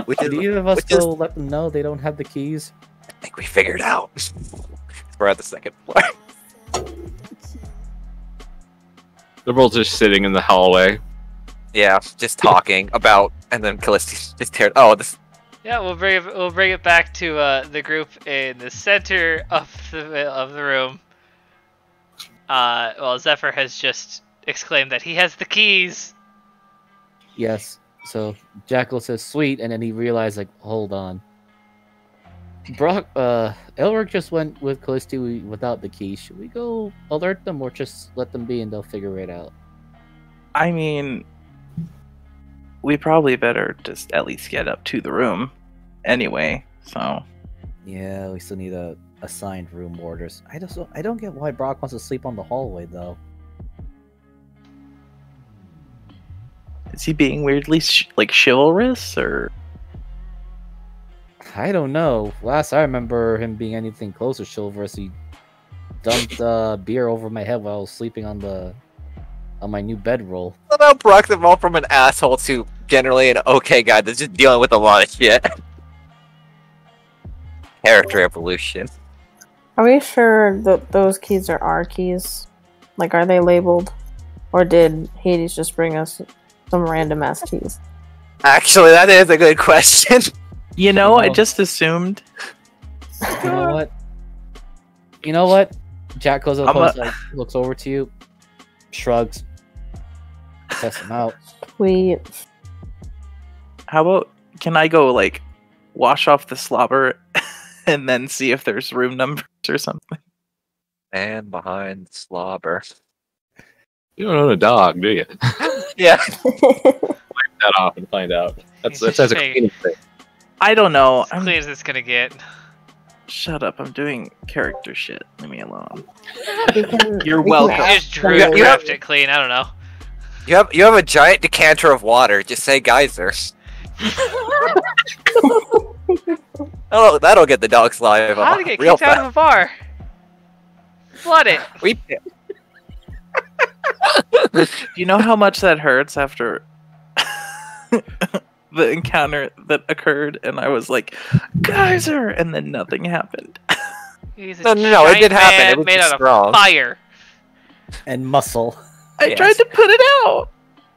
Which Did either of us go let them know they don't have the keys? I think we figured out. We're at the second floor. They're both just sitting in the hallway. Yeah, just talking about, and then Callisti just tears. Oh, this. Yeah, we'll bring it back to the group in the center of the room. Well, Zephyr has just exclaimed that he has the keys. Yes. So Jackal says sweet, and then he realized, like, hold on. Brock, Elric just went with Callisti without the keys. Should we go alert them or just let them be and they'll figure it out? I mean, we probably better just at least get up to the room anyway, so. Yeah, we still need assigned room orders. I don't get why Brock wants to sleep on the hallway though. Is he being weirdly chivalrous, or? I don't know. Last I remember him being anything close to chivalrous, he dumped beer over my head while I was sleeping on my new bedroll. Somehow Brock's evolved from an asshole to generally an okay guy that's just dealing with a lot of shit. Character evolution. Are we sure that those keys are our keys? Like, are they labeled? Or did Hades just bring us some random ass keys? Actually, that is a good question. You know, I just assumed. You know what? Jack goes up close, like, looks over to you, shrugs, tests him out. Sweet. How about, can I go, like, wash off the slobber and then see if there's room numbers or something? And behind slobber. You don't own a dog, do you? Yeah. Wipe that off and find out. That's as a cleaning thing. I don't know. As clean as it's gonna get. Shut up! I'm doing character shit. Leave me alone. You're welcome. You just draft it clean. I don't know. You have a giant decanter of water. Just say geyser. That'll get the dog saliva. How to get real kicked out of a bar? Flood it. We. Do you know how much that hurts after the encounter that occurred? And I was like, geyser, and then nothing happened. He's a No, it did happen. It was made just out strong. of fire. And muscle. I tried to put it out.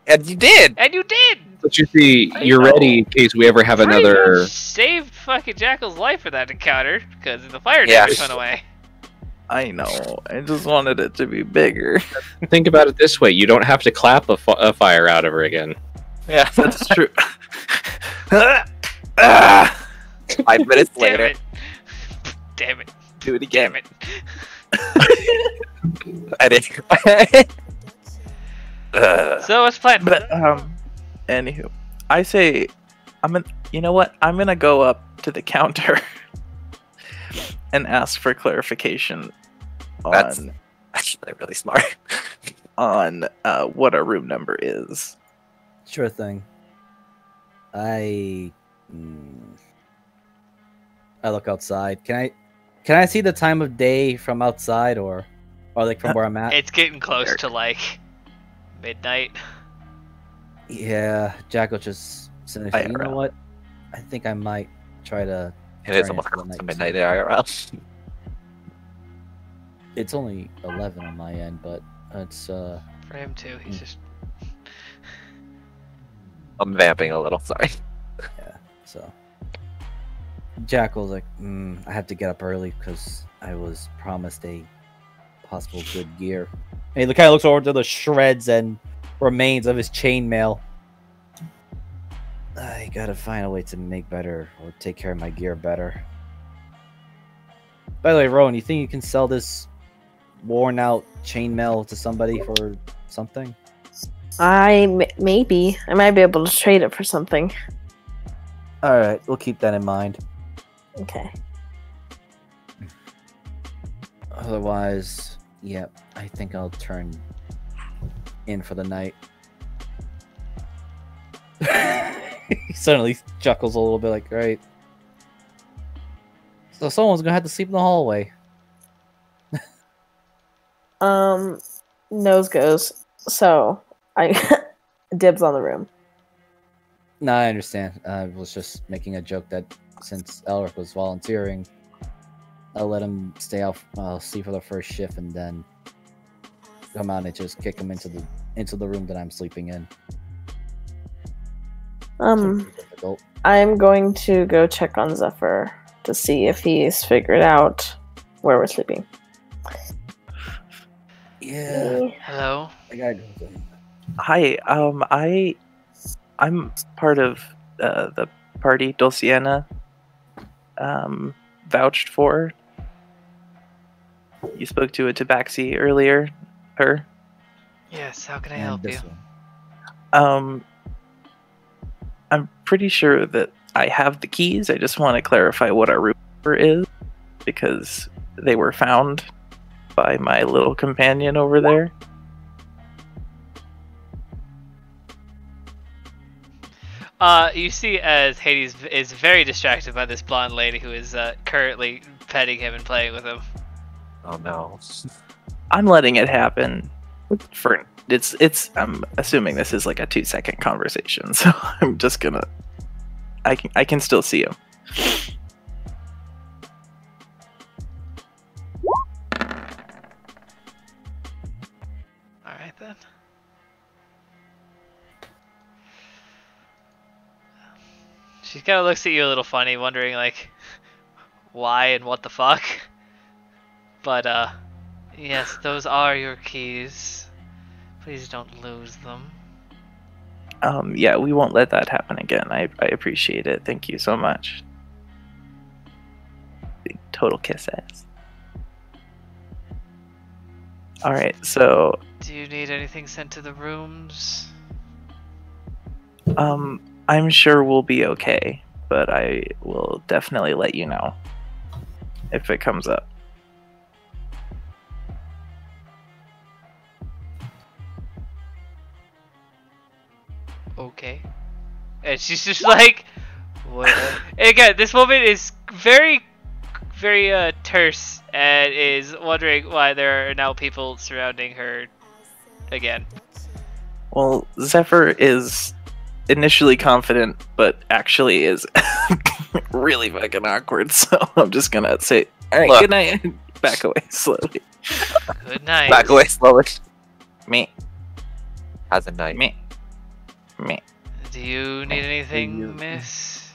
And you did! And you did! But you see, I you're know. ready in case we ever have Pretty another. much saved fucking Jackal's life for that encounter, because the fire Yeah. damage went away. I know. I just wanted it to be bigger. Think about it this way: you don't have to clap a fire out ever again. Yeah. That's true. 5 minutes Damn later. it. Damn it. Do it again. Damn it. I did. So what's the plan? But anywho, I say, you know what? I'm gonna go up to the counter and ask for clarification That's- on Actually, really smart. what our room number is. Sure thing. I look outside. Can I see the time of day from outside or like from where I'm at? It's getting close to like midnight. Yeah, Jack will just say, you know what? I think I might try to. It is turn almost for the close to night. midnight IRL. It's only 11 on my end, but it's For him too. He's just I'm vamping a little, sorry. yeah. So Jackal's like, I have to get up early because I was promised a possible good gear. And he kind of looks over to the shreds and remains of his chainmail. I gotta find a way to make better or take care of my gear better. By the way, Rowan, you think you can sell this worn out chainmail to somebody for something? Maybe I might be able to trade it for something. All right, we'll keep that in mind. Okay. Otherwise, yeah, I think I'll turn in for the night. He suddenly chuckles a little bit, like, right. So someone's gonna have to sleep in the hallway. Nose goes. So I dibs on the room. No, I understand. I was just making a joke that since Elric was volunteering, I'll let him stay out, sleep for the first shift, and then come out and just kick him into the room that I'm sleeping in. Difficult. I'm going to go check on Zephyr to see if he's figured out where we're sleeping. Yeah, hello. I gotta go then. Hi, I'm part of the party Dulciana vouched for. You spoke to a tabaxi earlier, her. Yes, how can I And help you? this one. I'm pretty sure that I have the keys. I just want to clarify what our room number is because they were found by my little companion over there. You see as Hades is very distracted by this blonde lady who is currently petting him and playing with him. Oh no. I'm letting it happen. For it's. I'm assuming this is like a 2-second conversation, so I'm just gonna. I can still see him. All right then. She kind of looks at you a little funny, wondering like why and what the fuck. But yes, those are your keys. Please don't lose them. Yeah, we won't let that happen again. I appreciate it. Thank you so much. Big total kiss ass. All right, so Do you need anything sent to the rooms? I'm sure we'll be okay, but I will definitely let you know if it comes up. Okay. And she's just like, what? And again, this woman is very, very terse and is wondering why there are now people surrounding her again. Well, Zephyr is initially confident, but actually is really fucking awkward. So I'm just gonna say, "All right, Look. good night." Back away slowly. Good night. Back away slowly. Me, How's the night? me. Meh. Do you need anything, miss?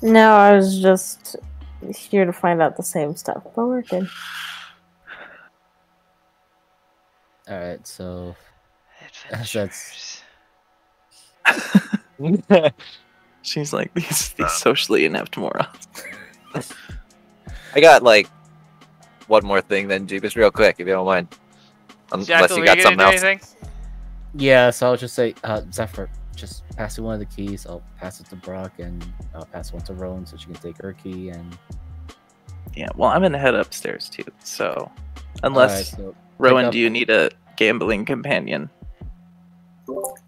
No, I was just here to find out the same stuff, but we're good. All right, so Adventures. She's like these socially inept morons. I got like one more thing then, Jeebus, real quick, if you don't mind. Unless Jackal, you were got gonna something do else. anything? yeah, so I'll just say, Zephyr, just pass me one of the keys. I'll pass it to Brock, and I'll pass one to Rowan so she can take her key. And Yeah, well, I'm gonna head upstairs too. So, Alright, unless so Rowan, pick up- do you need a gambling companion?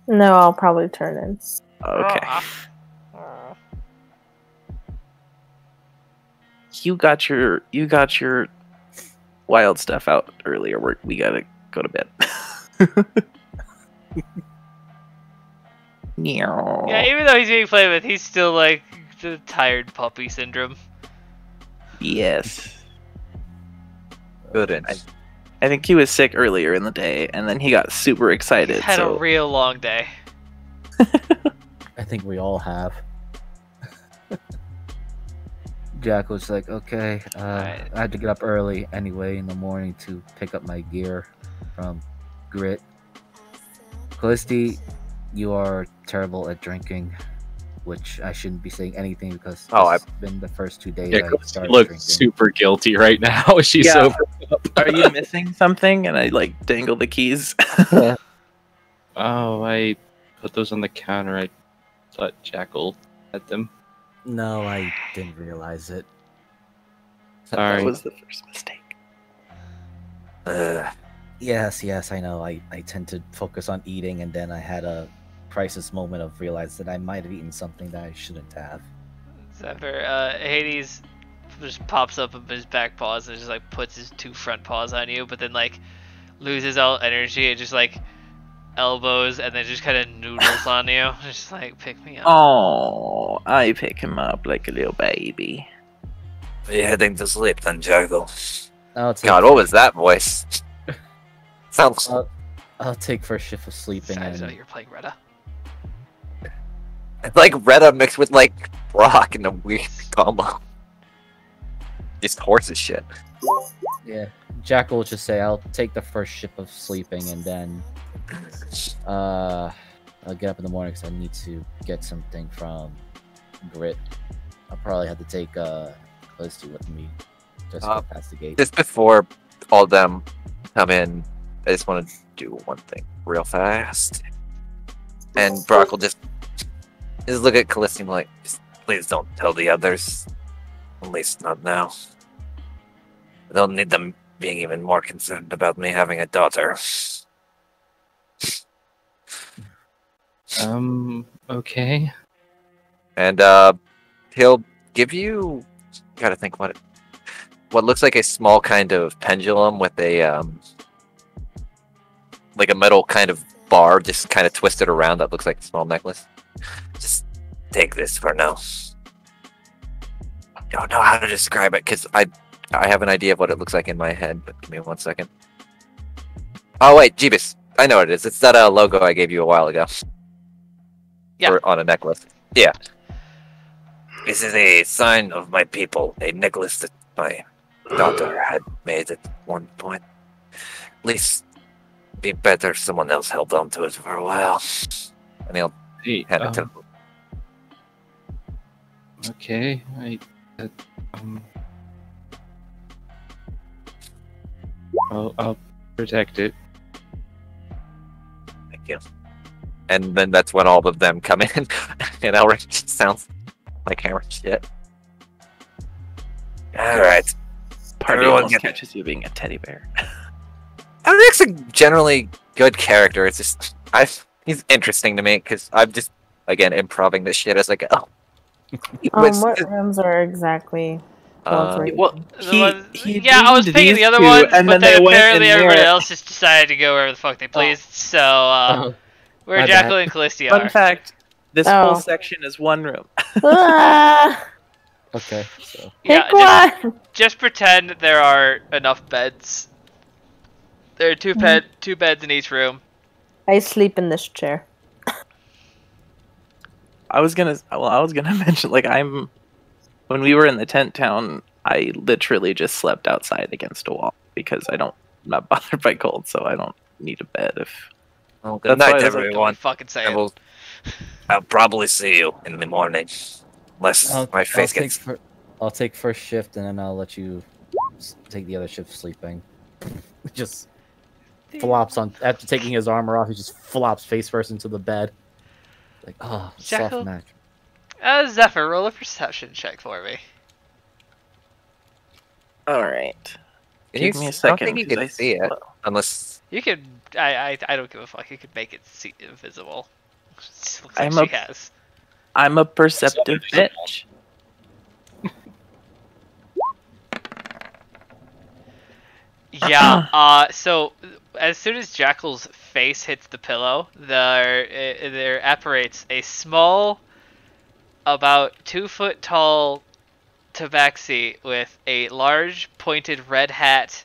No, I'll probably turn in. Okay. Ah. You got your wild stuff out earlier. We gotta go to bed. Meow. Yeah, even though he's being played with, he's still like the tired puppy syndrome. Yes. Good. I think he was sick earlier in the day, and then he got super excited. He's had so a real long day. I think we all have. Jack was like, okay, Alright. I had to get up early anyway in the morning to pick up my gear from Grit. Callisti, you are terrible at drinking, which I shouldn't be saying anything because it's been the first 2 days Yeah, I she started looks drinking. super guilty right now. She's Yeah. sober. Are you missing something? And I like dangle the keys. Oh, I put those on the counter. I thought Jackal had them. No, I didn't realize it. Sorry. That was the first mistake. Yes, I know. I tend to focus on eating, and then I had a crisis moment of realize that I might have eaten something that I shouldn't have. Zephyr, Hades just pops up with his back paws and just like puts his 2 front paws on you, but then like loses all energy and just like elbows and then just kind of noodles on you. Just like pick me up. Oh, I pick him up like a little baby. Are you heading to sleep then, Jackal? I'll take God, what was that voice? Sounds I'll take first shift of sleeping. Besides, And you're playing Retta. like Retta mixed with like Brock in a weird combo. Just horse as shit. yeah, Jack will just say, "I'll take the first shift of sleeping, and then I'll get up in the morning because I need to get something from Grit. I'll probably have to take Callisti with me just to pass the gate." Just before all them come in, I just want to do one thing real fast. And Brock will just look at Callisti and be like, just, please don't tell the others. At least not now. I don't need them being even more concerned about me having a daughter. Okay. And he'll give you, gotta think what looks like a small kind of pendulum with a like a metal kind of bar just kind of twisted around that looks like a small necklace. Just take this for now. I don't know how to describe it because I have an idea of what it looks like in my head, but give me 1 second. Oh wait, Jeebus, I know what it is. It's that logo I gave you a while ago. Yeah. Or on a necklace. Yeah. This is a sign of my people, a necklace that my daughter had made at one point. At least be better if someone else held on to it for a while. And he'll Hey, hand it to him. okay. I'll protect it. Thank you. And then that's when all of them come in. And Elric just sounds like hammer shit. Alright. Party Everyone almost get- catches you being a teddy bear. Elric's a generally good character. It's just, he's interesting to me because I'm just, again, improving this shit as I go. What rooms are exactly? Well, he yeah, I was named picking these the other two, ones, and but then they then went apparently in everybody there. else just decided to go wherever the fuck they pleased. So, where my Jackal bad. and Callisti Fun are. fact: this Oh. whole section is one room. Ah, Okay, so Yeah, pick one. just pretend there are enough beds. There are two beds in each room. I sleep in this chair. I was gonna mention, like, when we were in the tent town, I literally just slept outside against a wall because I'm not bothered by cold, so I don't need a bed. If Well, good That's why night, I was like, everyone. Fucking say I it. will. I'll probably see you in the morning, unless my face gets. I'll take first shift, and then I'll let you take the other shift sleeping. Just flops on after taking his armor off. He just flops face first into the bed. Like, oh, Jackal? soft match. Zephyr, roll a perception check for me. all right, Give me a I don't second. think you 'cause can I see it unless. You could. I don't give a fuck. You could make it invisible. Looks like I'm she a- has. I'm a perceptive bitch. Yeah. So as soon as Jackal's face hits the pillow, there apparates a small, about 2 foot tall tabaxi with a large pointed red hat,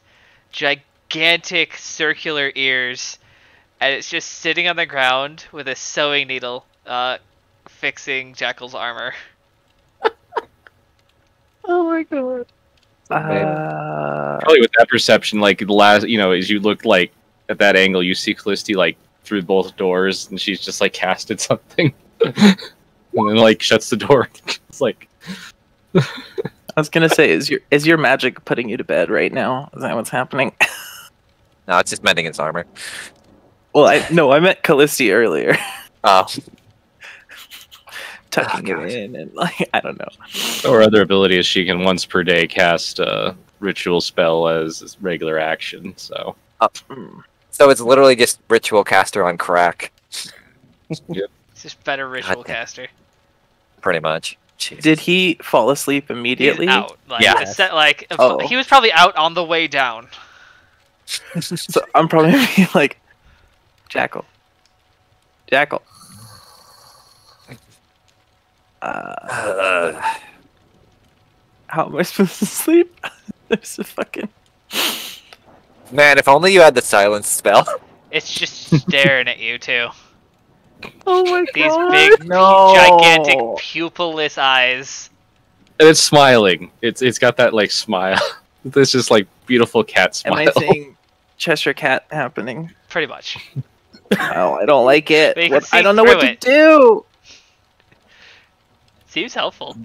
gigantic circular ears, and it's just sitting on the ground with a sewing needle, fixing Jackal's armor. Oh my god. Probably with that perception, like the last, as you look like at that angle, you see Callisti like through both doors, and she's just like casted something, and then like shuts the door. It's like I was gonna say, is your magic putting you to bed right now? Is that what's happening? No, it's just mending its armor. Well, I meant Callisti earlier. Oh, Tucking God. it in and like I don't know. Or other ability is she can once per day cast a ritual spell as regular action. So So it's literally just ritual caster on crack, It's just better ritual damn. caster. pretty much. Jesus. Did he fall asleep immediately? He's out. Like, Yeah. Oh. He was probably out on the way down. So I'm probably gonna be like, Jackal. How am I supposed to sleep? There's a fucking. Man, if only you had the silence spell. It's just staring at you too. Oh my These god! big, no. gigantic, pupilless eyes. and it's smiling. It's got that like smile. This just like beautiful cat Am smile. I seeing Cheshire Cat happening? Pretty much. Oh, I don't like it. But you can I see don't know what through to it. do. Seems helpful.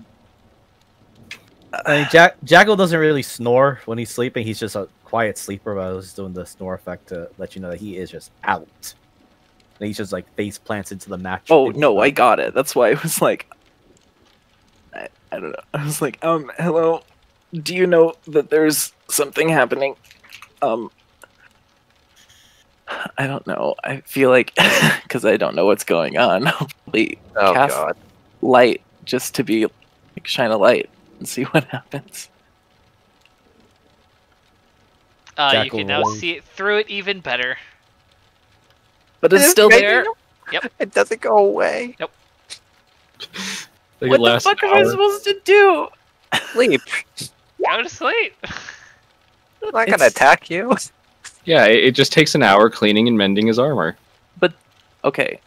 I mean, Jackal doesn't really snore when he's sleeping. He's just a quiet sleeper. But I was doing the snore effect to let you know that he is just out. And he's just like face plants into the mattress. Oh no, I got it. That's why I was like, I don't know. I was like, hello. Do you know that there's something happening? I don't know. I feel like because I don't know what's going on. I'll probably Oh cast god. light just to be like shine a light and see what happens. You Jackal can now rolls. see it through it even better. But it's still there. It doesn't go away. Like What it the lasts fuck an am I hour. supposed to do? Sleep. Go to sleep. I'm not gonna attack you. Yeah, it just takes an hour cleaning and mending his armor. Okay.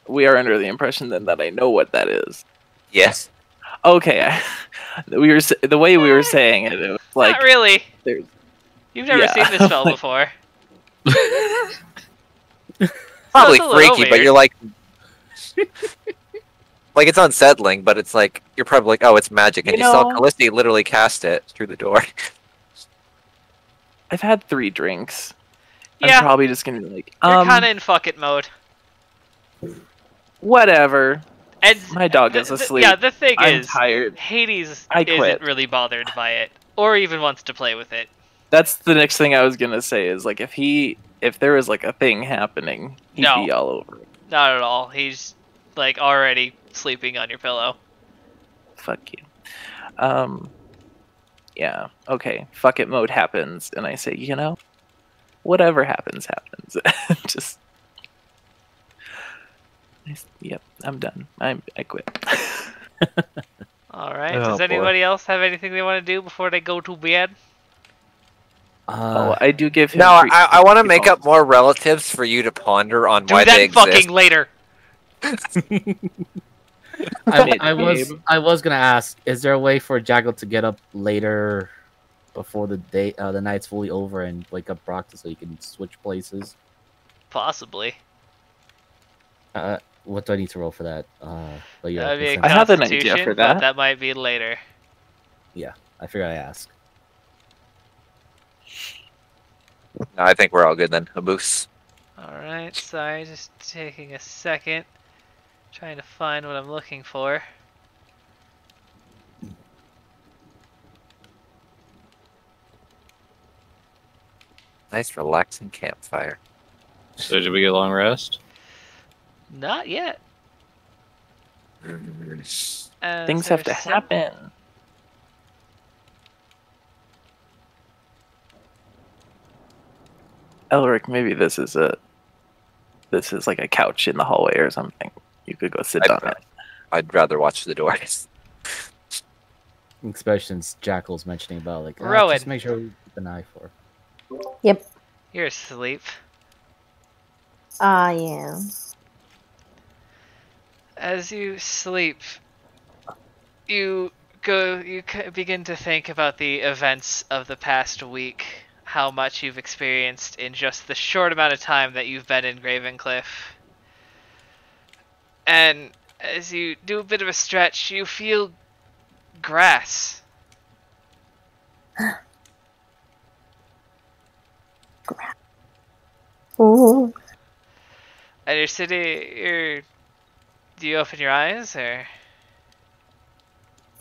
We are under the impression then that I know what that is. Yes. Okay. The way we were saying it, it was like Not really. there's- You've never Yeah. seen this spell before. Probably That's a little freaky, but weird. you're like it's unsettling, but it's like you're probably like, oh, it's magic, and You you saw know- Callisti literally cast it through the door. I've had 3 drinks. Yeah. I'm probably just gonna be like, You're kind of in fuck it mode. whatever. And My dog is asleep. Yeah, the thing I'm is, tired. Hades I isn't quit. really bothered by it, or even wants to play with it. That's the next thing I was gonna say is like if there was like a thing happening, he'd No. be all over it. Not at all. He's like already sleeping on your pillow. Fuck you. Yeah. Okay. Fuck it mode happens, and I say, whatever happens, happens. Just. Yep. I'm done. I quit. All right. Oh, Does boy. anybody else have anything they want to do before they go to bed? Oh, I do give him. No, I want to make up more relatives for you to ponder on Do why they that fucking exist. later. I was gonna ask, is there a way for Jackal to get up later before the night's fully over and wake up Brock so you can switch places? Possibly. What do I need to roll for that? But yeah, That'd be a I have an idea constitution, for but that. that might be later. yeah, I figured I ask. No, I think we're all good then. A boost. Alright, sorry, just taking a second. Trying to find what I'm looking for. Nice relaxing campfire. So did we get a long rest? Not yet. As Things have to there's some- happen. Elric, maybe this is like a couch in the hallway or something. You could go sit on it. I'd rather watch the doors. Especially since Jackal's mentioning about like Rowan. just make sure we keep an eye for. Yep. You're asleep. I am. As you sleep, you begin to think about the events of the past week, how much you've experienced in just the short amount of time that you've been in Gravencliff. And as you do a bit of a stretch, you feel grass. Ooh. And you're sitting, do you open your eyes, or?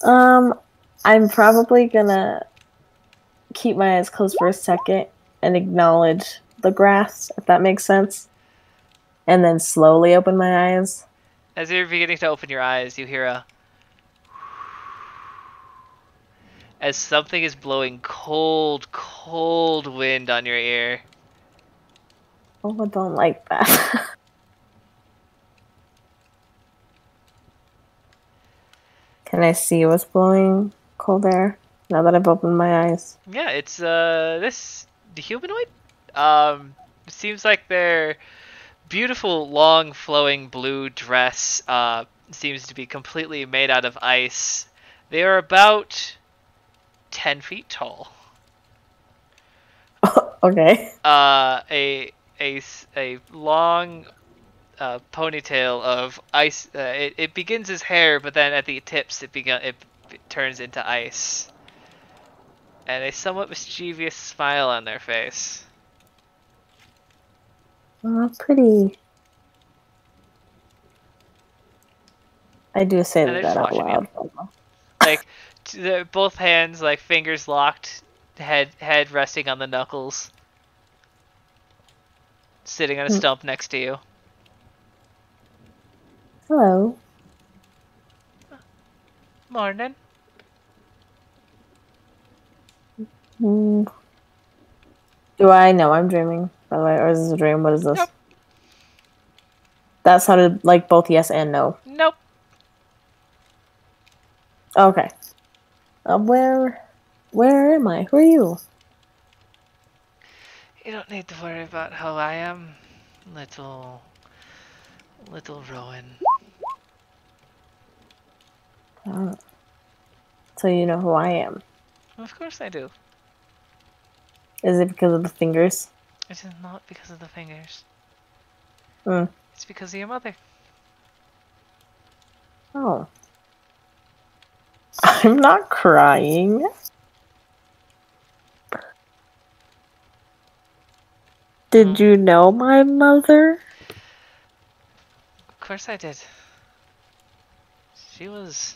I'm probably gonna keep my eyes closed for a second and acknowledge the grass, if that makes sense. And then slowly open my eyes. As you're beginning to open your eyes, you hear a... as something is blowing cold, cold wind on your ear. Oh, I don't like that. Can I see what's blowing cold air now that I've opened my eyes? Yeah, it's this humanoid. Seems like their beautiful, long, flowing blue dress seems to be completely made out of ice. They are about 10 feet tall. Okay. A long ponytail of ice. It begins as hair, but then at the tips it turns into ice. And a somewhat mischievous smile on their face. Oh, pretty. I do say And they're that just out watching loud. Like, both hands, like, fingers locked, head resting on the knuckles. Sitting on a stump next to you. Hello. Morning. Do I know I'm dreaming, by the way, or is this a dream? What is this? Nope. That sounded like both yes and no. Nope. Okay. Where am I? Who are you? You don't need to worry about how I am, little Rowan. Oh. So you know who I am. Of course I do. Is it because of the fingers? It is not because of the fingers. Hmm. It's because of your mother. Oh. I'm not crying. Did you know my mother? Of course I did. She was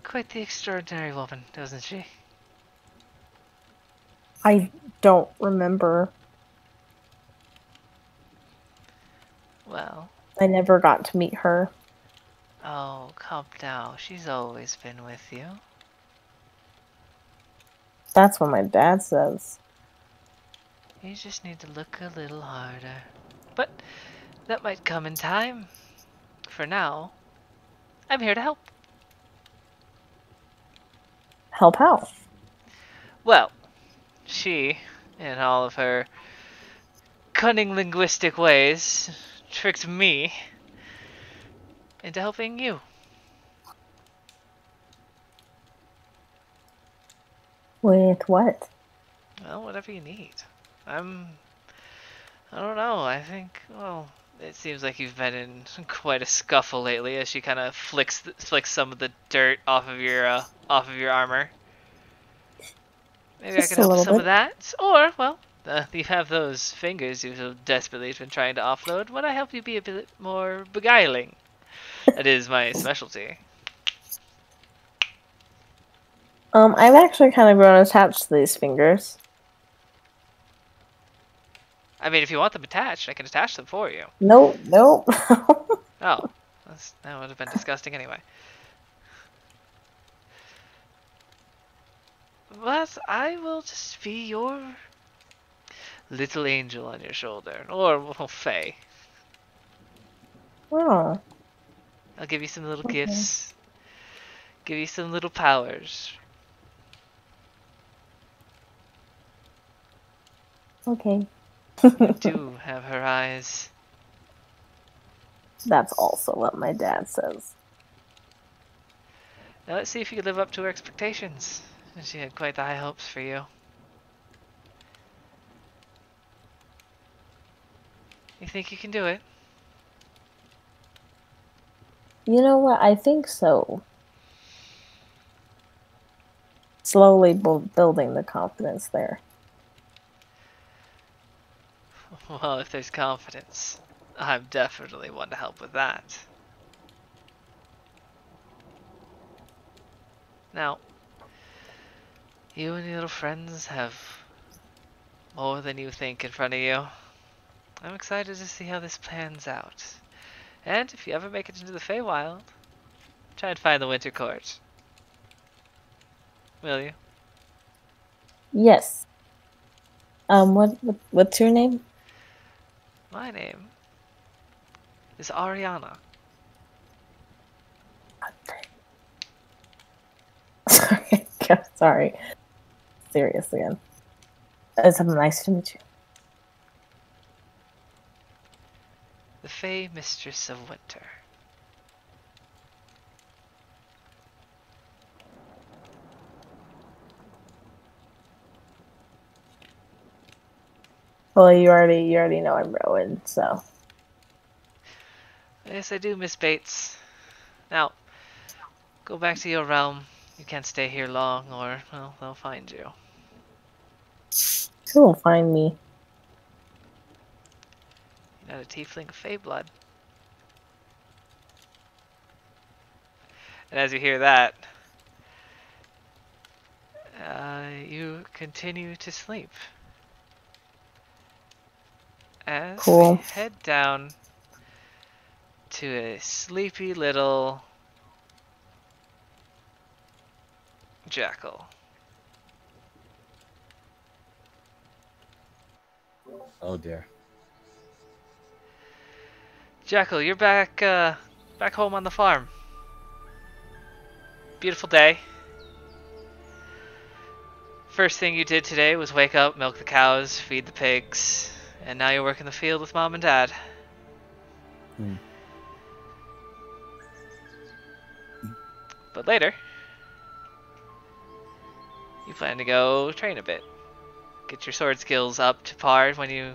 quite the extraordinary woman, wasn't she? I don't remember. Well, I never got to meet her. oh, calm down. She's always been with you. That's what my dad says. You just need to look a little harder. But that might come in time. For now, I'm here to help. Help out. Well, she in all of her cunning linguistic ways, tricked me into helping you. With what? Well, whatever you need. I don't know, I think, well, it seems like you've been in quite a scuffle lately as she kind of flicks some of the dirt off of your armor. Maybe I Just could a help with little some bit. of that. Or, well, you have those fingers you've so desperately been trying to offload. Would I help you be a bit more beguiling? That is my specialty. I've actually kind of grown attached to these fingers. I mean, if you want them attached, I can attach them for you. Nope, nope. Oh, that would have been disgusting anyway. But I will just be your little angel on your shoulder. Or, well, Faye. Oh, I'll give you some little okay. gifts. Give you some little powers. Okay. You do have her eyes. That's also what my dad says. Now let's see if you can live up to her expectations. She had quite the high hopes for you. You think you can do it? You know what? I think so. Slowly building the confidence there. Well, if there's confidence, I'm definitely one to help with that. Now, you and your little friends have more than you think in front of you. I'm excited to see how this pans out. And if you ever make it into the Feywild, try and find the Winter Court. Will you? Yes. What's your name? My name is Ariana. Sorry. Sorry. Serious again. It's nice to meet you. The Fey Mistress of Winter. Well, you already know I'm Rowan, so. Yes, I do, Miss Bates. Now, go back to your realm. You can't stay here long, or, well, they'll find you. Who will find me? You're not a tiefling of Fey blood. And as you hear that, you continue to sleep. As Cool. we head down to a sleepy little jackal. Oh dear. Jackal, you're back home on the farm. Beautiful day. First thing you did today was wake up, milk the cows, feed the pigs, and now you're working the field with Mom and Dad. But later, you plan to go train a bit. Get your sword skills up to par when you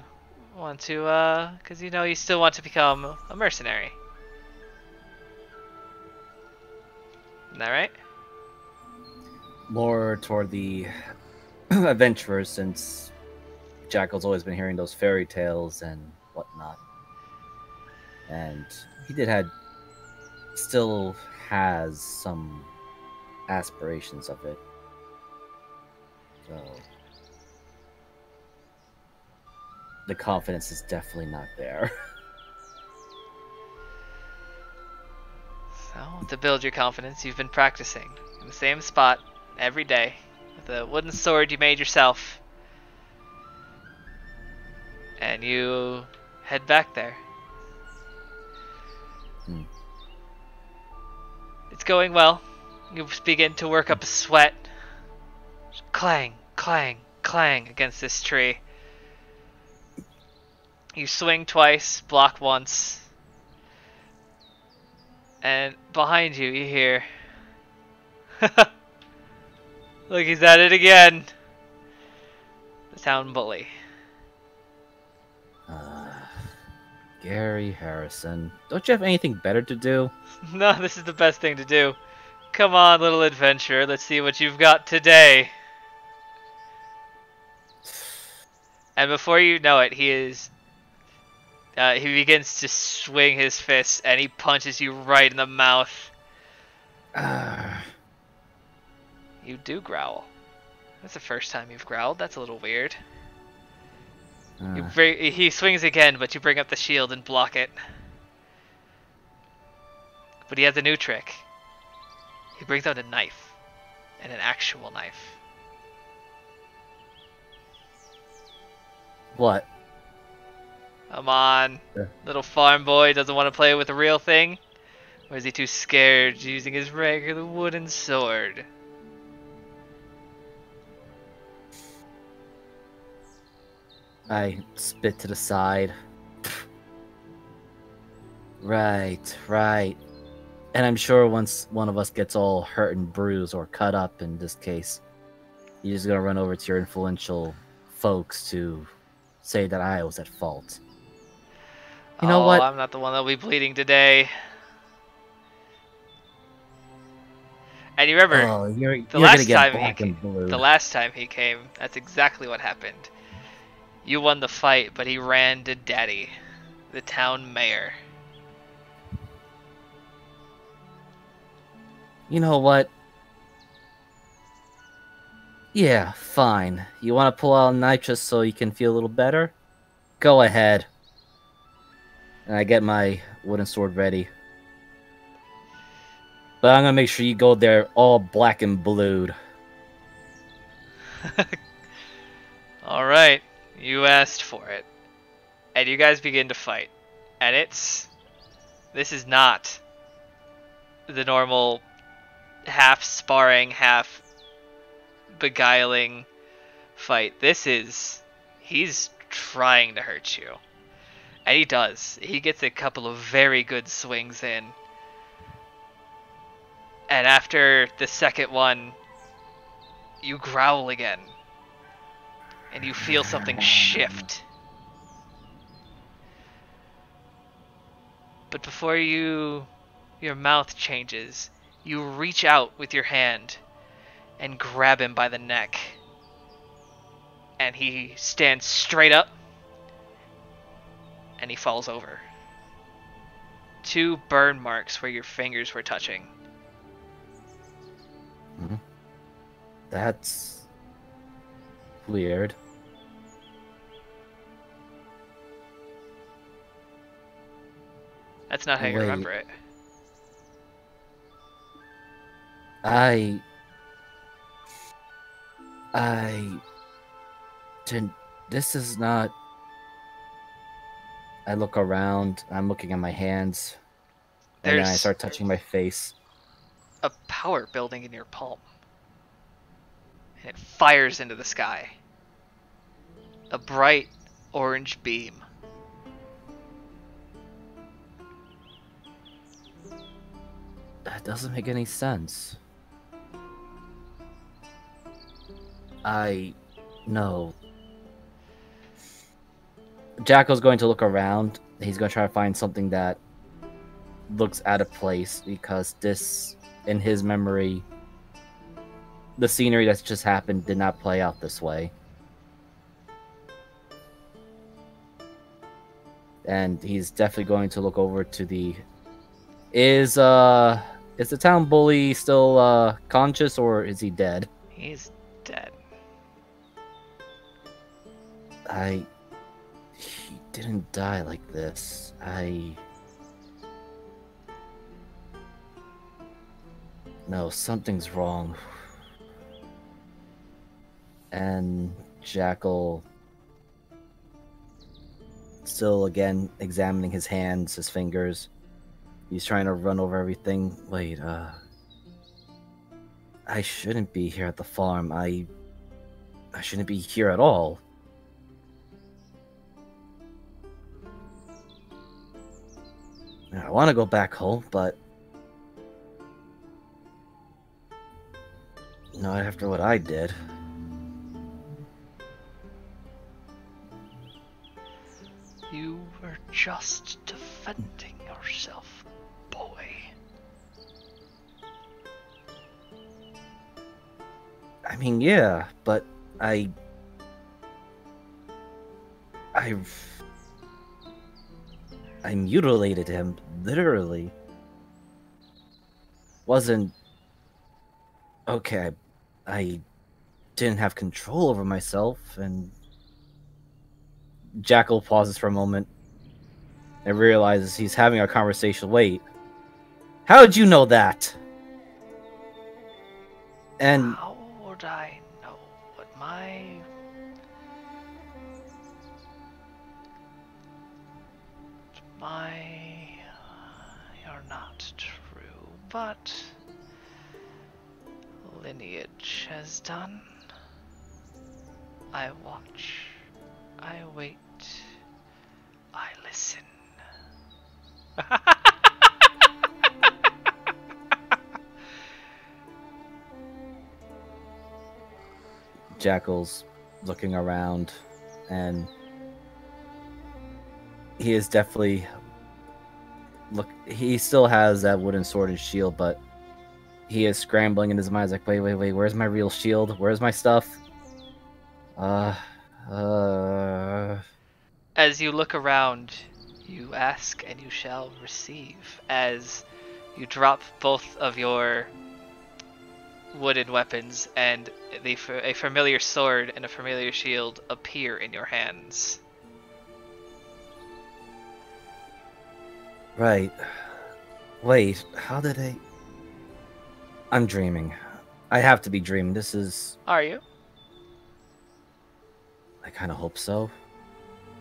want to, because you know you still want to become a mercenary. Isn't that right? More toward the adventurers, since Jackal's always been hearing those fairy tales and whatnot. And he still has some aspirations of it. So the confidence is definitely not there. So, to build your confidence, you've been practicing in the same spot every day with a wooden sword you made yourself. And you head back there. It's going well. You begin to work up a sweat. Clang, clang, clang. clang against this tree. You swing twice, block once, and behind you, you hear... Look, he's at it again. The town bully. Gary Harrison. Don't you have anything better to do? No, this is the best thing to do. Come on, little adventurer. Let's see what you've got today. And before you know it, he begins to swing his fists, and he punches you right in the mouth. You do growl. That's the first time you've growled. That's a little weird. He swings again, but you bring up the shield and block it. But he has a new trick. He brings out a knife. And an actual knife. What? Come on. Yeah. Little farm boy doesn't want to play with the real thing? Or is he too scared using his regular wooden sword? I spit to the side. Right. And I'm sure once one of us gets all hurt and bruised or cut up in this case, you're just gonna run over to your influential folks to say that I was at fault. You know what? I'm not the one that'll be bleeding today. And you remember, you're the gonna last get time black and blue. the last time he came, that's exactly what happened. You won the fight, but he ran to Daddy, the town mayor. You know what? Yeah, fine. You want to pull out a knife just so you can feel a little better? Go ahead. And I get my wooden sword ready. But I'm gonna make sure you go there all black and blued. Alright, you asked for it. And you guys begin to fight. And this is not the normal half sparring, half beguiling fight. He's trying to hurt you. And he does. He gets a couple of very good swings in. And after the second one, you growl again. And you feel something shift. But before your mouth changes, you reach out with your hand and grab him by the neck. And he stands straight up. And he falls over. 2 burn marks where your fingers were touching. That's weird. That's not how you remember it. I didn't. This is not. I look around. I'm looking at my hands, and then I start touching my face. A power building in your palm. And it fires into the sky. A bright orange beam. That doesn't make any sense. No. Jacko's going to look around. He's going to try to find something that looks out of place, because this, in his memory, the scenery that's just happened did not play out this way. And he's definitely going to look over to the... Is the town bully still conscious, or is he dead? He's dead. He didn't die like this. No, something's wrong. And Jackal, still again examining his hands, his fingers. He's trying to run over everything. Wait, I shouldn't be here at the farm. I shouldn't be here at all. I want to go back home, but not after what I did. You were just defending yourself, boy. I mean, yeah, but I mutilated him, literally. Wasn't okay. I didn't have control over myself, and Jackal pauses for a moment and realizes he's having a conversation. Wait, how did you know that? And how would I know what you're not true, but lineage has done. I watch, I wait, I listen. Jackal's looking around, and he is definitely he still has that wooden sword and shield, but he is scrambling in his mind. He's like, wait, where's my real shield? Where's my stuff? As you look around, you ask and you shall receive, as you drop both of your wooden weapons and a familiar sword and a familiar shield appear in your hands. Right. Wait, how did I... I'm dreaming. I have to be dreaming. This is... Are you? I kind of hope so.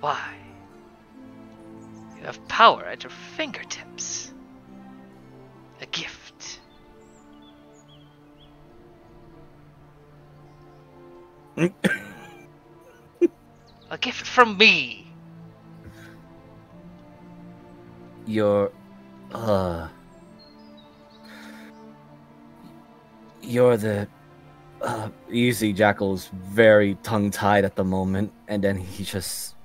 Why? You have power at your fingertips. A gift. A gift from me. You're the... you see Jackal's very tongue-tied at the moment, and then he just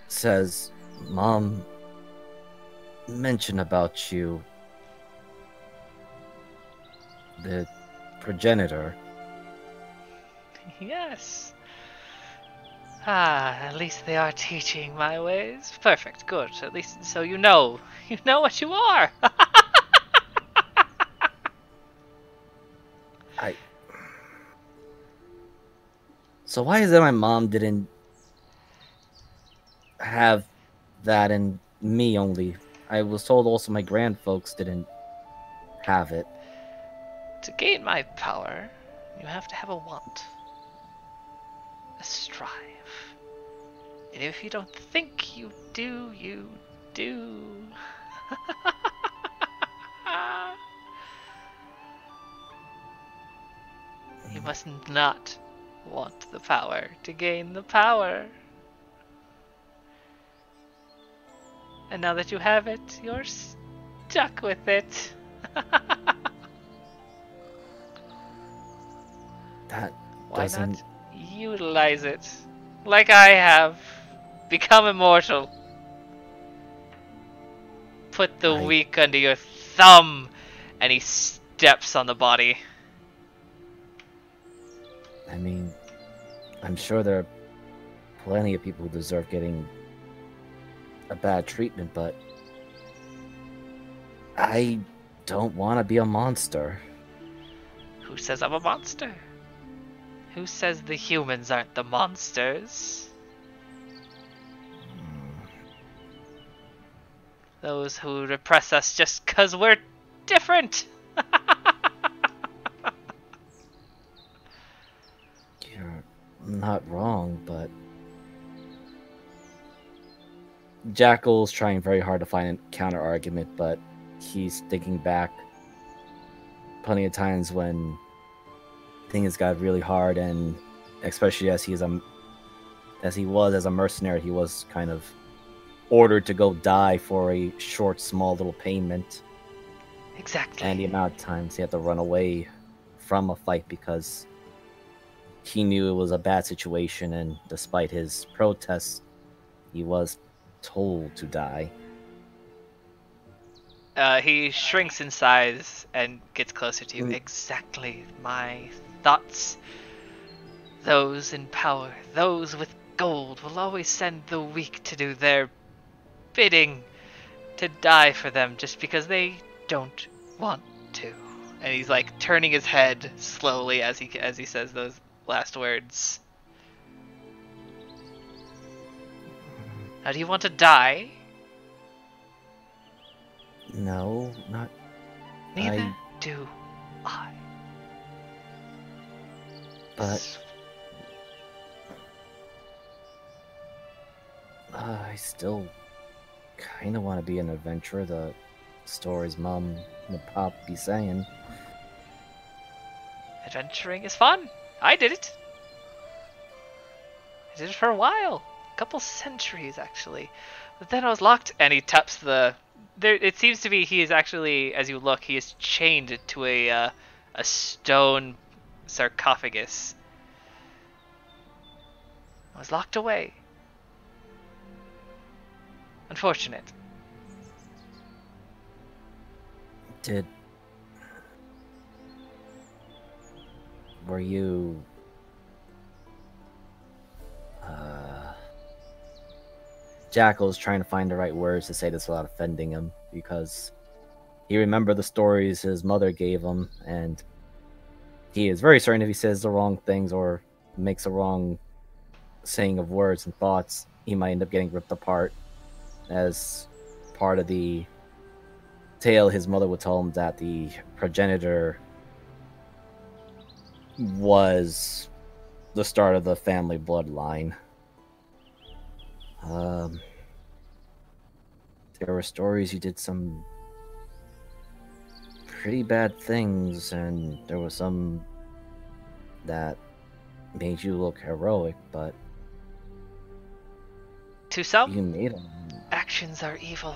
says, Mom mentioned about you. The progenitor. Yes. At least they are teaching my ways. Perfect, good. At least so you know what you are. So why is it my mom didn't have that and me only? I was told also my grandfolks didn't have it. To gain my power, you have to have a want. A strive. And if you don't think you do, you do. You must not want the power to gain the power. And now that you have it, you're stuck with it. That Why doesn't... not utilize it? Like I have. Become immortal. Put the weak under your thumb. And he steps on the body. I mean, I'm sure there are plenty of people who deserve getting a bad treatment, but I don't want to be a monster. Who says I'm a monster? Who says the humans aren't the monsters? Those who repress us just 'cause we're different. You're not wrong, but Jackal's trying very hard to find a counter argument, but he's thinking back plenty of times when things got really hard and especially as he was as a mercenary, he was kind of ordered to go die for a short, small little payment. Exactly. And the amount of times he had to run away from a fight because he knew it was a bad situation, and despite his protests, he was told to die. He shrinks in size and gets closer to you. Exactly my thoughts. Those in power, those with gold, will always send the weak to do their bidding, to die for them just because they don't want to. And he's like turning his head slowly as he says those last words. Now, do you want to die? No, not. Neither do I. But I still kind of want to be an adventurer. The stories Mom and Pop be saying. Adventuring is fun. I did it. I did it for a while. A couple centuries, actually. But then I was locked, and he taps the... There, it seems to be he is actually, as you look, he is chained to a stone sarcophagus. I was locked away. Unfortunate. Were you... Jackal's trying to find the right words to say this without offending him, because he remembered the stories his mother gave him, and he is very certain if he says the wrong things or makes a wrong saying of words and thoughts, he might end up getting ripped apart. As part of the tale, his mother would tell him that the progenitor was the start of the family bloodline. There were stories you did some pretty bad things, and there was some that made you look heroic, but To some, you made them. actions are evil.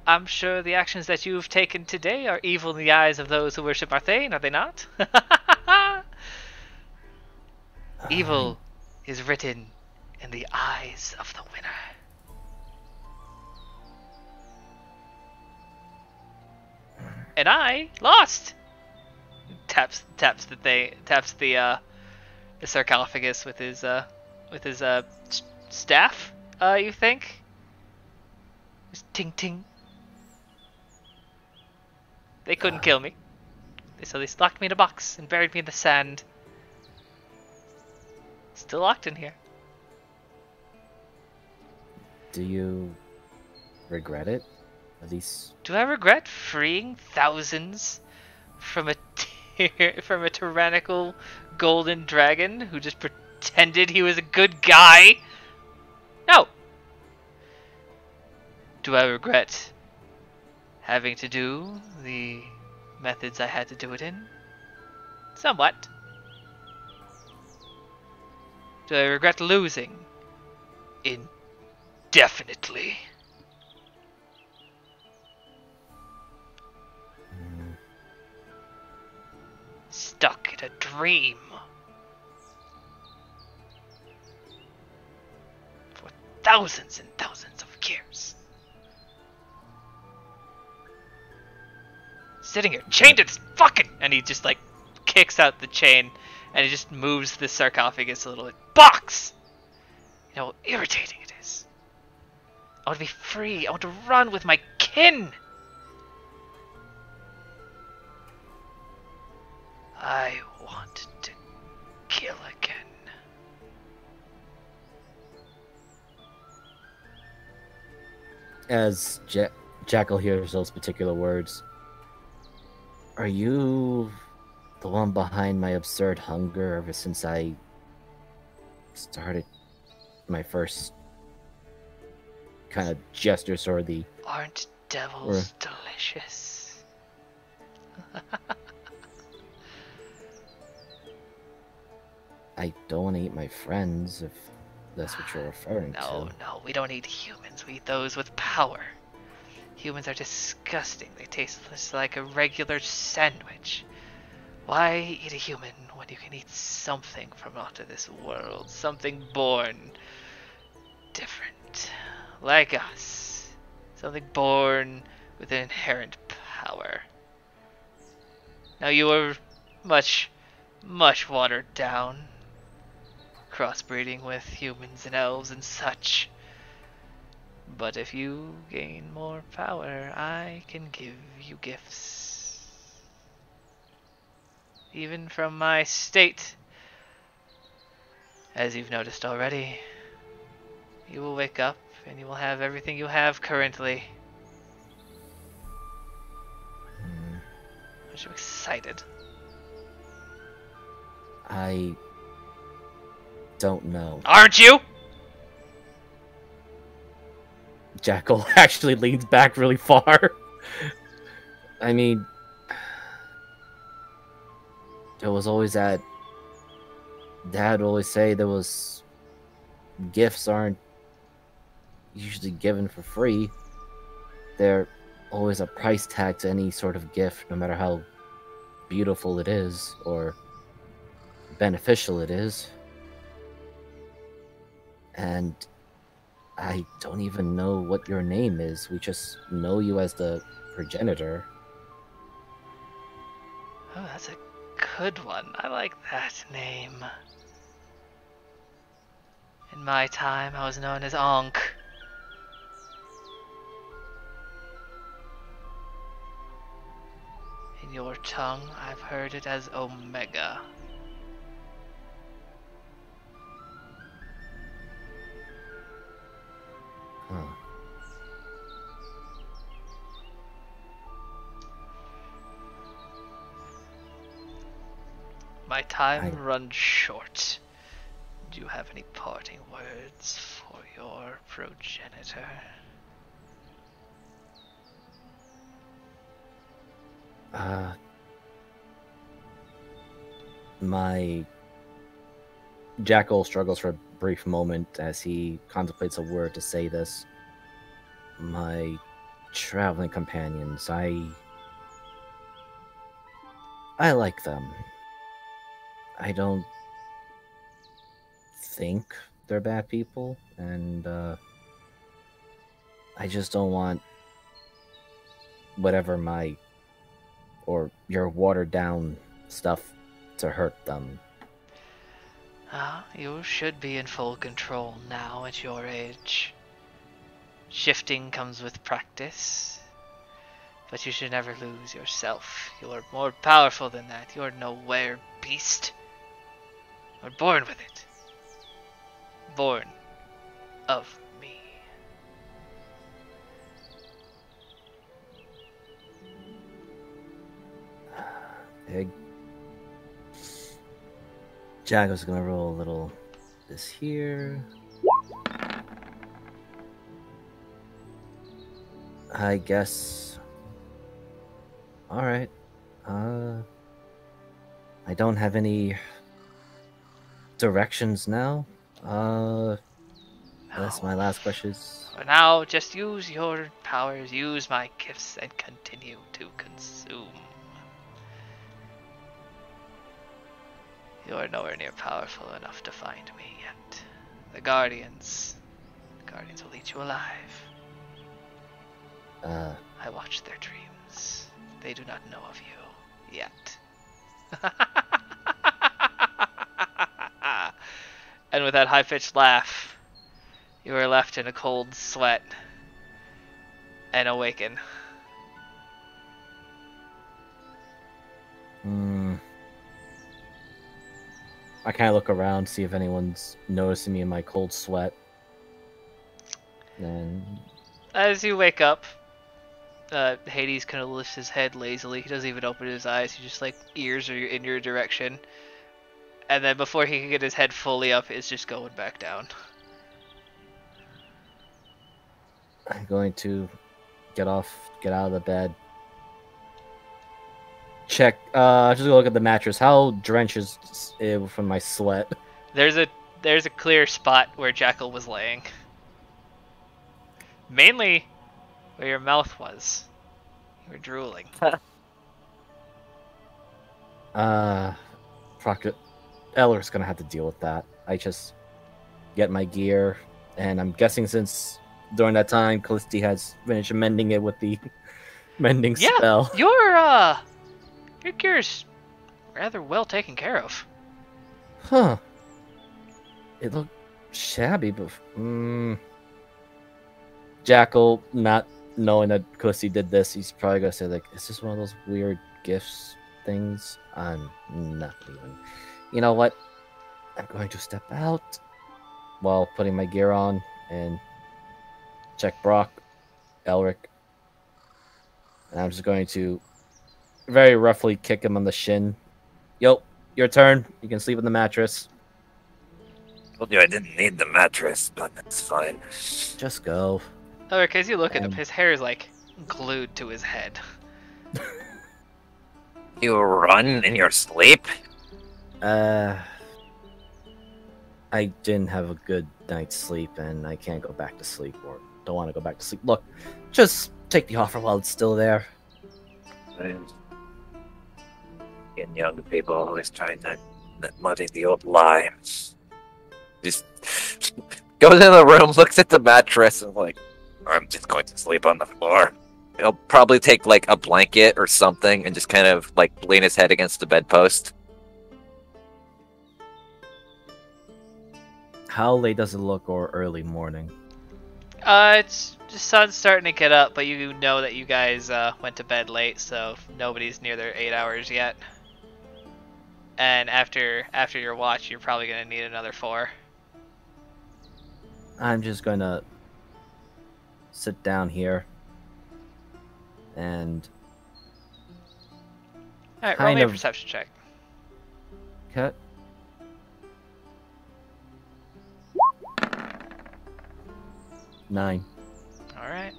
I'm sure the actions that you've taken today are evil in the eyes of those who worship Arthane, are they not? Evil is written in the eyes of the winner. And I lost. Taps the sarcophagus with his staff. You think? Just ting ting. They couldn't kill me, so they locked me in a box and buried me in the sand. Still locked in here. Do you regret it? At least... Do I regret freeing thousands from a from a tyrannical golden dragon who just pretended he was a good guy? No. Do I regret having to do the methods I had to do it in? Somewhat. Do I regret losing? Indefinitely. Stuck in a dream. For thousands and thousands of years. Sitting here, chained to this fucking... And he just, like, kicks out the chain, and he just moves the sarcophagus a little bit. Box! You know how irritating it is. I want to be free. I want to run with my kin. I want to kill again. As Jackal hears those particular words, are you the one behind my absurd hunger ever since I started my first kind of gestures, or the... Aren't devils delicious? I don't want to eat my friends, if that's what you're referring No, to. no, we don't eat humans. We eat those with power. Humans are disgusting. They taste just like a regular sandwich. Why eat a human when you can eat something from out of this world? Something born different. Like us. Something born with an inherent power. Now you are much, much watered down. Crossbreeding with humans and elves and such. But if you gain more power, I can give you gifts. Even from my state. As you've noticed already, you will wake up and you will have everything you have currently. Aren't you excited? I don't know. Aren't you? Jackal actually leans back really far. I mean, there was always that. Dad would always say there was gifts aren't usually given for free. They're always a price tag to any sort of gift, no matter how beautiful it is or beneficial it is. And I don't even know what your name is. We just know you as the progenitor. Oh, that's a good one. I like that name. In my time, I was known as Ankh. In your tongue, I've heard it as Omega. Huh. My time runs short. Do you have any parting words for your progenitor? My Jackal struggles for a brief moment as he contemplates a word to say this. My traveling companions, I like them. I don't think they're bad people, and I just don't want whatever your watered down stuff to hurt them. You should be in full control now at your age. Shifting comes with practice, but you should never lose yourself. You're more powerful than that. You're no were beast. You're born with it. Born of me. Pig. Jago's gonna roll a little this here. I guess. Alright. I don't have any directions now. That's my last wishes. For now, just use your powers, use my gifts, and continue to consume. You are nowhere near powerful enough to find me yet. The Guardians will eat you alive. I watch their dreams. They do not know of you yet. And with that high-pitched laugh, you are left in a cold sweat and awaken. I kind of look around, see if anyone's noticing me in my cold sweat. And as you wake up, Hades kind of lifts his head lazily. He doesn't even open his eyes. He just like ears are in your direction. And then before he can get his head fully up, it's just going back down. I'm going to get out of the bed. Check, just go look at the mattress. How drenched is it from my sweat? There's a clear spot where Jackal was laying. Mainly where your mouth was. You were drooling. Eller's gonna have to deal with that. I just get my gear, and I'm guessing since during that time Callisti has finished mending it with the mending Yeah, spell. your gear's rather well taken care of. Huh. It looked shabby, but Jackal, not knowing that Callisti did this, he's probably gonna say like, "Is this one of those weird gifts things?" I'm not even. You know what? I'm going to step out while putting my gear on and check Brock, Elric, and I'm just going to very roughly kick him on the shin. Yo, your turn. You can sleep on the mattress. Told you I didn't need the mattress, but that's fine. Just go. Ulrich, as you look at him, And- his hair is like glued to his head. You run in your sleep? I didn't have a good night's sleep, and I can't go back to sleep, or don't want to go back to sleep. Look, just take the offer while it's still there. And young people always trying to muddy the old lie. Just goes in the room, looks at the mattress, and like, I'm just going to sleep on the floor. He'll probably take like a blanket or something and just kind of like lean his head against the bedpost. How late does it look, or early morning? It's the sun's starting to get up, but you know that you guys went to bed late, so nobody's near their 8 hours yet. And after your watch, you're probably gonna need another 4. I'm just gonna sit down here and All right, roll me a Kind of- perception check. cut. Nine. All right.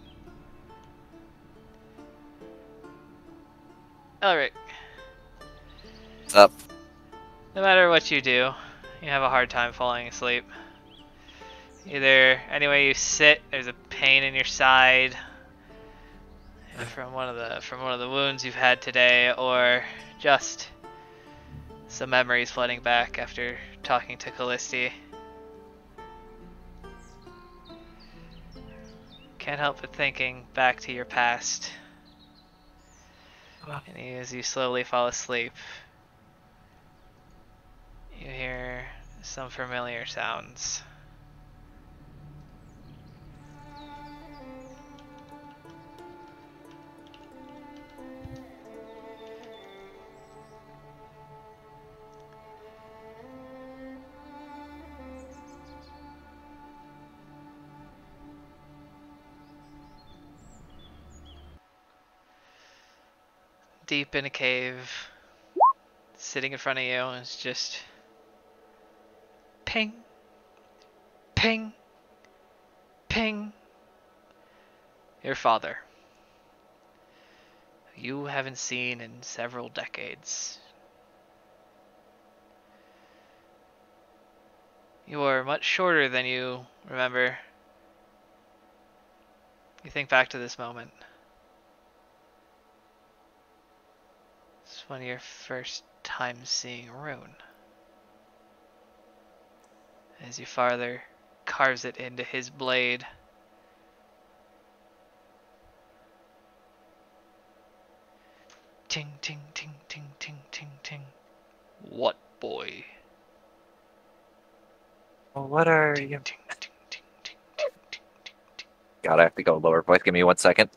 Ulrich, What's up? no matter what you do, you have a hard time falling asleep. Either any way you sit, there's a pain in your side from one of the wounds you've had today, or just some memories flooding back after talking to Callisti. Can't help but thinking back to your past. And as you slowly fall asleep, you hear some familiar sounds. Deep in a cave, sitting in front of you, is just ping, ping, ping. Your father, who you haven't seen in several decades. You are much shorter than you remember. You think back to this moment. It's one of your first times seeing rune. As your father carves it into his blade. Ting, ting, ting, ting, ting, ting, ting. What boy? Well, what are Ting, you? ting, ting, ting, ting, ting, ting, ting, ting. God, I have to go lower voice. Give me 1 second.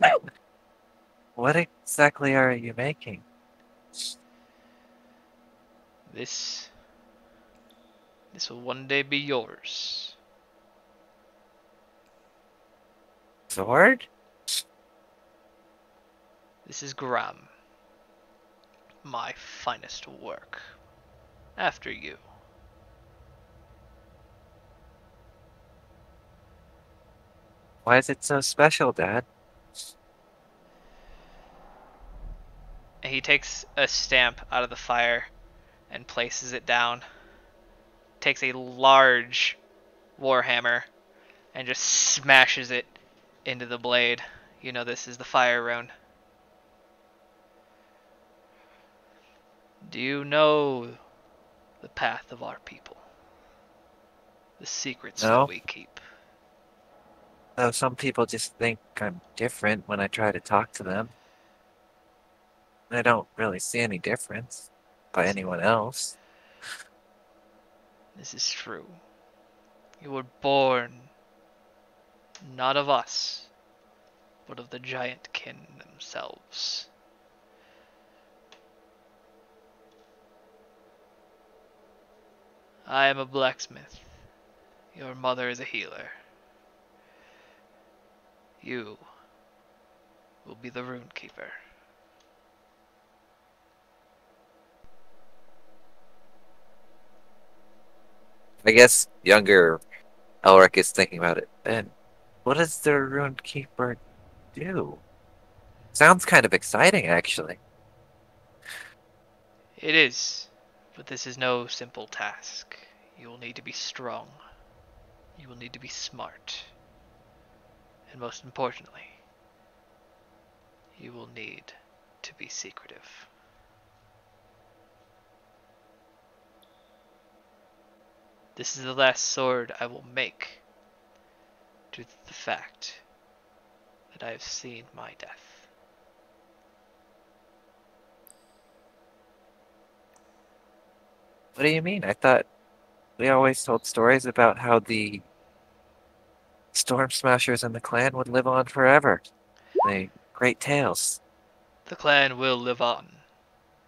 What exactly are you making? This will one day be yours. Sword? This is Gram. My finest work. After you. Why is it so special, Dad? And he takes a stamp out of the fire and places it down. takes a large warhammer and just smashes it into the blade. You know this is the fire rune. Do you know the path of our people? The secrets No. that we keep? Though some people just think I'm different when I try to talk to them. I don't really see any difference by anyone else. This is true. You were born not of us, but of the giant kin themselves. I am a blacksmith. Your mother is a healer. You will be the rune keeper. I guess younger Elric is thinking about it. And what does the Rune Keeper do? Sounds kind of exciting, actually. It is, but this is no simple task. You will need to be strong. You will need to be smart. And most importantly, you will need to be secretive. This is the last sword I will make, due to the fact that I have seen my death. What do you mean? I thought we always told stories about how the Storm Smashers and the clan would live on forever. The great tales. The clan will live on,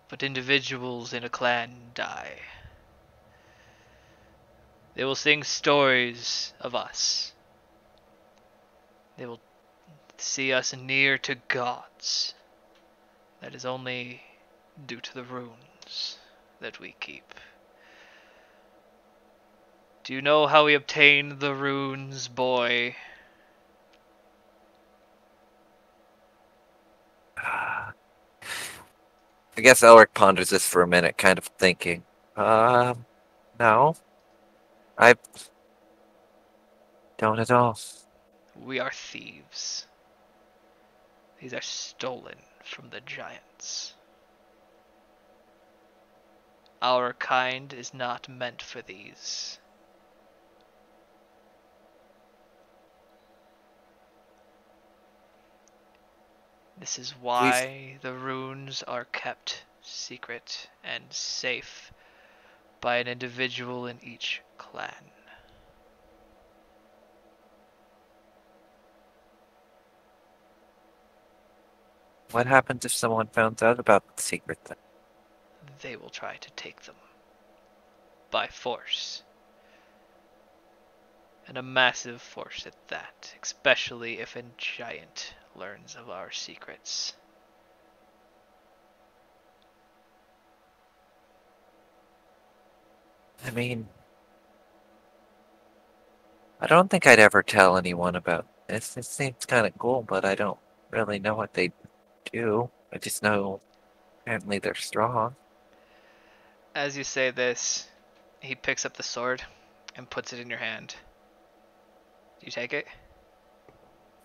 but individuals in a clan die. They will sing stories of us. They will see us near to gods. That is only due to the runes that we keep. Do you know how we obtain the runes, boy? I guess Elric ponders this for a minute, kind of thinking. No. I don't at all. We are thieves. These are stolen from the giants. Our kind is not meant for these. This is why the runes are kept secret and safe by an individual in each clan. What happens if someone found out about the secret then? They will try to take them by force. And a massive force at that, especially if a giant learns of our secrets. I mean, I don't think I'd ever tell anyone about this. It seems kind of cool, but I don't really know what they do. I just know apparently they're strong. As you say this, he picks up the sword and puts it in your hand. Do you take it?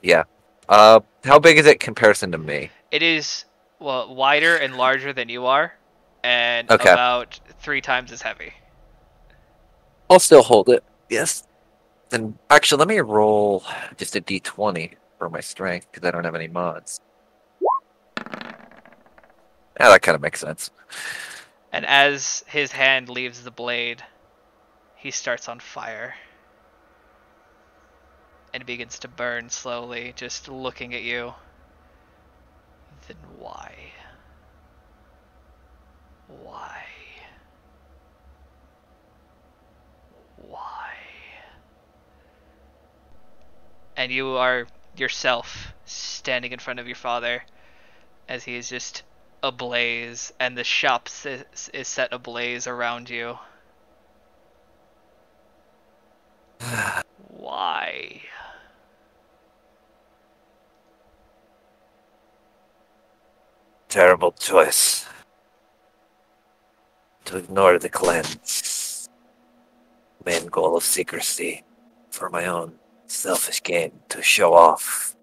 Yeah. How big is it in comparison to me? It is, well, wider and larger than you are, and Okay. about 3 times as heavy. I'll still hold it. Yes. Then actually, let me roll just a d20 for my strength because I don't have any mods. Yeah, that kind of makes sense. And as his hand leaves the blade, he starts on fire. And begins to burn slowly, just looking at you. Then why? Why? Why? And you are yourself standing in front of your father as he is just ablaze, and the shop is set ablaze around you. Why? Terrible choice to ignore the cleanse. main goal of secrecy for my own selfish gain, to show off,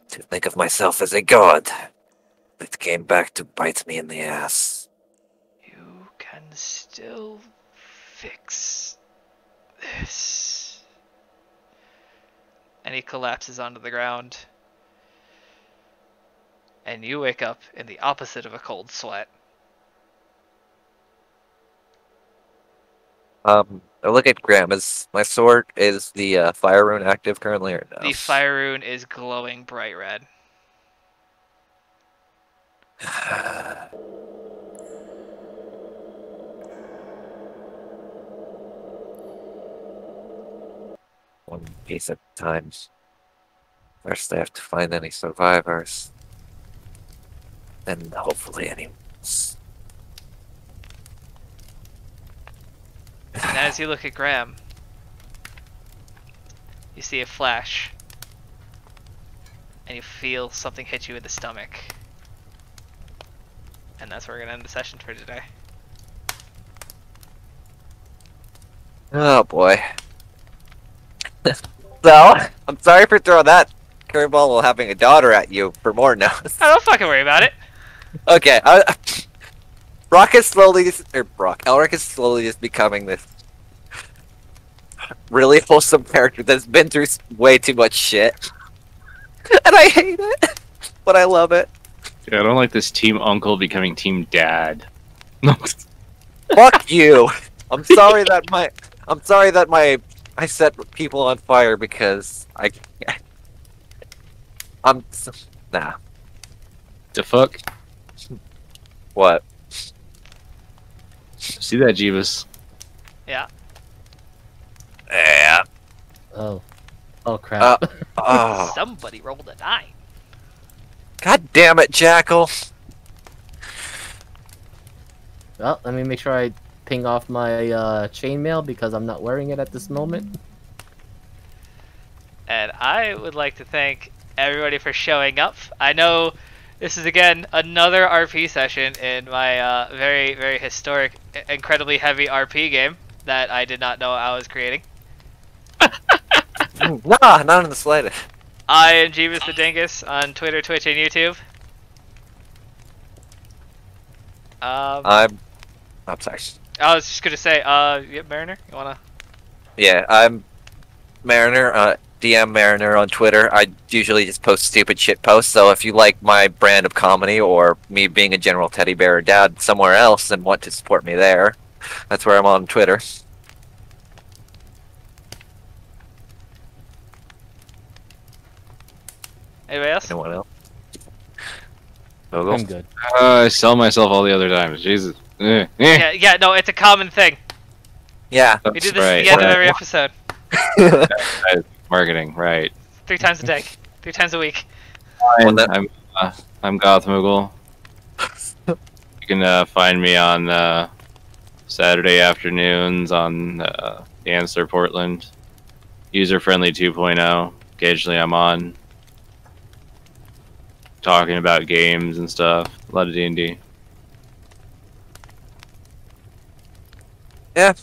to think of myself as a god. It came back to bite me in the ass. You can still fix this. And he collapses onto the ground. And you wake up in the opposite of a cold sweat. I look at Graham. Is my sword, is the fire rune active currently or no? The fire rune is glowing bright red. One piece at a time. First, I have to find any survivors. And hopefully anyone else. And as you look at Graham, you see a flash. And you feel something hit you in the stomach. And that's where we're going to end the session for today. Oh boy. So, I'm sorry for throwing that curveball while having a daughter at you for more notes. Oh, don't fucking worry about it. Okay, Elric is slowly just becoming this really wholesome character that's been through way too much shit. And I hate it, but I love it. Yeah, I don't like this team uncle becoming team dad. Fuck you. I'm sorry that I set people on fire because nah. The fuck? What? See that, Jeebus? Yeah. Yeah. Oh crap. Oh. Somebody rolled a 9. God damn it, Jackal. Well, let me make sure I ping off my chainmail because I'm not wearing it at this moment. And I would like to thank everybody for showing up. I know this is, again, another RP session in my very, very historic, incredibly heavy RP game that I did not know I was creating. Nah, not in the slightest. I am Jeebus the Dingus on Twitter, Twitch, and YouTube. I'm sorry. I was just gonna say, yeah, Mariner, you wanna? Yeah, I'm Mariner, DM Mariner on Twitter. I usually just post stupid shit posts, so if you like my brand of comedy or me being a general teddy bear dad somewhere else and want to support me there, that's where I'm on Twitter. Anybody else? Anyone else? I'm good. I sell myself all the other times. Jesus. Yeah, no, it's a common thing. Yeah. We do this right, at the end of right. every episode. Marketing, right. 3 times a day. 3 times a week. Well, I'm Goth Moogle. You can find me on Saturday afternoons on the Answer Portland. User Friendly 2.0. Occasionally I'm on. Talking about games and stuff. A lot of D&D. Yeah.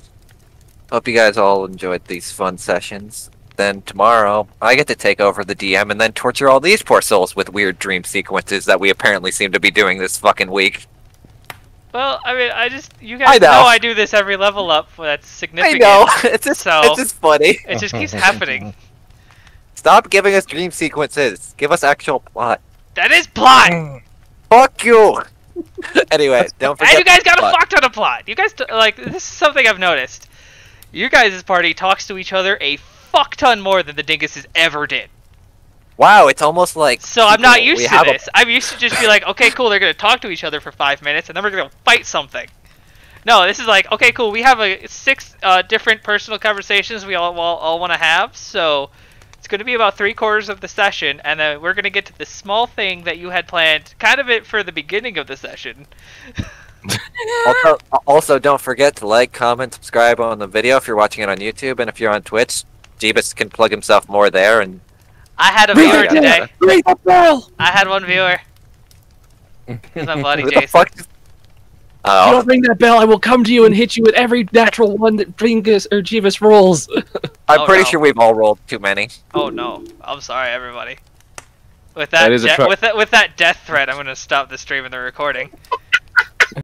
Hope you guys all enjoyed these fun sessions. Then tomorrow, I get to take over the DM and then torture all these poor souls with weird dream sequences that we apparently seem to be doing this fucking week. Well, I mean, you guys know I do this every level up. That's significant. I know. It's just funny. It just keeps happening. Stop giving us dream sequences. Give us actual plot. That is plot! Fuck you! Anyway, don't forget. And you guys got a plot. fuck ton of plot. You guys, like, this is something I've noticed. Your guys' party talks to each other a fuck ton more than the Dinguses ever did. Wow, it's almost like. So I'm not used to this. I'm used to just be like, okay, cool, they're gonna talk to each other for 5 minutes, and then we're gonna fight something. No, this is like, okay, cool, we have 6 different personal conversations we all want to have, so it's going to be about 3/4 of the session, and then we're going to get to this small thing that you had planned, kind of it for the beginning of the session. Also, don't forget to like, comment, subscribe on the video if you're watching it on YouTube, and if you're on Twitch, Jeebus can plug himself more there. And I had a viewer today. I had 1 viewer. Because I'm bloody who Jason. the fuck? If you don't ring that bell, I will come to you and hit you with every natural one that Bringus or Jeeves rolls. I'm pretty sure we've all rolled too many. Oh no! I'm sorry, everybody. With that, That is a with that death threat, I'm gonna stop the stream and the recording.